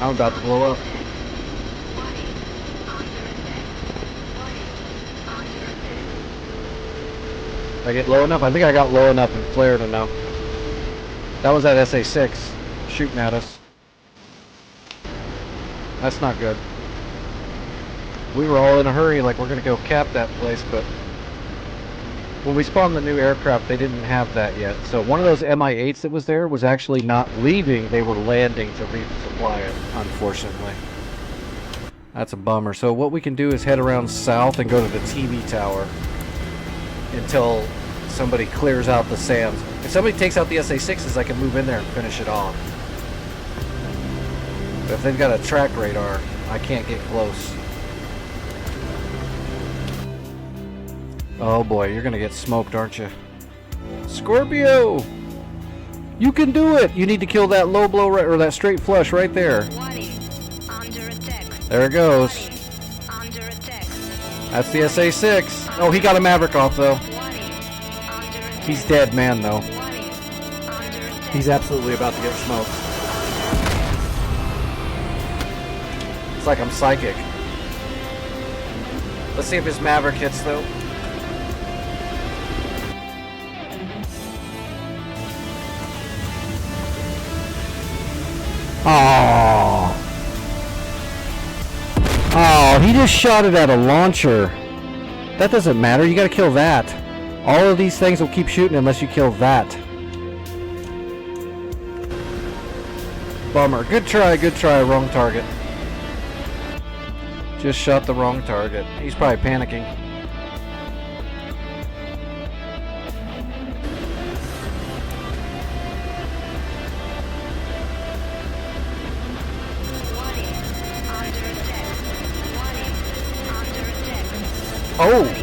I'm about to blow up. Did I get low enough? I think I got low enough and flared enough. That was that SA-6 shooting at us. That's not good. We were all in a hurry like we're gonna go cap that place, but When we spawned the new aircraft, they didn't have that yet. So one of those Mi-8s that was there was actually not leaving. They were landing to resupply it, unfortunately. That's a bummer. So what we can do is head around south and go to the TV tower until somebody clears out the SAMs. If somebody takes out the SA-6s, I can move in there and finish it off. But if they've got a track radar, I can't get close. Oh boy, you're gonna get smoked, aren't you? Scorpio! You can do it! You need to kill that low blow right, or that straight flush right there. Under attack. There it goes. Under attack. That's the SA-6. Oh, he got a Maverick off though. Under attack. He's dead man though. Under attack. He's absolutely about to get smoked. It's like I'm psychic. Let's see if his Maverick hits though. Oh. Oh, he just shot it at a launcher. That doesn't matter. You gotta kill that. All of these things will keep shooting unless you kill that. Bummer. Good try, wrong target. Just shot the wrong target. He's probably panicking.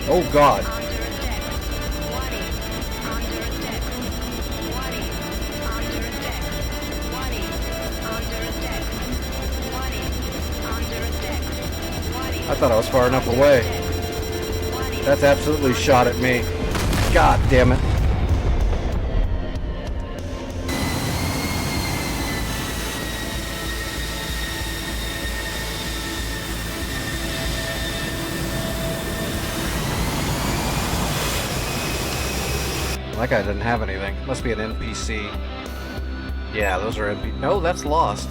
Oh God. I thought I was far enough away. That's absolutely shot at me. God damn it. That guy doesn't have anything. Must be an NPC. Yeah, those are NPC. No, that's lost.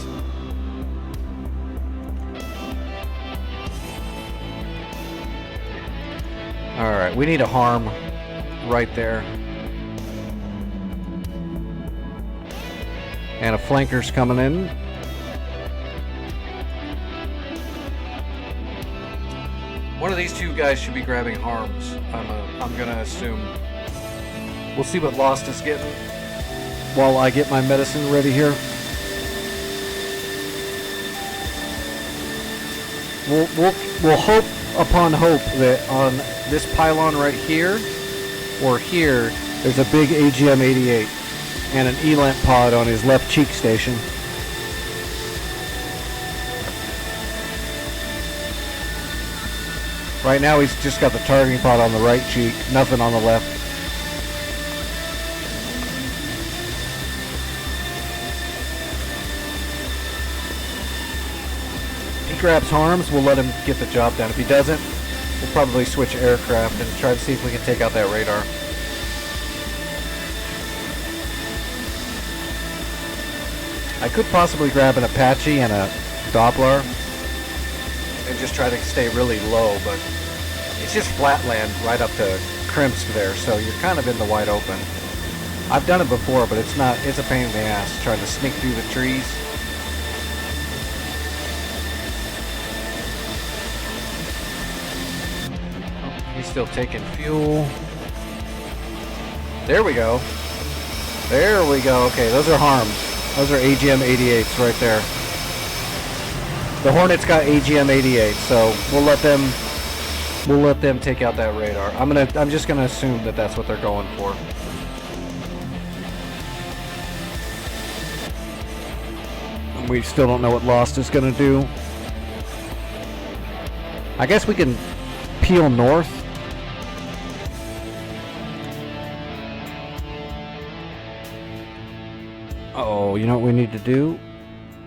Alright, we need a harm right there. And a flanker's coming in. One of these two guys should be grabbing harms. I'm gonna assume. We'll see what Lost is getting while I get my medicine ready here. We'll hope upon hope that on this pylon right here or here, there's a big AGM-88 and an ELANT pod on his left cheek station. Right now he's just got the targeting pod on the right cheek, nothing on the left. If he grabs harms, we'll let him get the job done. If he doesn't, we'll probably switch aircraft and try to see if we can take out that radar. I could possibly grab an Apache and a Doppler and just try to stay really low, but it's just flat land right up to Krimsk there, so you're kind of in the wide open. I've done it before, but it's a pain in the ass trying to sneak through the trees. He's still taking fuel. There we go. There we go. Okay, those are harms. Those are AGM-88s right there. The Hornet's got AGM-88, so we'll let them take out that radar. I'm just gonna assume that that's what they're going for. And we still don't know what Lost is gonna do. I guess we can peel north. Oh, you know what we need to do?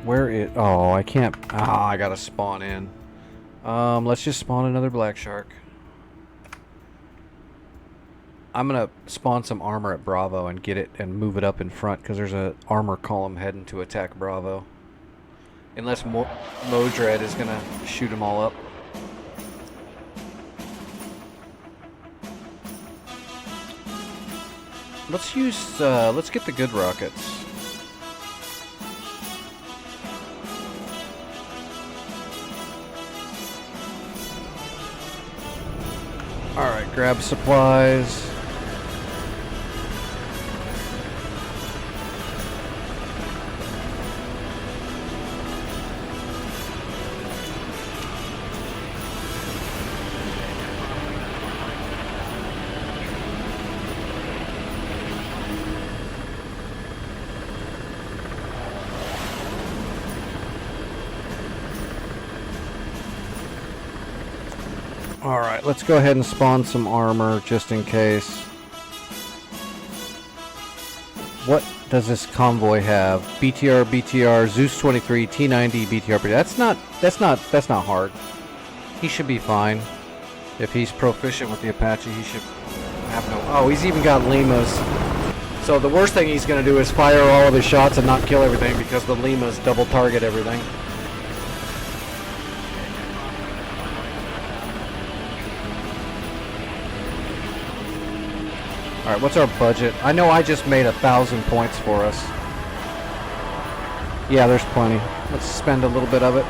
Where is... Oh, I can't... Ah, I gotta spawn in. Let's just spawn another Black Shark. I'm gonna spawn some armor at Bravo and get it and move it up in front because there's a armor column heading to attack Bravo. Unless Modred is gonna shoot them all up. Let's get the good rockets. Alright, grab supplies. Alright, let's go ahead and spawn some armor just in case. What does this convoy have? BTR, Zeus 23, T90, BTR. That's not hard. He should be fine. If he's proficient with the Apache, he should have no... Oh, he's even got Limas. So the worst thing he's going to do is fire all of his shots and not kill everything because the Limas double target everything. Alright, what's our budget? I know I just made 1,000 points for us. Yeah, there's plenty. Let's spend a little bit of it.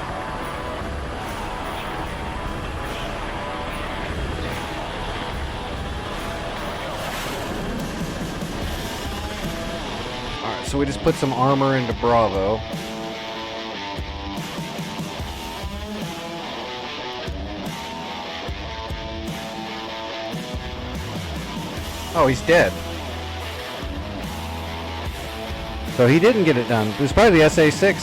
Alright, so we just put some armor into Bravo. Oh, he's dead. So he didn't get it done. It was probably the SA-6.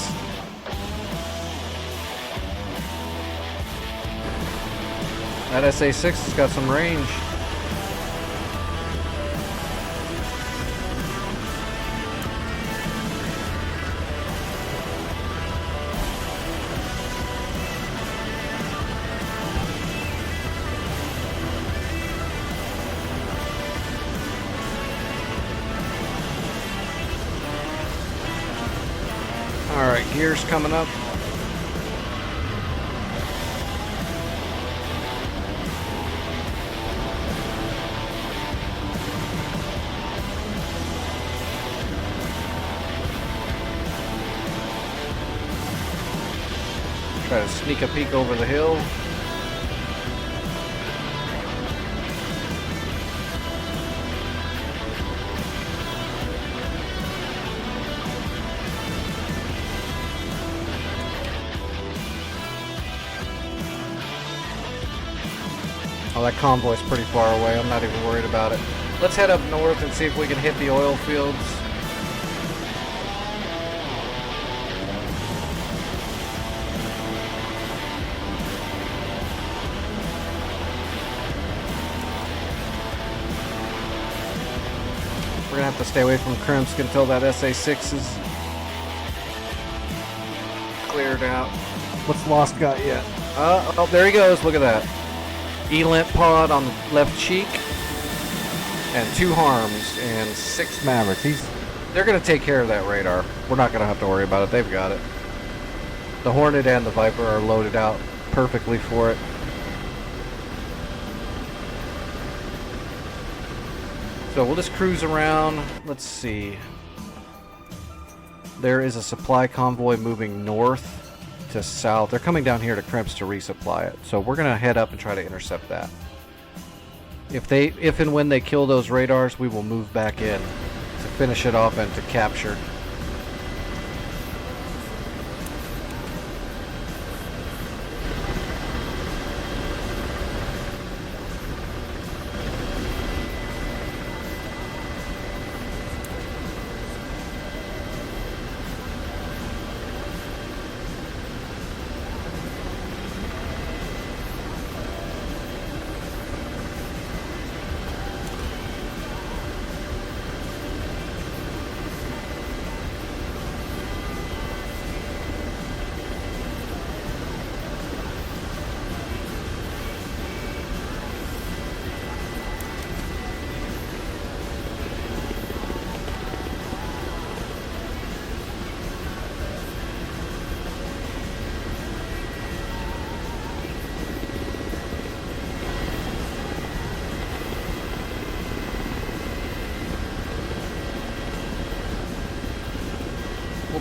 That SA-6 has got some range. Alright, gears coming up. Try to sneak a peek over the hill. Oh, that convoy's pretty far away. I'm not even worried about it. Let's head up north and see if we can hit the oil fields. We're gonna have to stay away from Krimsk until that SA-6 is cleared out. What's Lost got yet? Oh, there he goes. Look at that. Elent pod on the left cheek, and 2 harms and 6 Mavericks. They're going to take care of that radar. We're not going to have to worry about it. They've got it. The Hornet and the Viper are loaded out perfectly for it. So we'll just cruise around. Let's see. There is a supply convoy moving north to south. They're coming down here to Krimsk to resupply it. So we're going to head up and try to intercept that. If and when they kill those radars, we will move back in to finish it off and to capture.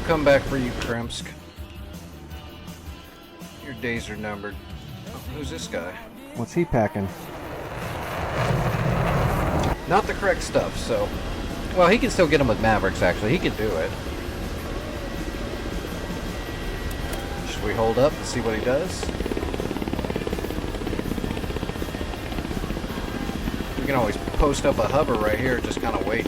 come back for you, Kremsk. Your days are numbered. Oh, who's this guy? What's he packing? Not the correct stuff, so... Well, he can still get him with Mavericks, actually. He can do it. Should we hold up and see what he does? We can always post up a hover right here, just kind of wait.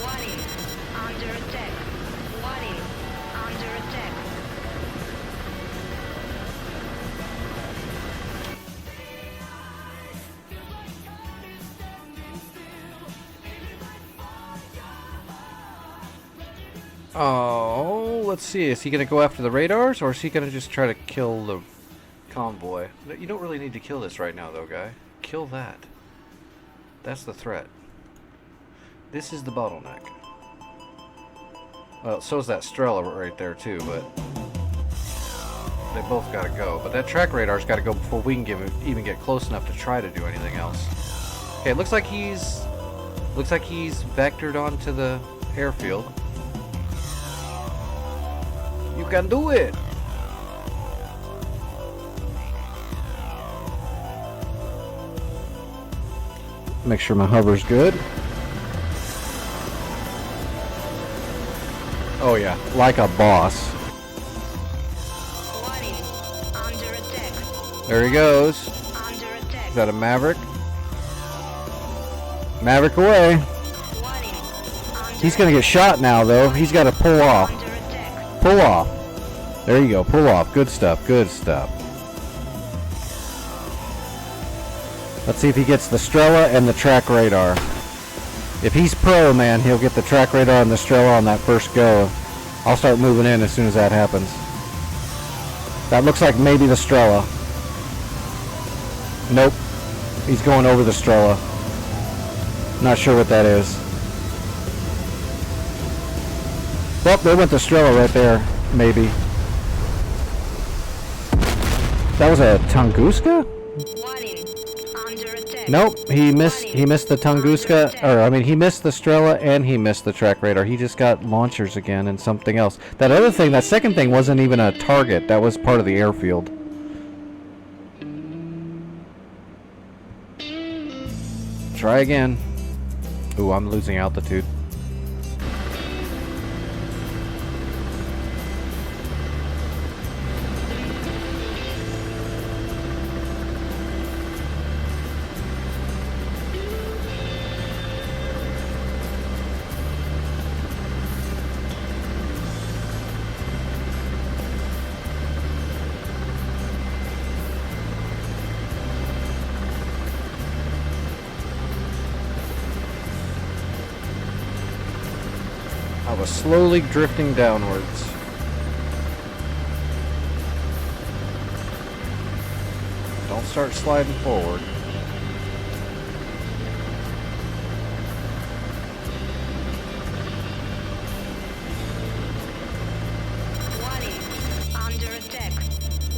Warning. Under attack. Warning. Under attack. Oh, let's see. Is he going to go after the radars, or is he going to just try to kill the convoy? You don't really need to kill this right now, though, guy. Kill that. That's the threat. This is the bottleneck. Well, so's that Strela right there, too, but... They both got to go. But that track radar's got to go before we can even get close enough to try to do anything else. Okay, it looks like he's... Looks like he's vectored onto the airfield. You can do it! Make sure my hover's good. Oh yeah, like a boss. Warning. Under attack. There he goes. Under attack. Is that a Maverick? Maverick away. Warning. Under He's gonna get shot now though. He's gotta pull off. Under attack. Pull off. There you go, pull off. Good stuff, good stuff. Let's see if he gets the Strela and the track radar. If he's pro, man, he'll get the track radar and the Strela on that first go. I'll start moving in as soon as that happens. That looks like maybe the Strela. Nope. He's going over the Strela. Not sure what that is. Well, they went the Strela right there. Maybe. That was a Tunguska? Warning. Under attack. Nope, he missed the Tunguska, or I mean he missed the Strela and he missed the track radar. He just got launchers again and something else. That other thing, that second thing wasn't even a target. That was part of the airfield. Try again. Ooh, I'm losing altitude. I was slowly drifting downwards. Don't start sliding forward. Warning. Under attack.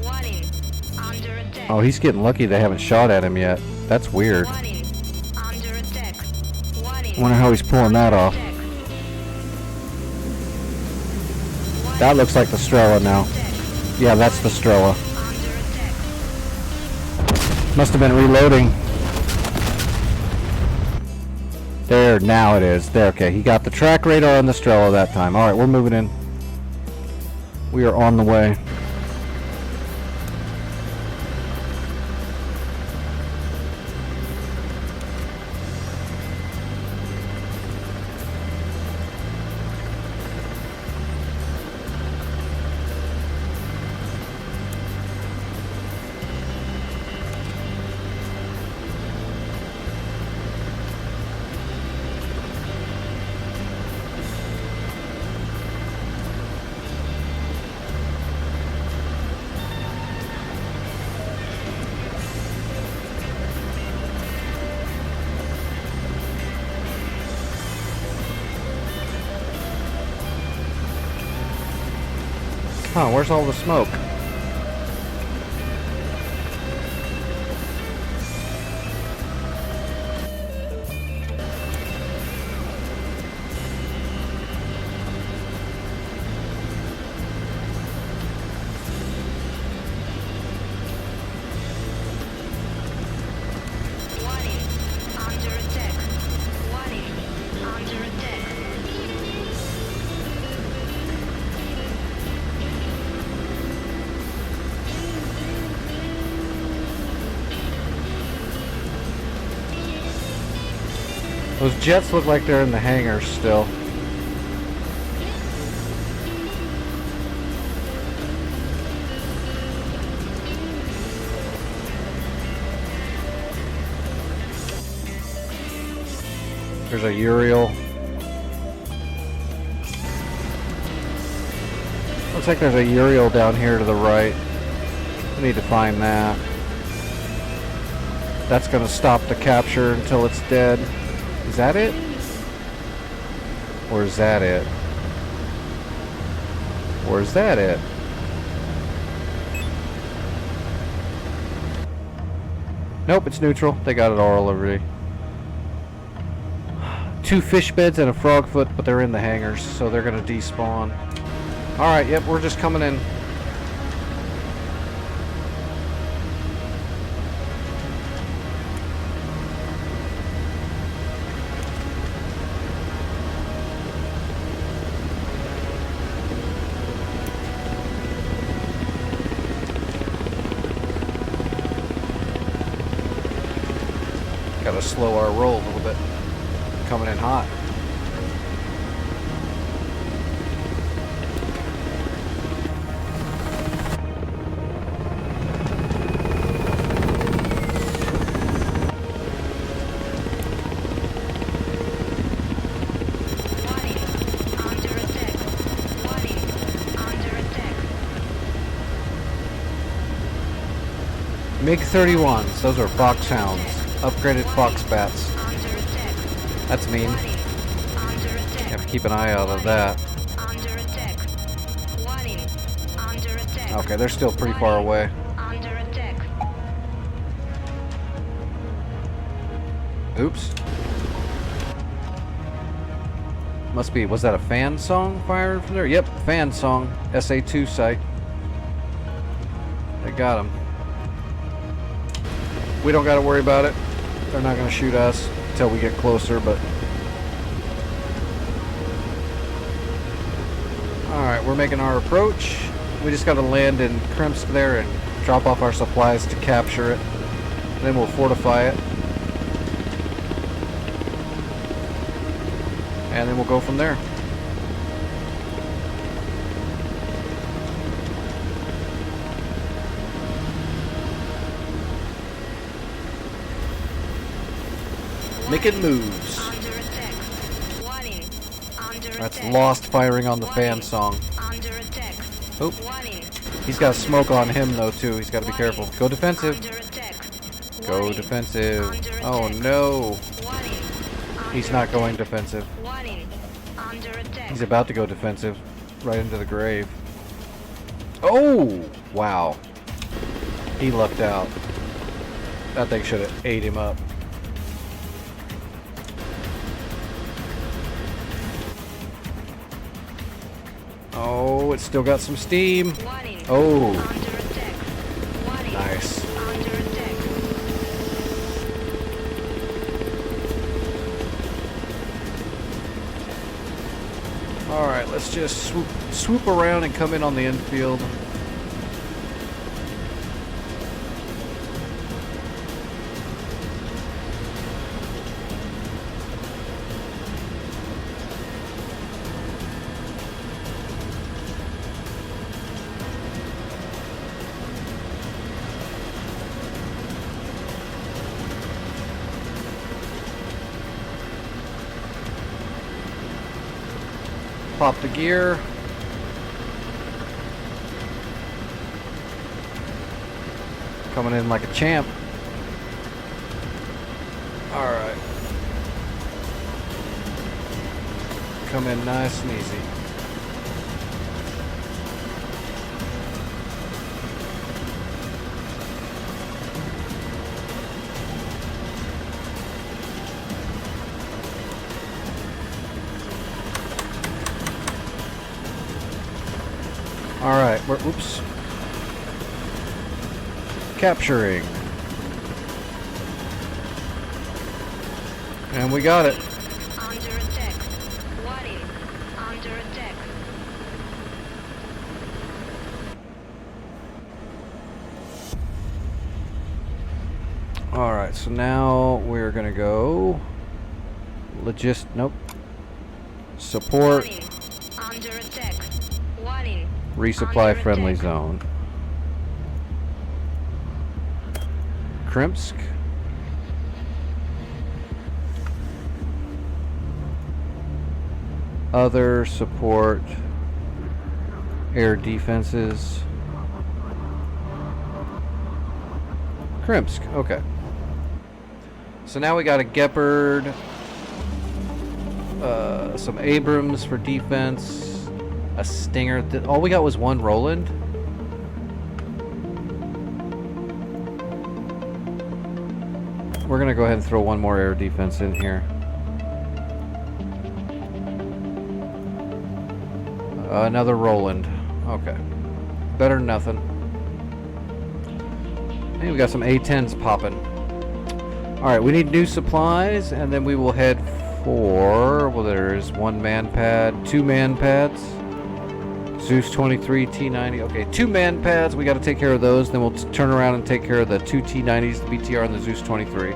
Warning. Under attack. Oh, he's getting lucky they haven't shot at him yet. That's weird. Warning. Under attack. Warning. Wonder how he's pulling that Under off. attack. That looks like the Strela now. Yeah, that's the Strela. Under attack. Must have been reloading. There, now it is. There, okay. He got the track radar on the Strela that time. Alright, we're moving in. We are on the way. Huh, where's all the smoke? Warning. Under attack. Warning. Under attack. Those jets look like they're in the hangars still. There's a Uriel. Looks like there's a Uriel down here to the right. We need to find that. That's gonna stop the capture until it's dead. Is that it? Or is that it? Or is that it? Nope, it's neutral. They got it all already. 2 fish beds and a frog foot, but they're in the hangars, so they're gonna despawn. Alright, yep, we're just coming in. Gotta slow our roll a little bit. Coming in hot. Warning. Under attack. Warning. Under attack. MiG-31s, those are foxhounds. Upgraded fox bats. Under attack. That's mean. Warning. Under attack. Have to keep an eye out of that. Under attack. Warning. Under attack. Okay, they're still pretty far away. Under attack. Oops. Must be, was that a fan song firing from there? Yep, fan song. SA2 site. They got him. We don't got to worry about it. They're not going to shoot us until we get closer, but... Alright, we're making our approach. We just got to land in Krimsk there and drop off our supplies to capture it. Then we'll fortify it. And then we'll go from there. Making moves. Under attack. Warning. Under That's attack. lost firing on the fan Warning. song. Under attack. Oop. Warning. He's got smoke on him though too. He's got to be careful. Go defensive. Under attack. Go Warning. defensive. Under Oh attack. no. Warning. He's Under not going attack. defensive. Warning. Under attack. He's about to go defensive. Right into the grave. Oh! Wow. He lucked out. That thing should have ate him up. Oh, it's still got some steam. Warning. Oh. Under attack. Warning. Nice. Under attack. Alright, let's just swoop around and come in on the infield. Pop the gear. Coming in like a champ. Alright. Come in nice and easy. oops. Capturing. And we got it. Under attack. Warning. Under attack. Alright, so now we're gonna go nope. Support, Warning. Under attack. Warning. resupply Under friendly attack. zone. Krimsk. Other support air defenses. Krimsk, okay. So now we got a Gepard, some Abrams for defense, a Stinger. All we got was one Roland. We're gonna go ahead and throw one more air defense in here. Another Roland. Okay. Better than nothing. Hey, we got some A-10s popping. Alright, we need new supplies, and then we will head for... Well, there's one man pad, 2 man pads. Zeus 23, T-90. Okay, 2 man pads. We got to take care of those. Then we'll turn around and take care of the 2 T-90s, the BTR, and the Zeus 23.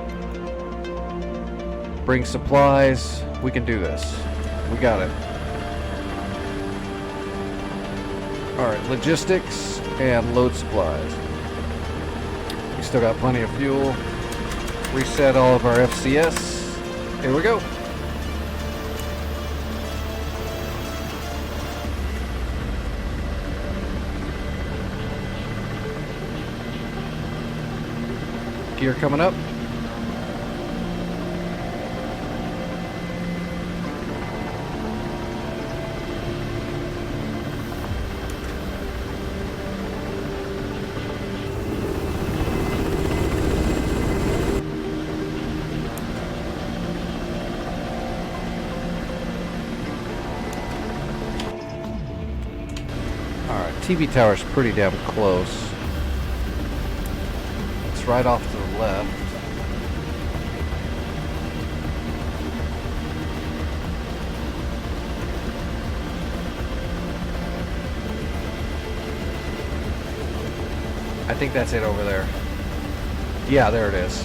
Bring supplies. We can do this. We got it. Alright, logistics and load supplies. We still got plenty of fuel. Reset all of our FCS. Here we go. Gear coming up. TV tower's pretty damn close. It's right off to the left. I think that's it over there. Yeah, there it is.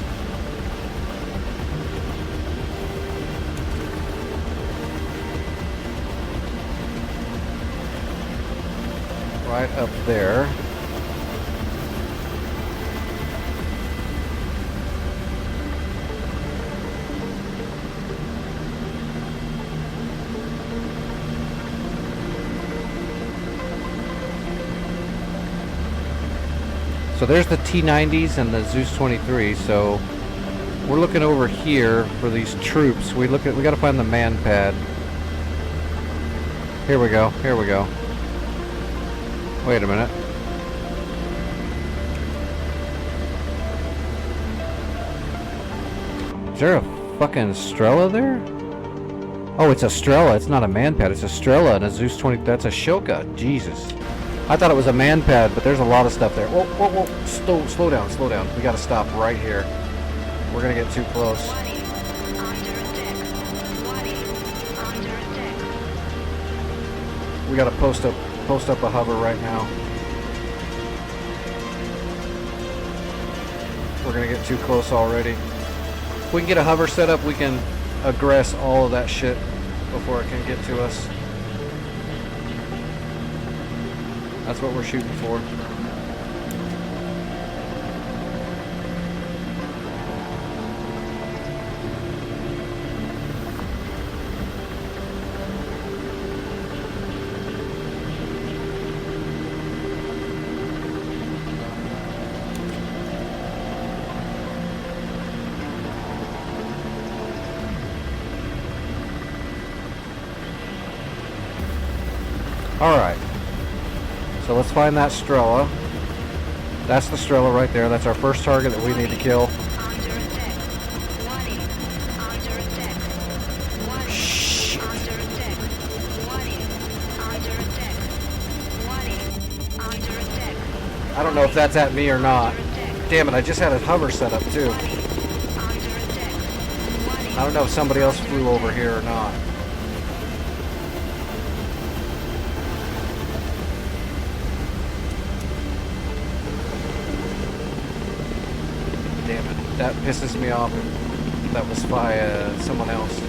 Right up there. So there's the T-90s and the Zeus 23. So we're looking over here for these troops. We got to find the man pad. Here we go. Here we go. Wait a minute. Is there a fucking Estrella there? Oh, it's a Estrella. It's not a man pad. It's a Estrella and a Zeus 20. That's a Shoka. Jesus. I thought it was a man pad, but there's a lot of stuff there. Whoa, whoa, whoa. Slow down, slow down. We gotta stop right here. We're gonna get too close. Warning. Under attack. Warning. Under attack. We gotta post up a hover right now. We're gonna get too close already. If we can get a hover set up, we can aggress all of that shit before it can get to us. That's what we're shooting for. All right. So let's find that Strela. That's the Strela right there. That's our first target that we need to kill. Under attack. Warning. Under attack. Warning. Shh. Under attack. Warning. Under attack. Warning. Under don't know if that's at me or not. Under attack. Damn it, I just had a hover set up too. Warning. Under attack. Warning. I don't know if somebody else flew over here or not. Damn it, that pisses me off. That was by someone else.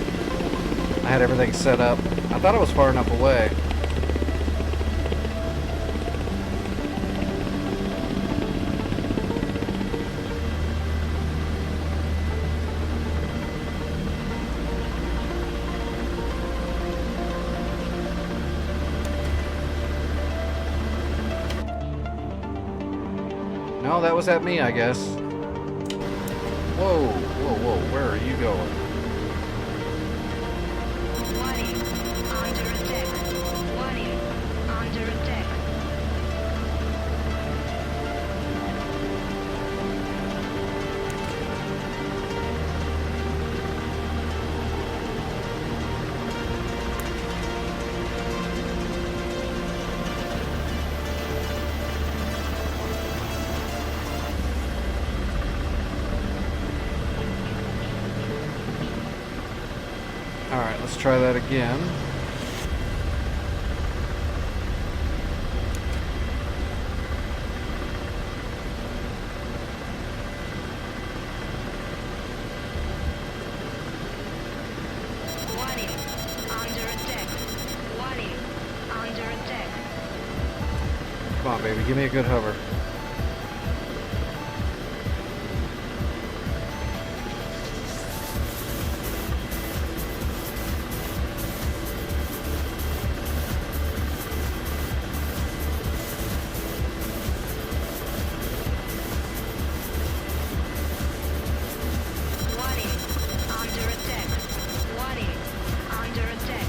I had everything set up. I thought it was far enough away. No, that was at me, I guess. Whoa, whoa, whoa, where are you going? Warning. Under attack. Warning. Under attack. Alright, let's try that again. Warning. Under attack. Warning. Under attack. Come on, baby, give me a good hover. Warning. Under attack. Warning. Under attack.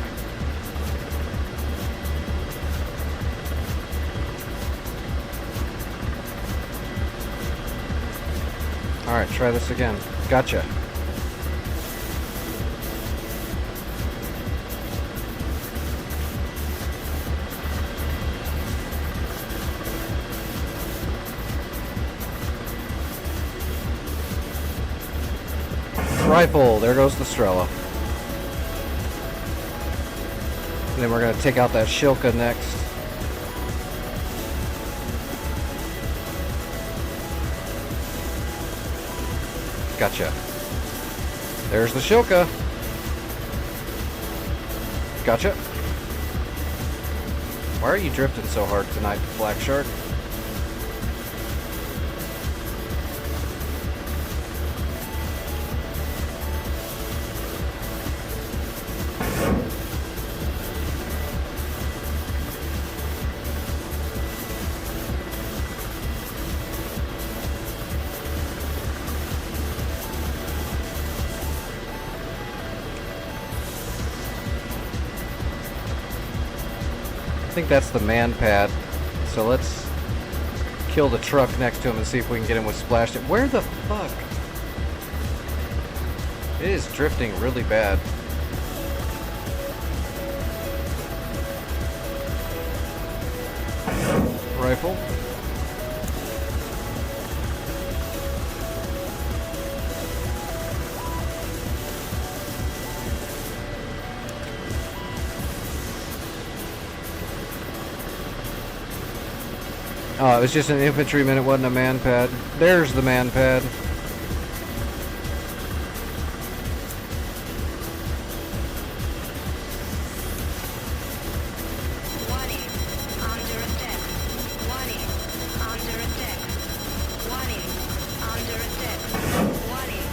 Alright, try this again. Gotcha. Rifle, there goes the Strela. And then we're gonna take out that Shilka next. Gotcha. There's the Shilka. Gotcha. Why are you drifting so hard tonight, Black Shark? I think that's the man pad. So let's kill the truck next to him and see if we can get him with splash. Where the fuck? It is drifting really bad. Rifle. Oh, it was just an infantryman, it wasn't a man pad. There's the man pad. Warning. Under attack. Warning. Under attack. Warning. Under attack. Warning.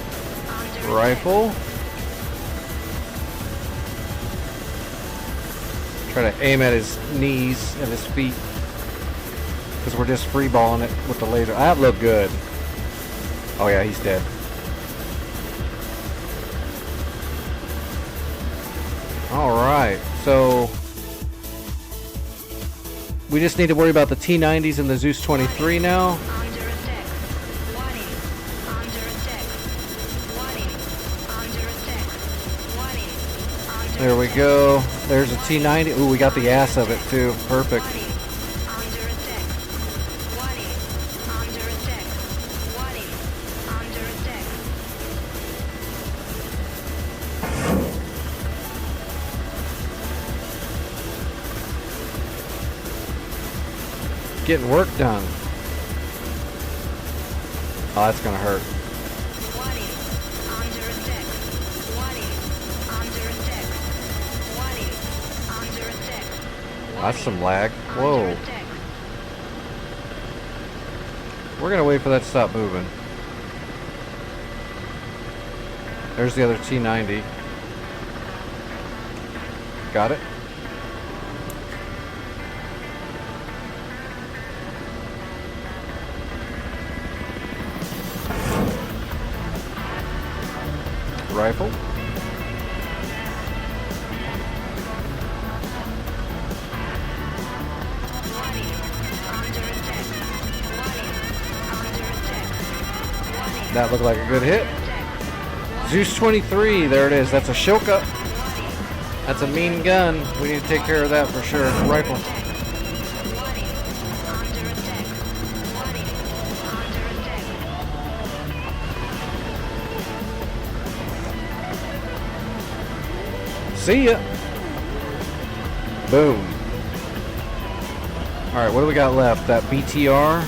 Under attack. Rifle. Try to aim at his knees and his feet. Because we're just freeballing it with the laser. That looked good. Oh yeah, he's dead. Alright, so we just need to worry about the T-90s and the Zeus 23 now. Under attack. Warning. Under attack. Warning. Under attack. Warning. Under There we attack. go. There's a T-90. Ooh, we got the ass of it too. Perfect. Warning. Under attack. Warning. getting work done. Oh, that's gonna hurt. Warning. Under attack. Warning. Under attack. Warning. Under attack. That's some lag. Under Whoa. attack. We're gonna wait for that to stop moving. There's the other T-90. Got it? Rifle. Warning. Under attack. Warning. Under attack. Warning. That looked like a good hit. Attack. Zeus 23, there it is. That's a Shilka. Warning. That's a mean gun. We need to take care of that for sure. Rifle. Warning. Under attack. Warning. Under attack. See ya. Boom. Alright, what do we got left? That BTR? Warning.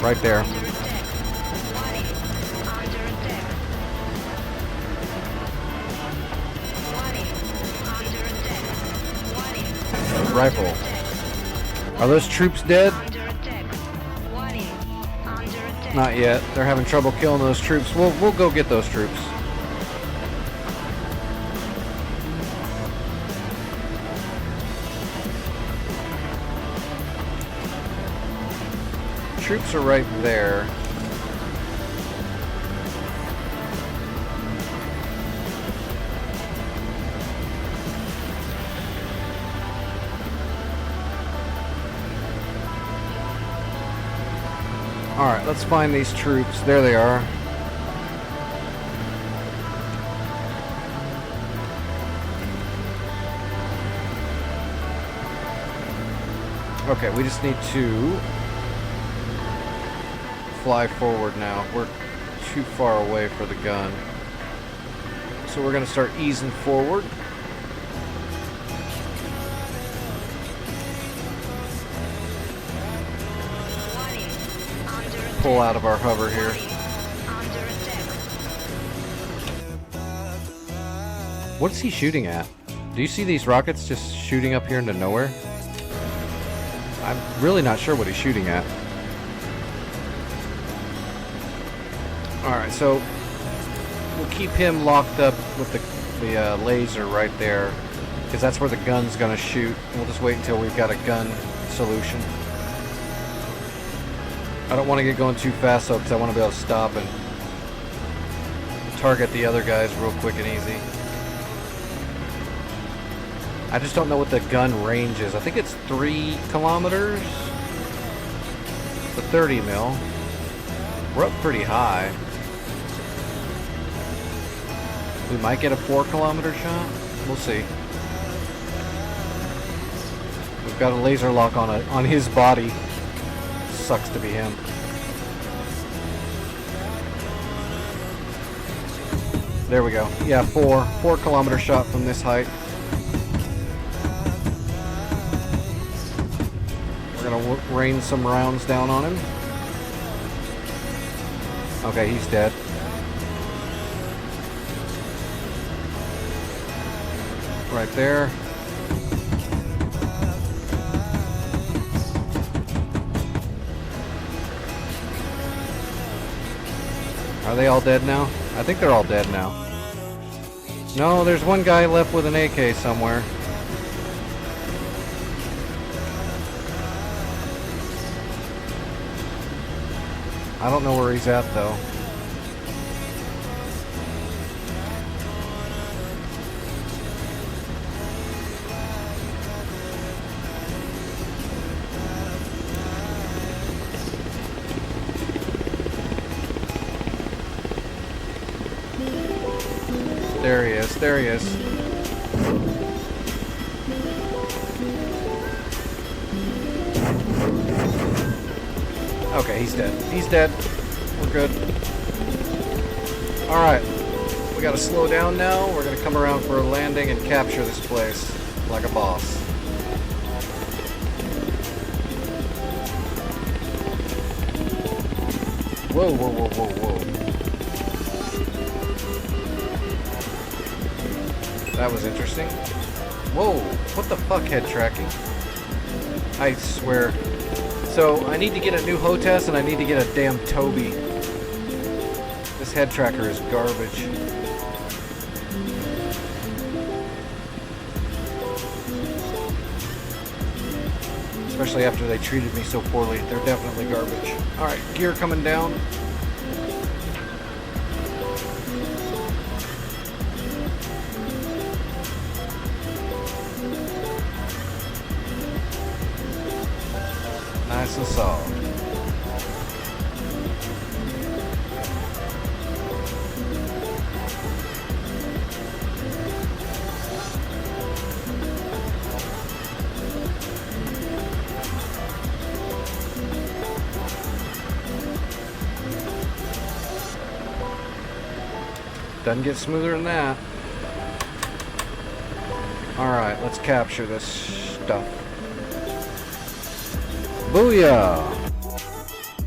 Right there. Under attack. Warning. Under attack. Warning. Under attack. Warning. Rifle. Attack. Are those troops dead? Under attack. Warning. Under attack. Not yet. They're having trouble killing those troops. We'll go get those troops. Troops are right there. Alright, let's find these troops. There they are. Okay, we just need to fly forward now. We're too far away for the gun. So we're going to start easing forward. Warning. Under attack. Pull out of our hover here. Under attack. What's he shooting at? Do you see these rockets just shooting up here into nowhere? I'm really not sure what he's shooting at. Alright, so we'll keep him locked up with the laser right there, because that's where the gun's gonna shoot. We'll just wait until we've got a gun solution. I don't want to get going too fast though, because I want to be able to stop and target the other guys real quick and easy. I just don't know what the gun range is. I think it's 3 kilometers. The 30 mil. We're up pretty high. We might get a 4 kilometer shot. We'll see. We've got a laser lock on his body. Sucks to be him. There we go. Yeah, 4 kilometer shot from this height. We're gonna rain some rounds down on him. Okay, he's dead. Right there. Are they all dead now? I think they're all dead now. No, there's one guy left with an AK somewhere. I don't know where he's at though. There he is, there he is. Okay, he's dead. He's dead. We're good. Alright. We gotta slow down now. We're gonna come around for a landing and capture this place like a boss. Whoa, whoa, whoa, whoa, whoa. That was interesting. Whoa, what the fuck, head tracking? I swear. So, I need to get a new HOTAS and I need to get a damn Toby. This head tracker is garbage. Especially after they treated me so poorly. They're definitely garbage. Alright, gear coming down. Nice and solid. Doesn't get smoother than that. Alright, let's capture this stuff. Booyah!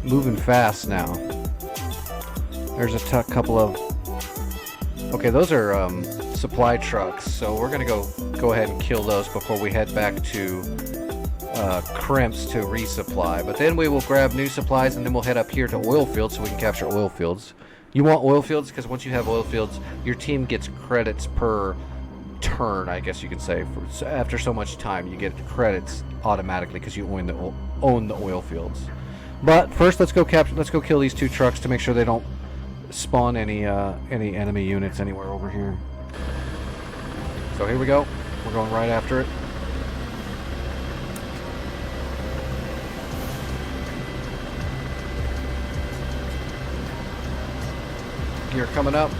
Moving fast now. There's a couple of... Okay, those are supply trucks, so we're gonna go ahead and kill those before we head back to Crimps to resupply. But then we will grab new supplies and then we'll head up here to oil fields so we can capture oil fields. You want oil fields because once you have oil fields, your team gets credits per turn, I guess you could say. So after so much time, you get credits automatically because you own the oil fields. But first, let's go kill these two trucks to make sure they don't spawn any enemy units anywhere over here. So here we go. We're going right after it. Gear coming up.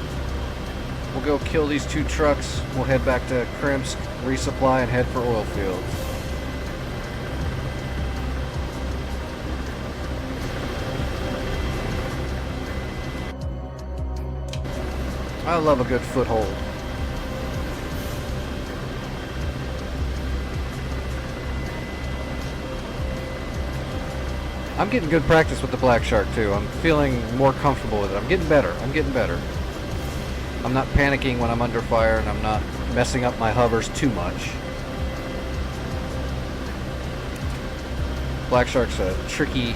We'll go kill these two trucks. We'll head back to Crimps, resupply, and head for oil fields. I love a good foothold. I'm getting good practice with the Black Shark too. I'm feeling more comfortable with it. I'm getting better. I'm not panicking when I'm under fire and I'm not messing up my hovers too much. Black Shark's a tricky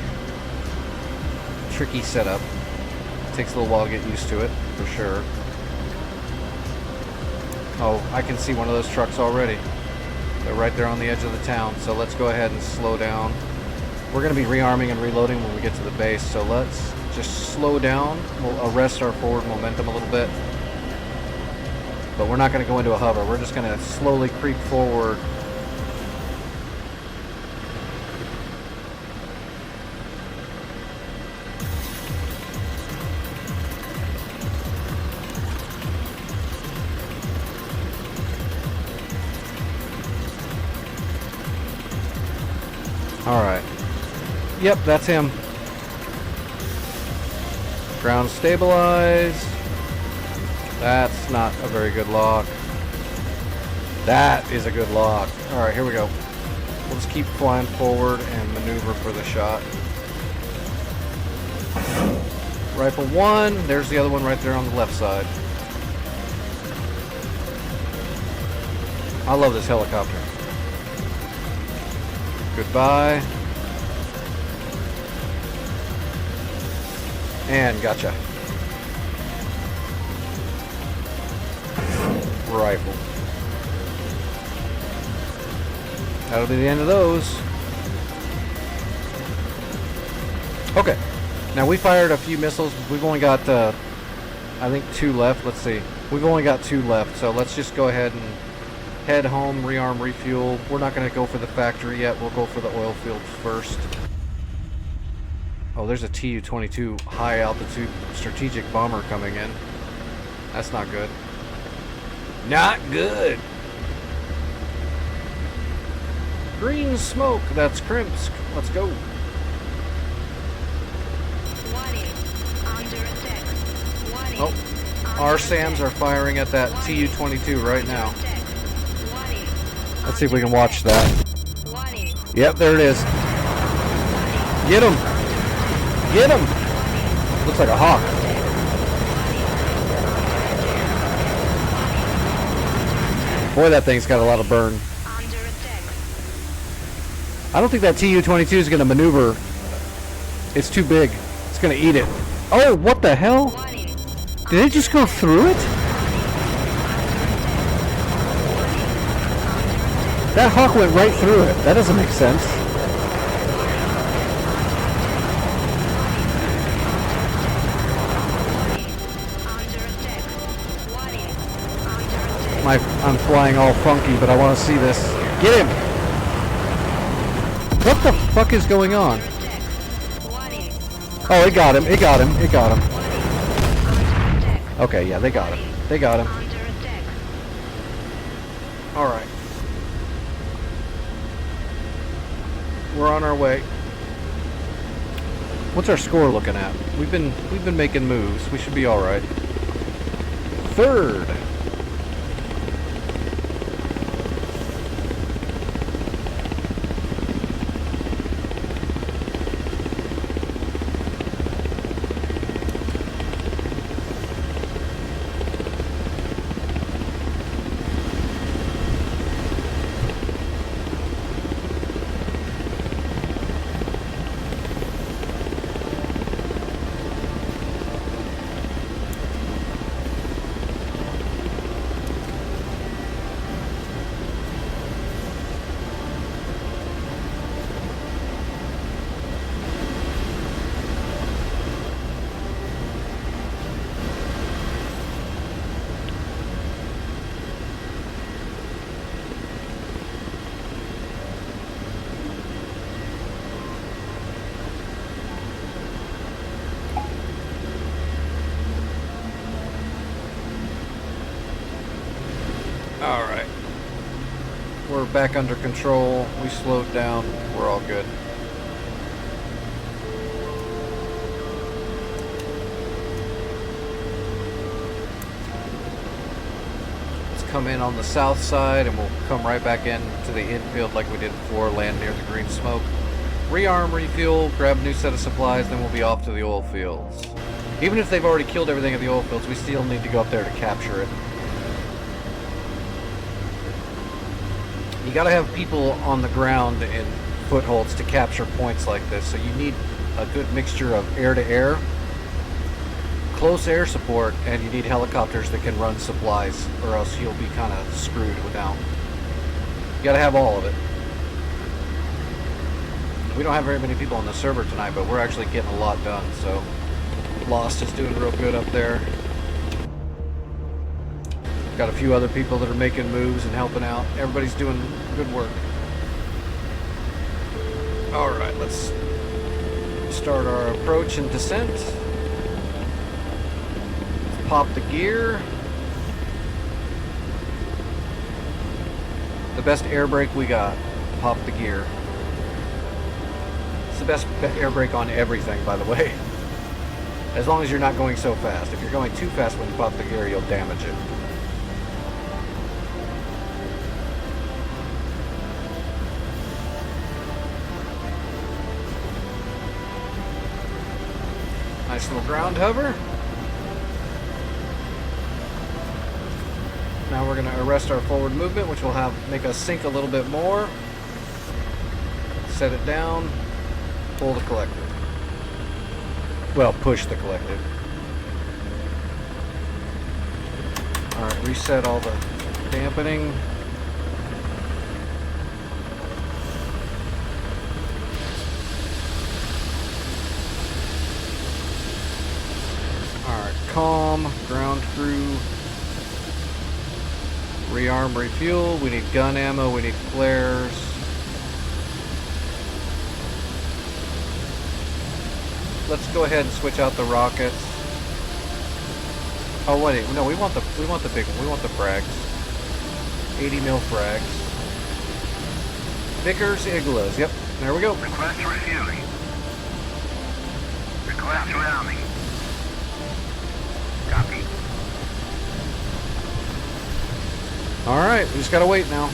setup. Takes a little while to get used to it, for sure. Oh, I can see one of those trucks already. They're right there on the edge of the town, so let's go ahead and slow down. We're going to be rearming and reloading when we get to the base, so let's just slow down. We'll arrest our forward momentum a little bit. But we're not going to go into a hover. We're just going to slowly creep forward. Alright. Yep, that's him. Ground stabilize. That's not a very good lock. That is a good lock. Alright, here we go. We'll just keep flying forward and maneuver for the shot. Rifle 1. There's the other one right there on the left side. I love this helicopter. Goodbye. And gotcha. Rifle. That'll be the end of those. Okay. Now we fired a few missiles. We've only got, I think 2 left. Let's see. We've only got 2 left. So let's just go ahead and head home, rearm, refuel. We're not going to go for the factory yet. We'll go for the oil field first. Oh, there's a Tu-22 high altitude strategic bomber coming in. That's not good. Not good. Green smoke. That's Crimps. Let's go. 20. Under attack. 20. Oh, our SAMs are firing at that Tu-22 right now. 20. Let's see if we can watch that. 20. Yep, there it is. Get him. Get him. Looks like a hawk. Boy, that thing's got a lot of burn. Under attack. I don't think that Tu-22 is going to maneuver. It's too big. It's going to eat it. Oh, what the hell? Warning. Did it just go through it? That hawk went right through it. That doesn't make sense. Under attack. Warning. Under attack. I'm flying all funky, but I want to see this. Get him! What the fuck is going on? Under attack. Warning. Oh, it got him. It got him. It got him. Under attack. Okay, yeah, they got him. They got him. Under attack. All right. We're on our way. What's our score looking at? We've been making moves. We should be all right. Third. All right. We're back under control. We slowed down. We're all good. Let's come in on the south side and we'll come right back in to the infield like we did before, land near the green smoke. Rearm, refuel, grab a new set of supplies, then we'll be off to the oil fields. Even if they've already killed everything at the oil fields, we still need to go up there to capture it. You gotta have people on the ground in footholds to capture points like this, so you need a good mixture of air-to-air, close air support, and you need helicopters that can run supplies, or else you'll be kind of screwed without. You gotta have all of it. We don't have very many people on the server tonight, but we're actually getting a lot done, so Lost is doing real good up there. Got a few other people that are making moves and helping out. Everybody's doing good work. All right, let's start our approach and descent. Let's pop the gear. The best air brake we got. Pop the gear. It's the best air brake on everything, by the way. As long as you're not going so fast. If you're going too fast when you pop the gear, you'll damage it. Nice little ground hover. Now we're going to arrest our forward movement, which will make us sink a little bit more. Set it down. Pull the collective. Well, push the collective. Alright, reset all the dampening. Alright, calm, ground crew. Rearm, refuel. We need gun ammo, we need flares. Let's go ahead and switch out the rockets. Oh wait, no, we want the big one. We want the frags. 80 mil frags. Vickers Igloos. Yep, there we go. Request refueling. Request rounding. Copy. All right, we just gotta wait now.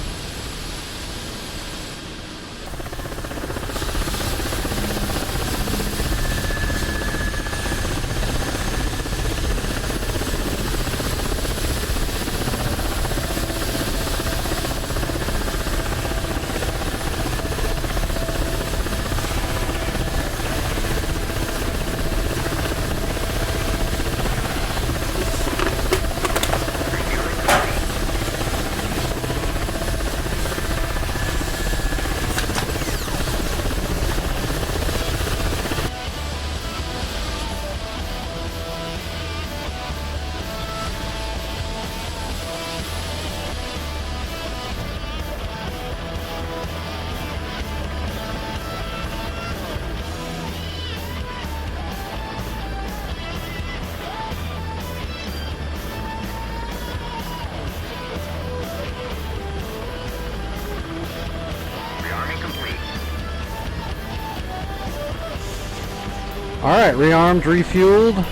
Alright, rearmed, refueled.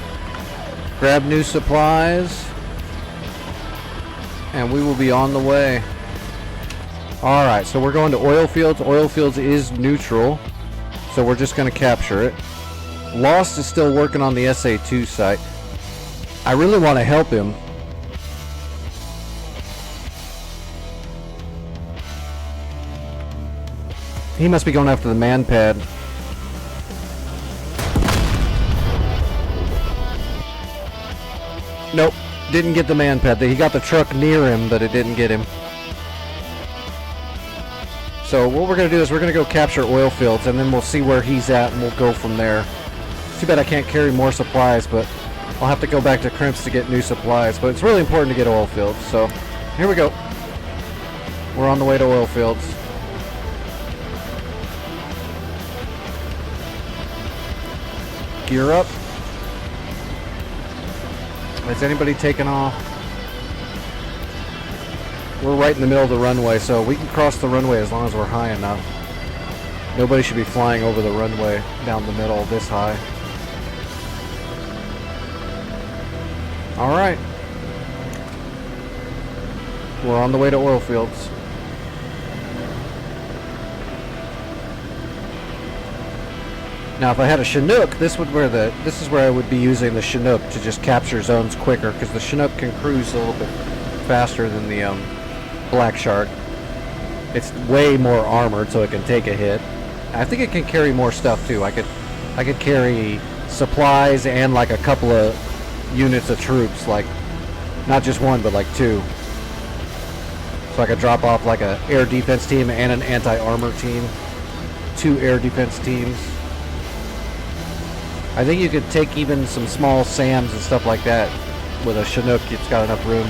Grab new supplies. And we will be on the way. Alright, so we're going to oil fields. Oil fields is neutral. So we're just going to capture it. Lost is still working on the SA2 site. I really want to help him. He must be going after the man pad. Nope, didn't get the man pad. He got the truck near him, but it didn't get him. So what we're going to do is we're going to go capture oil fields, and then we'll see where he's at, and we'll go from there. Too bad I can't carry more supplies, but I'll have to go back to Crimps to get new supplies. But it's really important to get oil fields, so here we go. We're on the way to oil fields. Gear up. Is anybody taking off? We're right in the middle of the runway, so we can cross the runway as long as we're high enough. Nobody should be flying over the runway down the middle this high. Alright. We're on the way to oil fields. Now, if I had a Chinook, this is where I would be using the Chinook to just capture zones quicker, because the Chinook can cruise a little bit faster than the Black Shark. It's way more armored, so it can take a hit. I think it can carry more stuff too. I could carry supplies and like a couple of units of troops, like not just one, but like two. So I could drop off like a air defense team and an anti-armor team, 2 air defense teams. I think you could take even some small SAMs and stuff like that with a Chinook. It's got enough room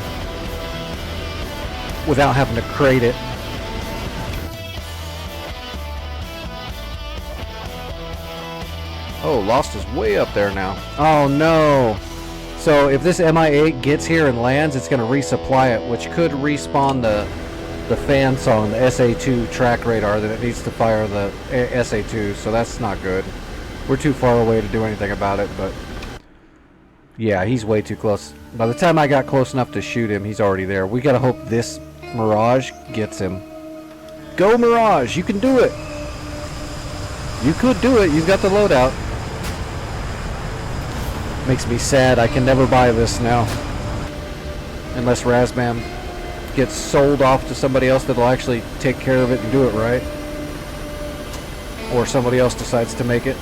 without having to crate it. Oh, Lost is way up there now. Oh no! So if this Mi-8 gets here and lands, it's going to resupply it, which could respawn the fan song, the SA2 track radar that it needs to fire the SA2, so that's not good. We're too far away to do anything about it, but yeah, he's way too close. By the time I got close enough to shoot him, he's already there. We gotta hope this Mirage gets him. Go Mirage, you can do it! You could do it, you've got the loadout. Makes me sad, I can never buy this now. Unless Razbam gets sold off to somebody else that'll actually take care of it and do it right. Or somebody else decides to make it.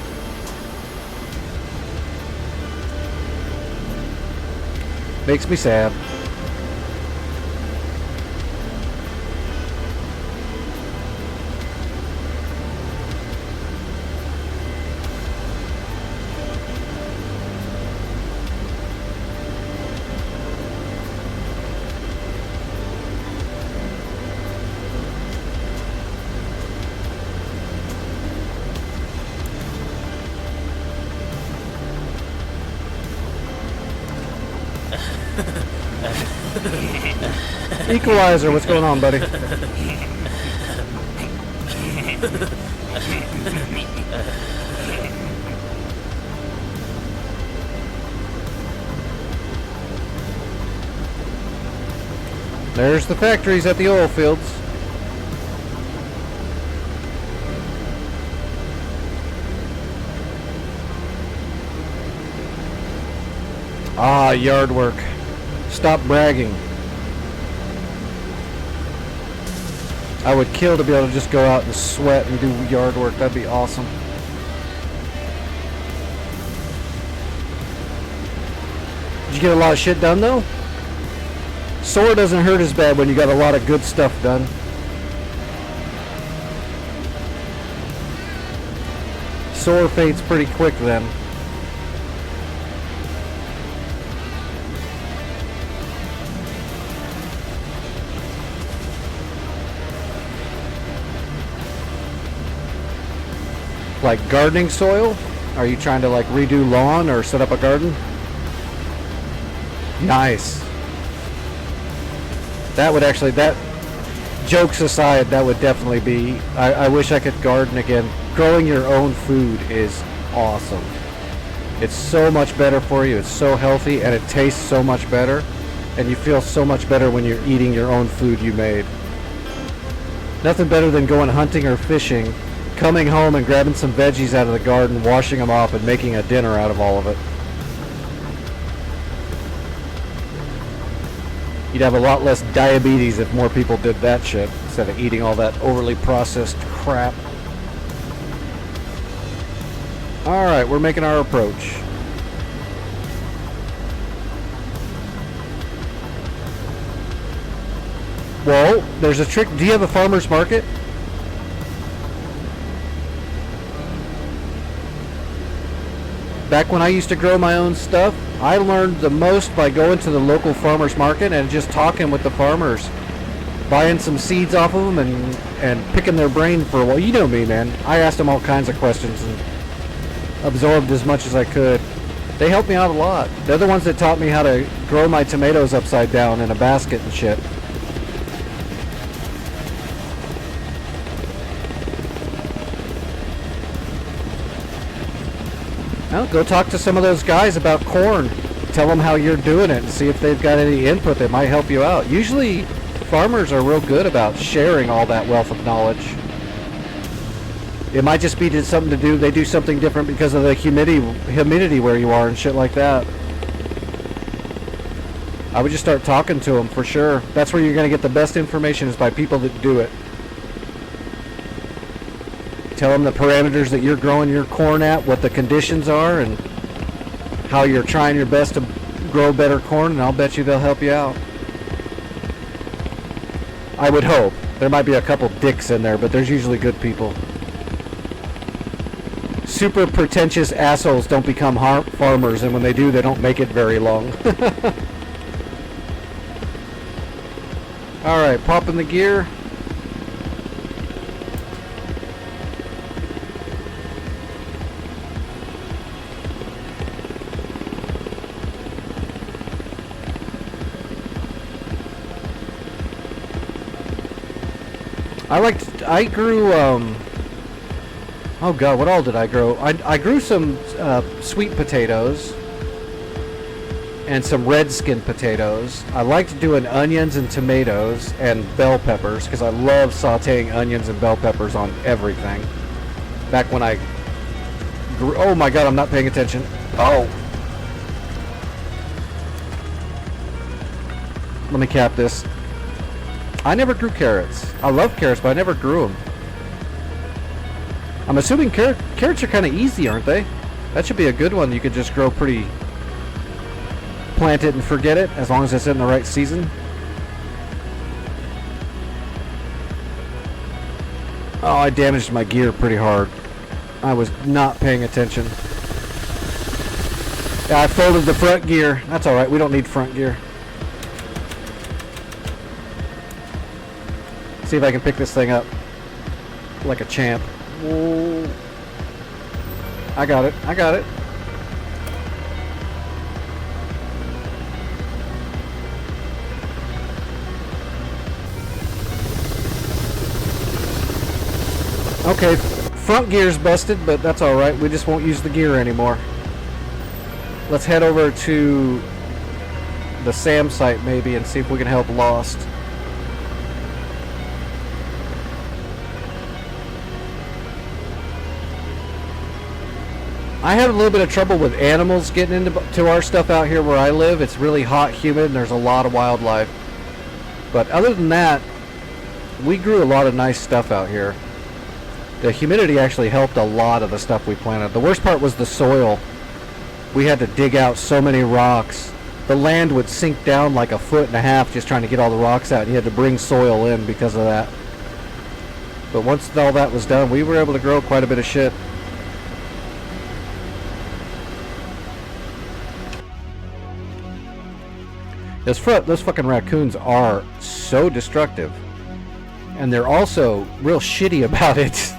Makes me sad. Equalizer, what's going on, buddy? There's the factories at the oil fields. Ah, yard work. Stop bragging. I would kill to be able to just go out and sweat and do yard work. That'd be awesome. Did you get a lot of shit done though? Sore doesn't hurt as bad when you got a lot of good stuff done. Sore fades pretty quick then. Like gardening soil? Are you trying to like redo lawn or set up a garden? Nice. That would actually, that, jokes aside, that would definitely be, I wish I could garden again. Growing your own food is awesome. It's so much better for you. It's so healthy, and it tastes so much better. And you feel so much better when you're eating your own food you made. Nothing better than going hunting or fishing, coming home and grabbing some veggies out of the garden, washing them off, and making a dinner out of all of it. You'd have a lot less diabetes if more people did that shit instead of eating all that overly processed crap. Alright, we're making our approach. Whoa, there's a trick. Do you have a farmer's market? Back when I used to grow my own stuff, I learned the most by going to the local farmer's market and just talking with the farmers. Buying some seeds off of them and picking their brain for a while. You know me, man. I asked them all kinds of questions and absorbed as much as I could. They helped me out a lot. They're the ones that taught me how to grow my tomatoes upside down in a basket and shit. Well, go talk to some of those guys about corn. Tell them how you're doing it and see if they've got any input that might help you out. Usually, farmers are real good about sharing all that wealth of knowledge. It might just be something to do. They do something different because of the humidity where you are and shit like that. I would just start talking to them for sure. That's where you're going to get the best information, is by people that do it. Tell them the parameters that you're growing your corn at, what the conditions are, and how you're trying your best to grow better corn, and I'll bet you they'll help you out. I would hope. There might be a couple dicks in there, but there's usually good people. Super pretentious assholes don't become farmers, and when they do, they don't make it very long. Alright, popping the gear. I grew, oh god, what all did I grow? I grew some sweet potatoes and some red skin potatoes. I liked doing onions and tomatoes and bell peppers because I love sauteing onions and bell peppers on everything. Back when I grew, oh my god, I'm not paying attention. Oh. Let me cap this. I never grew carrots. I love carrots, but I never grew them. I'm assuming carrots are kind of easy, aren't they? That should be a good one. You could just grow pretty... Plant it and forget it, as long as it's in the right season. Oh, I damaged my gear pretty hard. I was not paying attention. Yeah, I folded the front gear. That's alright, we don't need front gear. See if I can pick this thing up like a champ. Whoa. I got it. I got it. Okay, front gear's busted, but that's alright. We just won't use the gear anymore. Let's head over to the SAM site maybe and see if we can help Lost. I have a little bit of trouble with animals getting into our stuff out here where I live. It's really hot, humid, and there's a lot of wildlife. But other than that, we grew a lot of nice stuff out here. The humidity actually helped a lot of the stuff we planted. The worst part was the soil. We had to dig out so many rocks. The land would sink down like 1.5 feet just trying to get all the rocks out. You had to bring soil in because of that. But once all that was done, we were able to grow quite a bit of shit. Those fucking raccoons are so destructive. And they're also real shitty about it.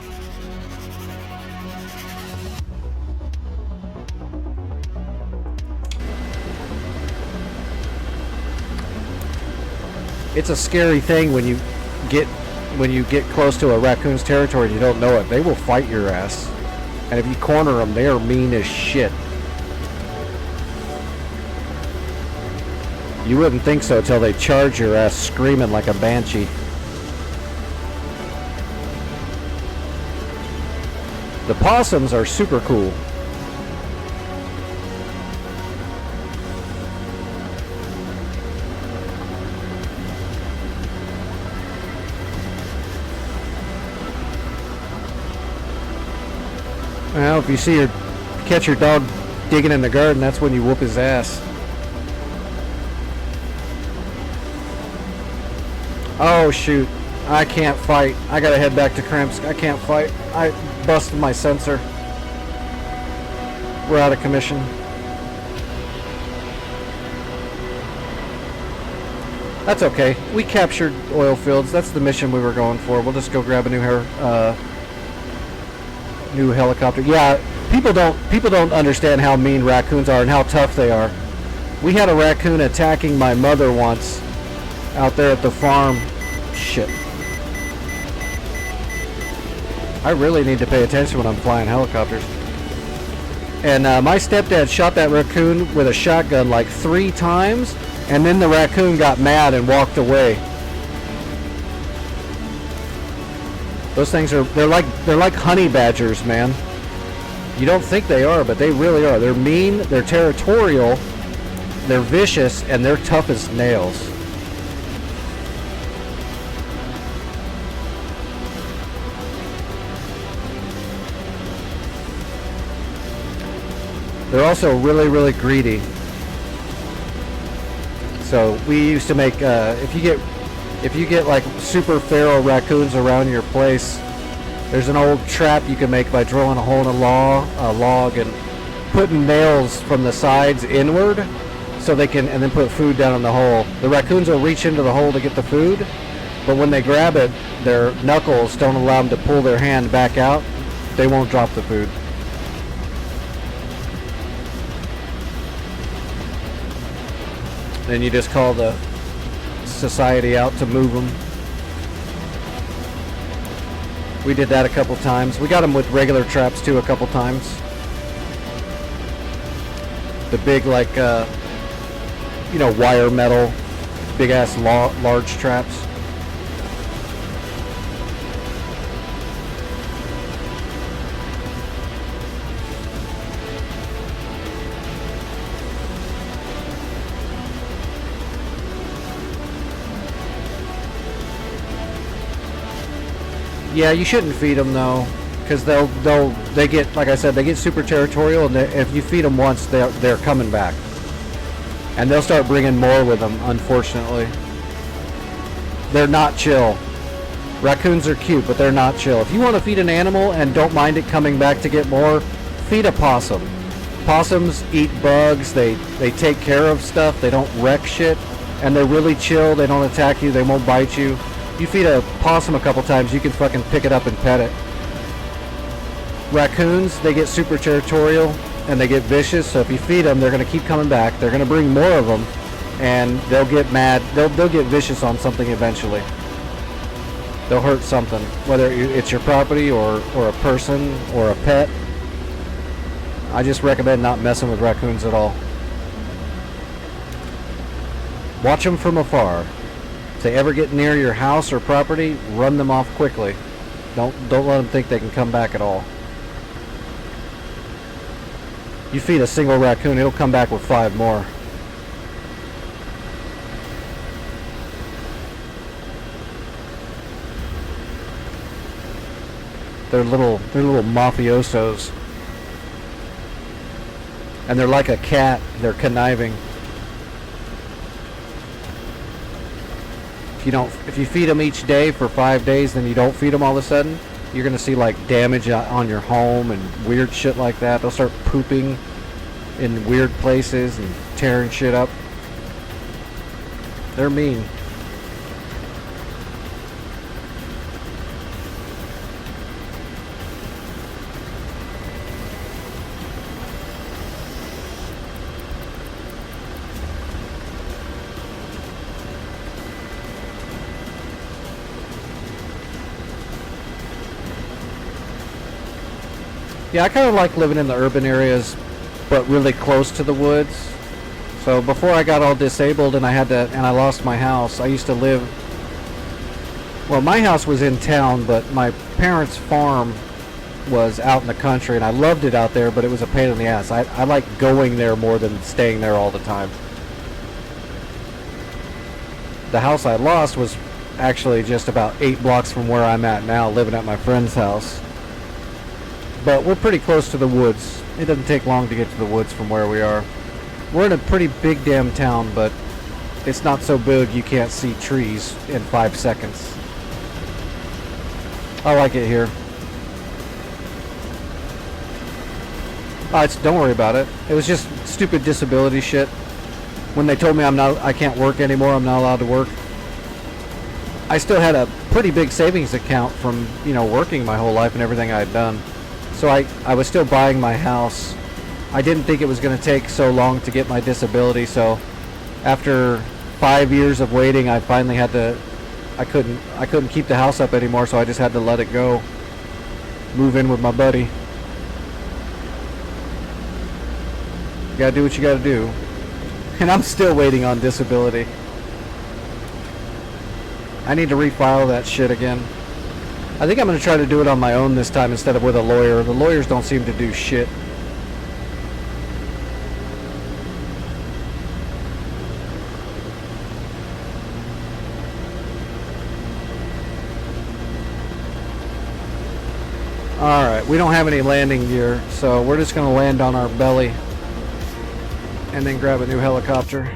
It's a scary thing when you get close to a raccoon's territory and you don't know it. They will fight your ass. And if you corner them, they are mean as shit. You wouldn't think so till they charge your ass screaming like a banshee. The possums are super cool. Well, if you catch your dog digging in the garden, that's when you whoop his ass. Oh shoot, I can't fight. I gotta head back to Kremsk. I can't fight. I busted my sensor. We're out of commission. That's okay. We captured oil fields. That's the mission we were going for. We'll just go grab a new helicopter. Yeah, people don't understand how mean raccoons are and how tough they are. We had a raccoon attacking my mother once out there at the farm. Shit. I really need to pay attention when I'm flying helicopters. And my stepdad shot that raccoon with a shotgun like 3 times, and then the raccoon got mad and walked away. Those things they're like honey badgers, man. You don't think they are, but they really are. They're mean, they're territorial, they're vicious, and they're tough as nails. They're also really, really greedy. So we used to make if you get like super feral raccoons around your place, there's an old trap you can make by drilling a hole in a log and putting nails from the sides inward, so they can, and then put food down in the hole. The raccoons will reach into the hole to get the food, but when they grab it, their knuckles don't allow them to pull their hand back out. They won't drop the food. Then you just call the society out to move them. We did that a couple times. We got them with regular traps too a couple times. The big, like, wire metal, big ass large traps. Yeah, you shouldn't feed them though, because they get, like I said, they get super territorial, and if you feed them once, they're coming back, and they'll start bringing more with them. Unfortunately, they're not chill. Raccoons are cute, but they're not chill. If you want to feed an animal and don't mind it coming back to get more, feed a possum. Possums eat bugs. They take care of stuff. They don't wreck shit, and they're really chill. They don't attack you. They won't bite you. You feed a possum a couple times, you can fucking pick it up and pet it. Raccoons, they get super territorial and they get vicious, so if you feed them, they're going to keep coming back. They're going to bring more of them, and they'll get mad. They'll get vicious on something eventually. They'll hurt something, whether it's your property or a person or a pet. I just recommend not messing with raccoons at all. Watch them from afar. If they ever get near your house or property, run them off quickly. Don't let them think they can come back at all. You feed a single raccoon, it'll come back with 5 more. They're little mafiosos. And they're like a cat, they're conniving. If you feed them each day for 5 days, then you don't feed them all of a sudden, you're gonna see like damage on your home and weird shit like that. They'll start pooping in weird places and tearing shit up. They're mean. Yeah, I kind of like living in the urban areas, but really close to the woods. So before I got all disabled and I lost my house, I used to live. Well, my house was in town, but my parents' farm was out in the country, and I loved it out there, but it was a pain in the ass. I like going there more than staying there all the time. The house I lost was actually just about 8 blocks from where I'm at now, living at my friend's house. But we're pretty close to the woods. It doesn't take long to get to the woods from where we are. We're in a pretty big damn town, but it's not so big you can't see trees in 5 seconds. I like it here. Don't worry about it. It was just stupid disability shit. When they told me I can't work anymore, I'm not allowed to work. I still had a pretty big savings account from, working my whole life and everything I had done. So I was still buying my house. I didn't think it was going to take so long to get my disability, so after 5 years of waiting, I finally had to, I couldn't keep the house up anymore, so I just had to let it go. Move in with my buddy. You gotta do what you gotta do. And I'm still waiting on disability. I need to refile that shit again. I think I'm gonna try to do it on my own this time instead of with a lawyer. The lawyers don't seem to do shit. Alright, we don't have any landing gear, so we're just gonna land on our belly and then grab a new helicopter.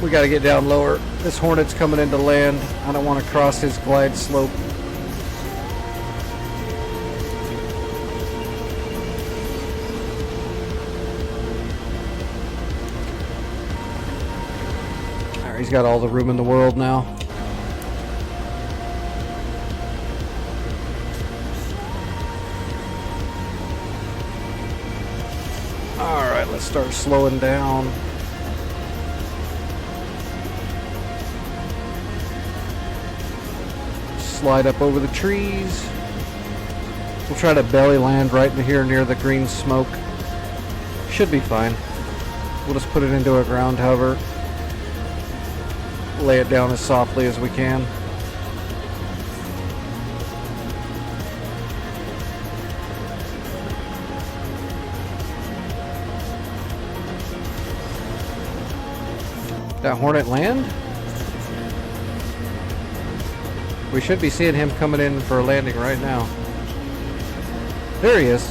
We gotta get down lower. This Hornet's coming into land. I don't want to cross his glide slope. Alright, he's got all the room in the world now. Alright, let's start slowing down. Slide up over the trees. We'll try to belly land right in here near the green smoke. Should be fine. We'll just put it into a ground hover. Lay it down as softly as we can. That Hornet land? We should be seeing him coming in for a landing right now. There he is.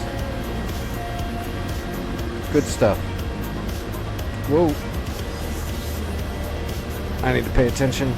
Good stuff. Whoa. I need to pay attention.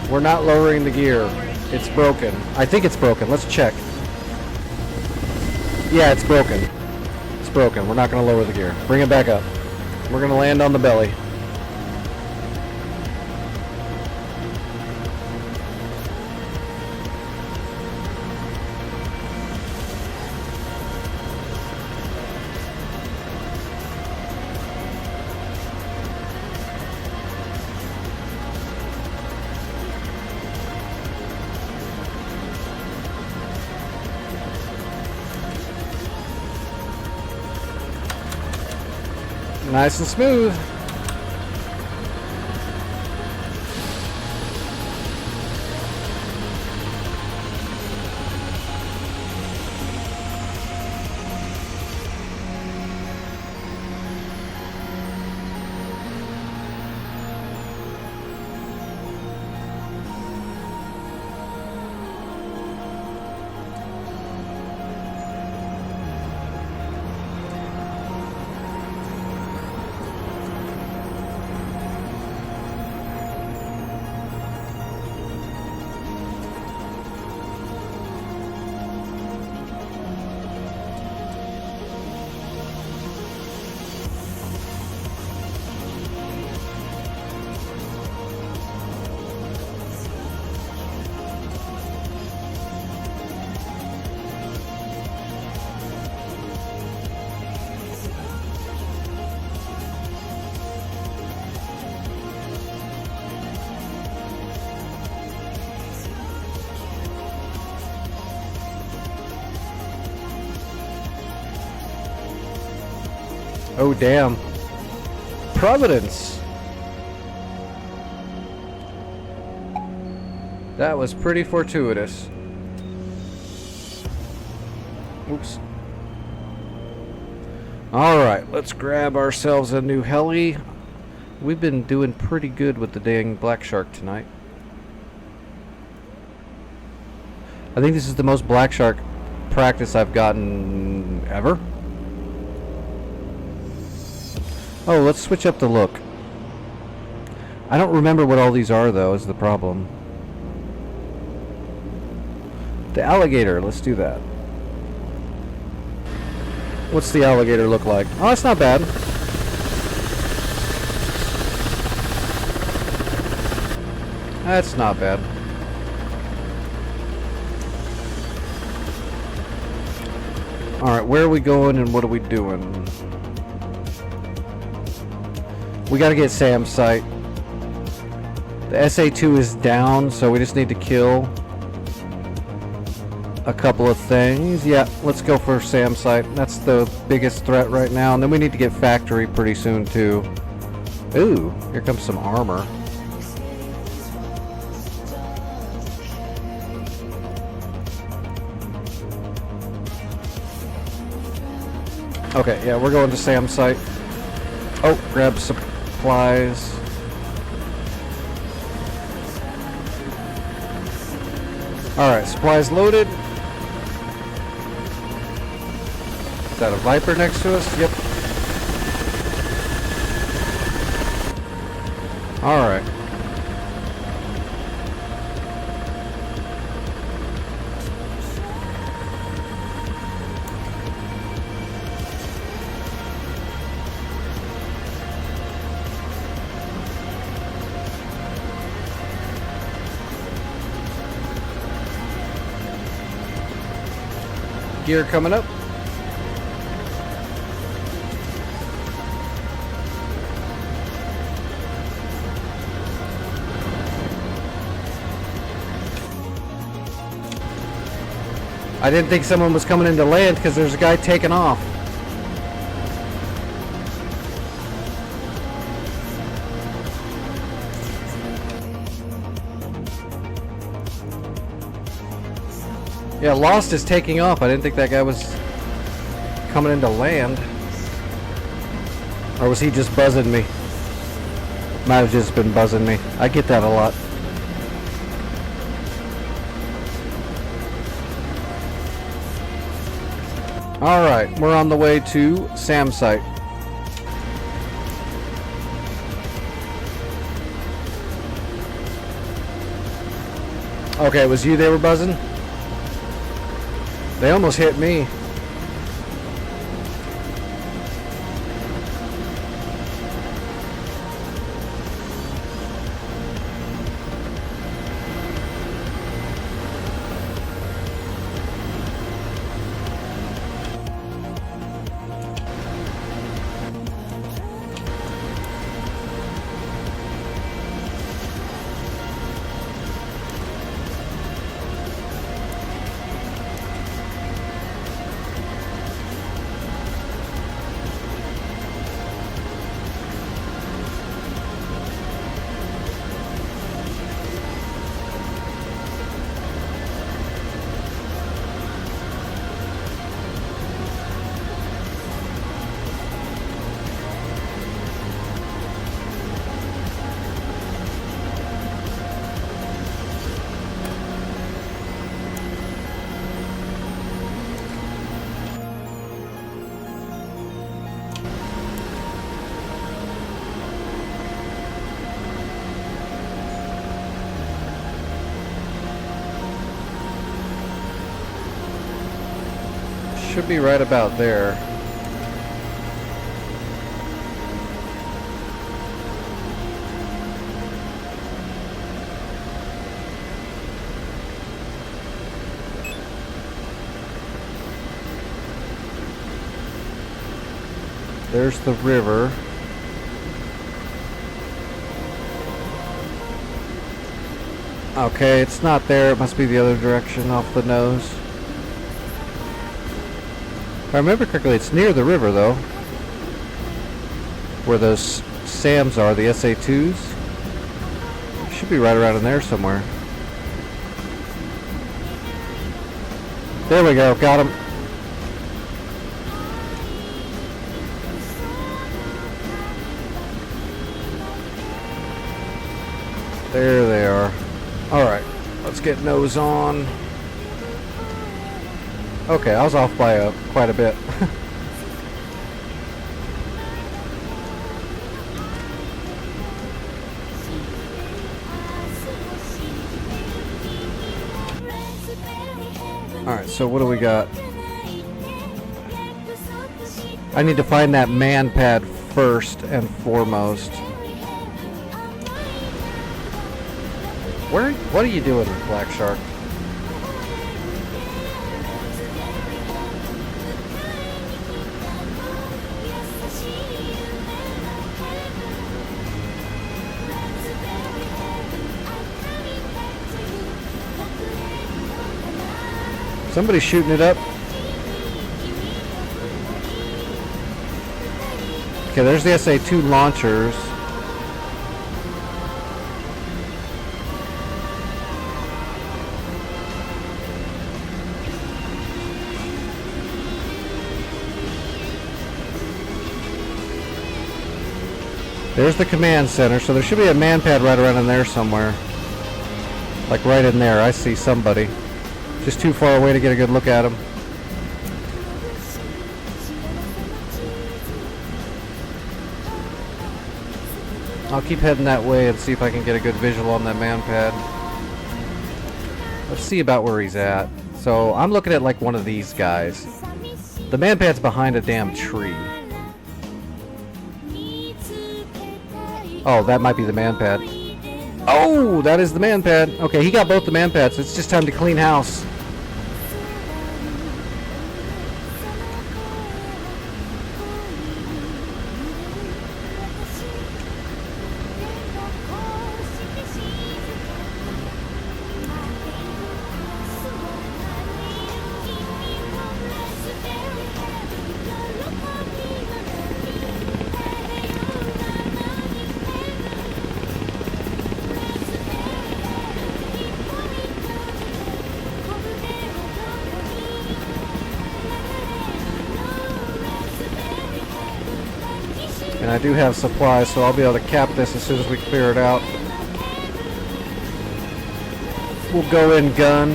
We're not lowering the gear. It's broken. I think it's broken. Let's check. Yeah, it's broken. It's broken. We're not going to lower the gear. Bring it back up. We're going to land on the belly. Nice and smooth. Oh, damn. Providence. That was pretty fortuitous. Oops. Alright, let's grab ourselves a new heli. We've been doing pretty good with the dang Black Shark tonight. I think this is the most Black Shark practice I've gotten ever. Oh, let's switch up the look. I don't remember what all these are, though, is the problem. The alligator, let's do that. What's the alligator look like? Oh, it's not bad. That's not bad. Alright, where are we going and what are we doing? We gotta get Sam's site. The SA2 is down, so we just need to kill a couple of things. Yeah, let's go for Sam's site. That's the biggest threat right now. And then we need to get factory pretty soon too. Ooh, here comes some armor. Okay, yeah, we're going to Sam's site. Oh, grab supplies. Alright, supplies loaded. Is that a Viper next to us? Yep. Alright. Gear coming up. I didn't think someone was coming into land because there's a guy taking off. Yeah, Lost is taking off. I didn't think that guy was coming into land. Or was he just buzzing me? Might have just been buzzing me. I get that a lot. Alright, we're on the way to Sam's site. Okay, it was you they were buzzing? They almost hit me. Should be right about there. There's the river. Okay, it's not there. It must be the other direction off the nose. If I remember correctly, it's near the river, though. where those SAMs are, the SA2s. Should be right around in there somewhere. There we go, got him. There they are. Alright, let's get nose on. Okay, I was off by quite a bit. Alright, so what do we got? I need to find that man pad first and foremost. What are you doing, Black Shark? Somebody's shooting it up. Okay, there's the SA2 launchers. There's the command center, so there should be a man pad right around in there somewhere. Like right in there, I see somebody. Just too far away to get a good look at him. I'll keep heading that way and see if I can get a good visual on that man pad. Let's see about where he's at. So I'm looking at like one of these guys. The man pad's behind a damn tree. Oh, that might be the man pad. Oh, that is the man pad. Okay, he got both the man pads. It's just time to clean house. And I do have supplies, so I'll be able to cap this as soon as we clear it out. We'll go in gun.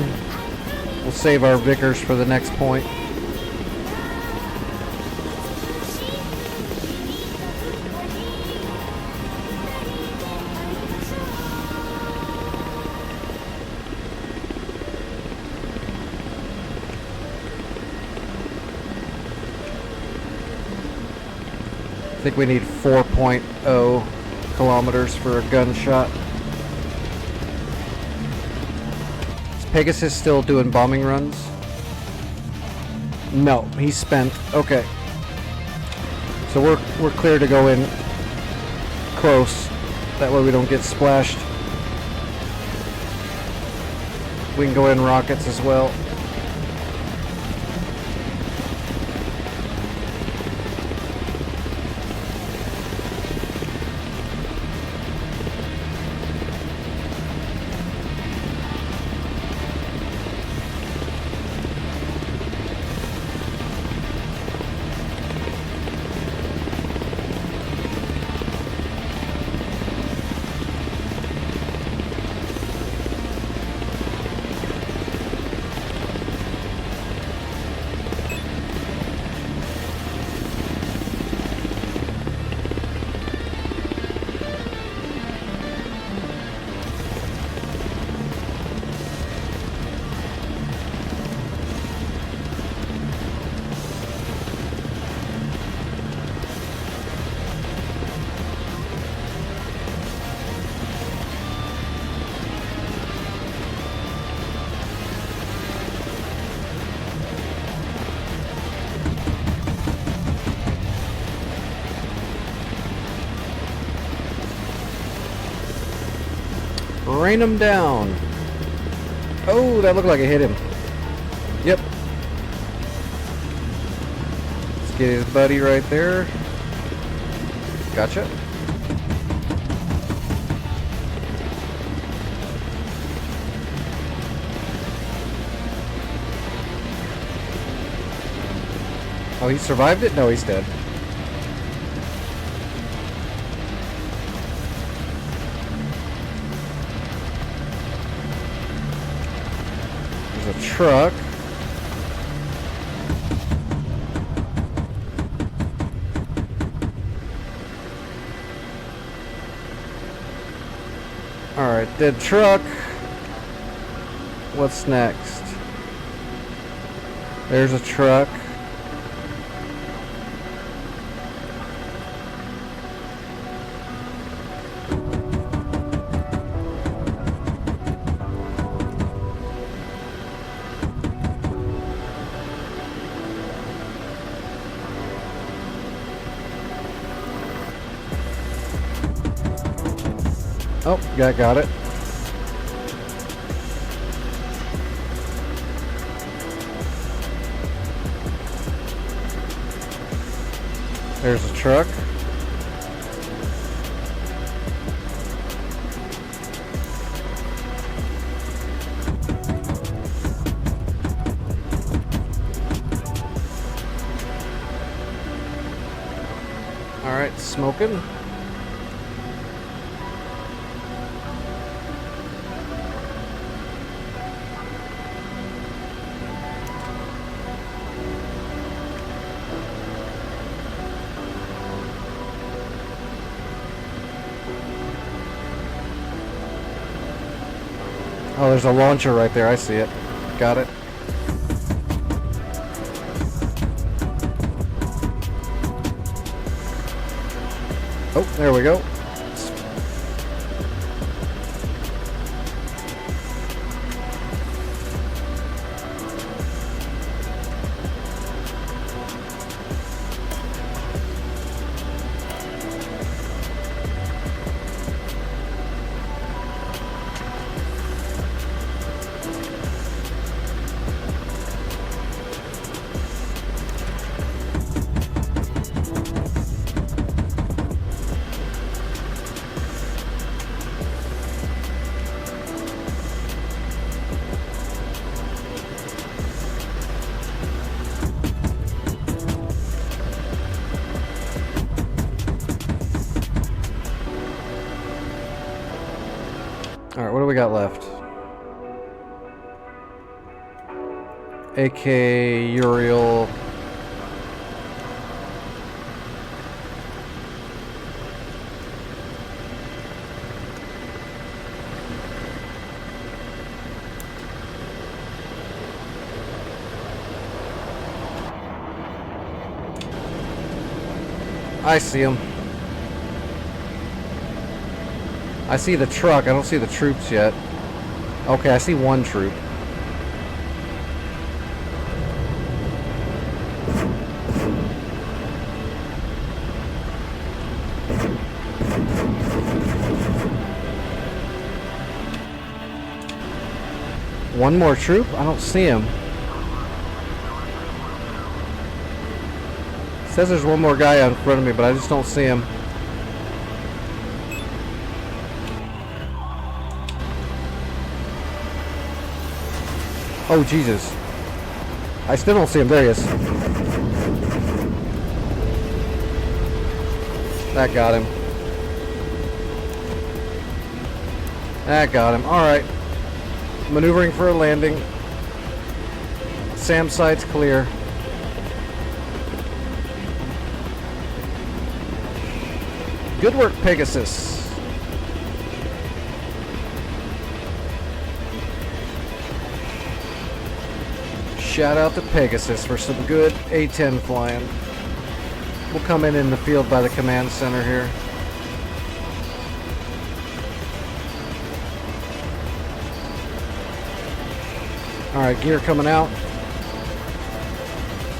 We'll save our Vickers for the next point. I think we need 4.0 kilometers for a gunshot. Is Pegasus still doing bombing runs? No, he's spent. Okay. So we're clear to go in close. That way we don't get splashed. We can go in rockets as well. Rain him down. Oh, that looked like it hit him. Yep. Let's get his buddy right there. Gotcha. Oh, he survived it? No, he's dead. There's a truck. Alright, dead truck. What's next? There's a truck. Oh, got it. There's a truck. All right, smoking. Oh, there's a launcher right there. I see it. Got it. Oh, there we go. Alright, what do we got left? AK Uriel. I see him. I see the truck. I don't see the troops yet. Okay, I see one troop. One more troop? I don't see him. It says there's one more guy in front of me, but I just don't see him. Oh, Jesus. I still don't see him. There he is. That got him. That got him. Alright. Maneuvering for a landing. SAM site's clear. Good work, Pegasus. Shout out to Pegasus for some good A-10 flying. We'll come in the field by the command center here. Alright, gear coming out.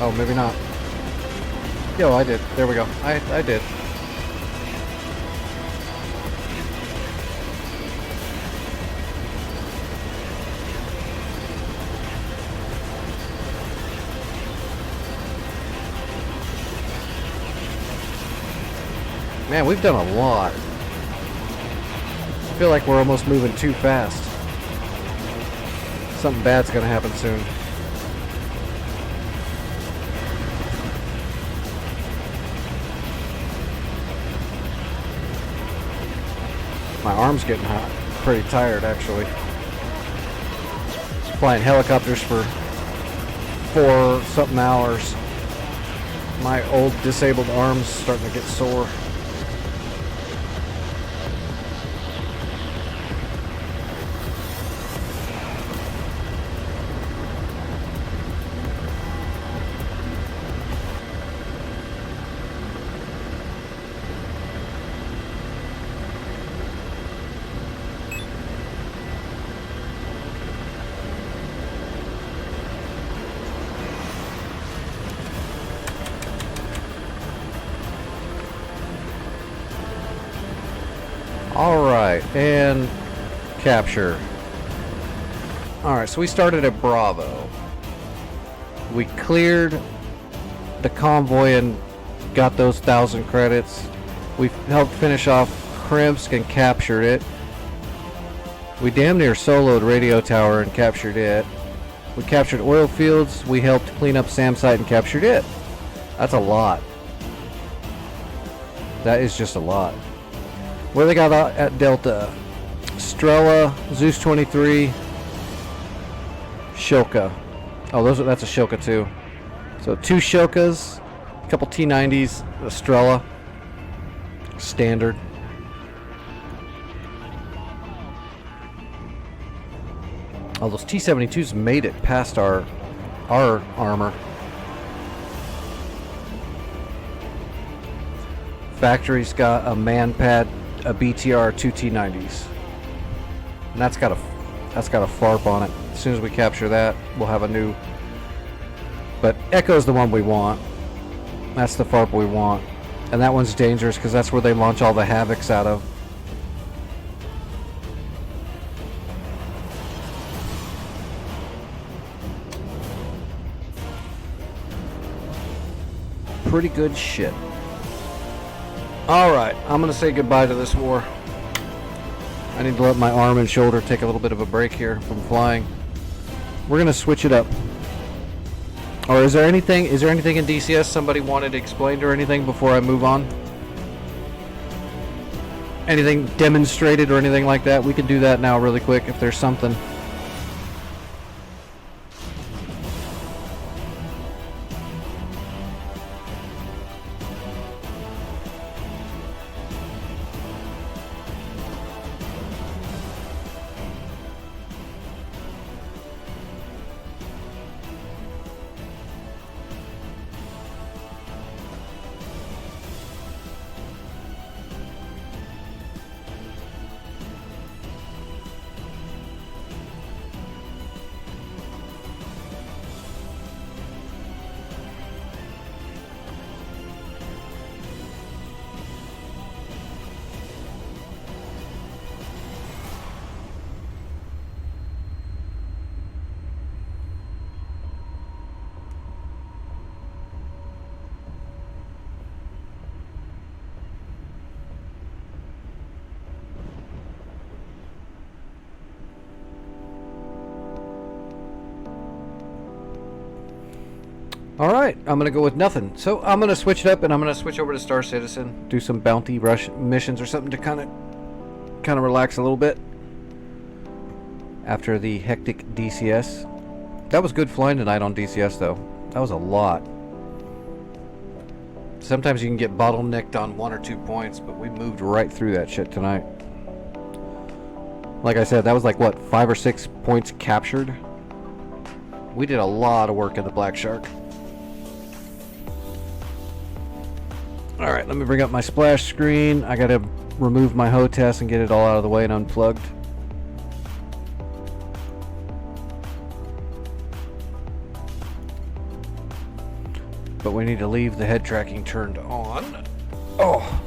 Oh, maybe not. Yo, I did. There we go. I did. Man, we've done a lot. I feel like we're almost moving too fast. Something bad's gonna happen soon. My arm's getting hot. Pretty tired, actually. Flying helicopters for 4-something hours. My old disabled arm's starting to get sore. Alright, and capture. Alright, so we started at Bravo. We cleared the convoy and got those 1,000 credits. We helped finish off Krimsk and captured it. We damn near soloed Radio Tower and captured it. We captured oil fields. We helped clean up SAM site and captured it. That's a lot. That is just a lot. What do they got at Delta? Strela, Zeus 23, Shilka. Oh, that's a Shilka too. So 2 Shilkas, a couple T-90s, a Strela, standard. Oh, those T-72s made it past our armor. Factory's got a man pad, a BTR, 2 T-90s, and that's got a FARP on it. As soon as we capture that, we'll have a new. But Echo's the one we want. That's the FARP we want, and that one's dangerous because that's where they launch all the Havocs out of. Pretty good shit. Alright, I'm going to say goodbye to this war. I need to let my arm and shoulder take a little bit of a break here from flying. We're going to switch it up. Or is there anything in DCS somebody wanted explained or anything before I move on? Anything demonstrated or anything like that? We can do that now really quick if there's something. Alright, I'm going to go with nothing. So I'm going to switch it up and I'm going to switch over to Star Citizen. Do some bounty rush missions or something to kind of relax a little bit. After the hectic DCS. That was good flying tonight on DCS though. That was a lot. Sometimes you can get bottlenecked on 1 or 2 points, but we moved right through that shit tonight. Like I said, that was like what, 5 or 6 points captured? We did a lot of work in the Black Shark. Alright, let me bring up my splash screen. I gotta remove my HOTAS and get it all out of the way and unplugged. But we need to leave the head tracking turned on. Oh!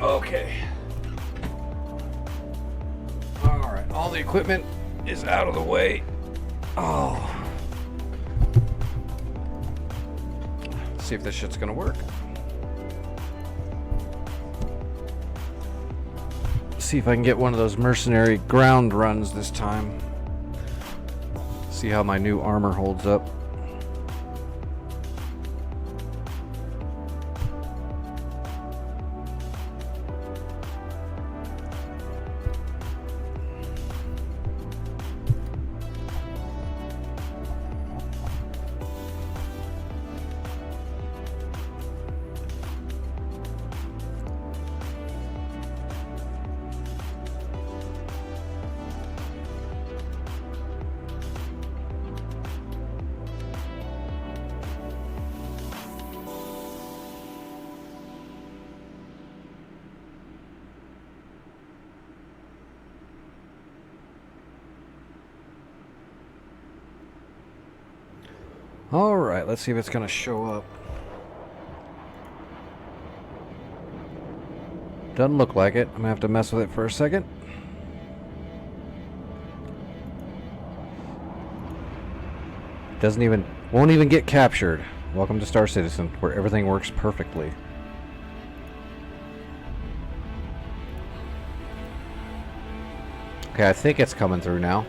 Okay. Alright, all the equipment is out of the way. Oh. Let's see if this shit's gonna work. See if I can get one of those mercenary ground runs this time. See how my new armor holds up. Alright, let's see if it's going to show up. Doesn't look like it. I'm going to have to mess with it for a second. Won't even get captured. Welcome to Star Citizen, where everything works perfectly. Okay, I think it's coming through now.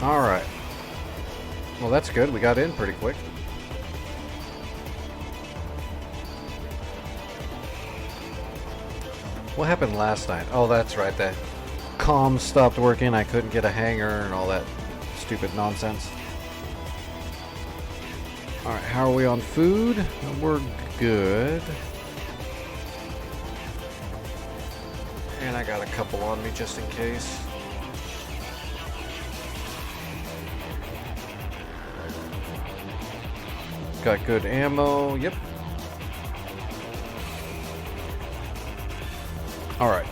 Alright. Well, that's good. We got in pretty quick. What happened last night? Oh, that's right. The comms stopped working. I couldn't get a hangar and all that stupid nonsense. Alright, how are we on food? We're good. And I got a couple on me just in case. Got good ammo. Yep. Alright.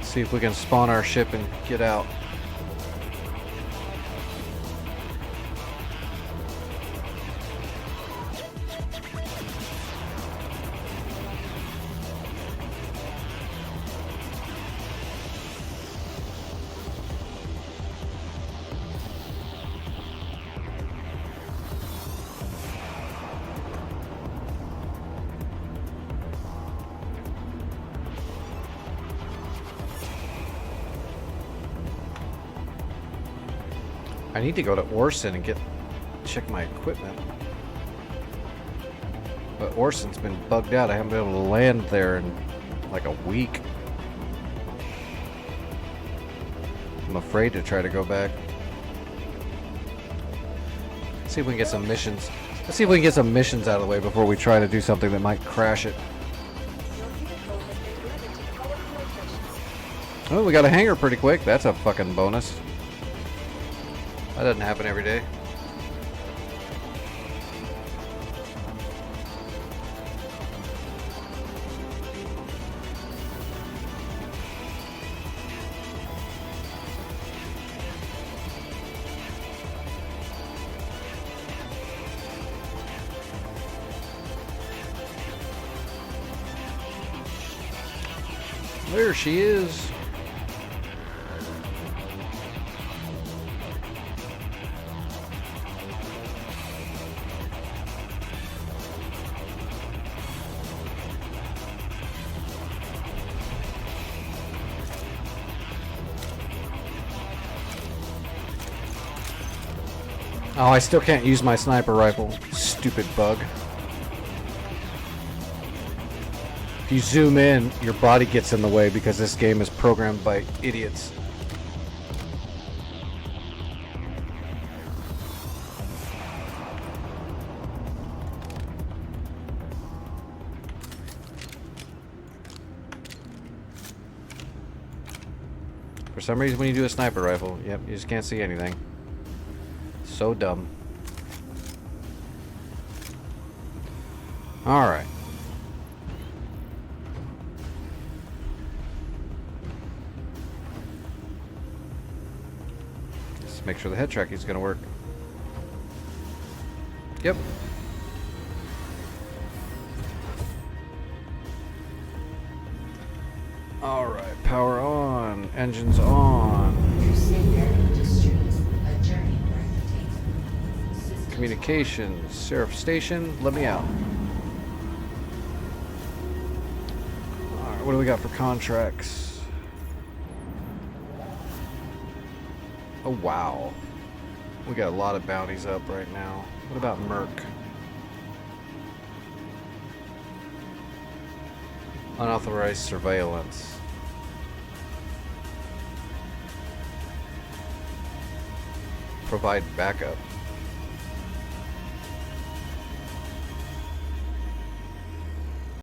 See if we can spawn our ship and get out. I need to go to Orson and check my equipment. But Orson's been bugged out. I haven't been able to land there in like a week. I'm afraid to try to go back. Let's see if we can get some missions. Let's see if we can get some missions out of the way before we try to do something that might crash it. Oh, we got a hangar pretty quick. That's a fucking bonus. That doesn't happen every day. There she is. Oh, I still can't use my sniper rifle. Stupid bug. If you zoom in, your body gets in the way because this game is programmed by idiots. For some reason, when you do a sniper rifle, yep, you just can't see anything. So dumb. Alright. Let's make sure the head tracking is going to work. Yep. Alright, power on, engines on. Communications, Seraph Station, let me out. Alright, what do we got for contracts? Oh wow. We got a lot of bounties up right now. What about Merc? Unauthorized surveillance. Provide backup.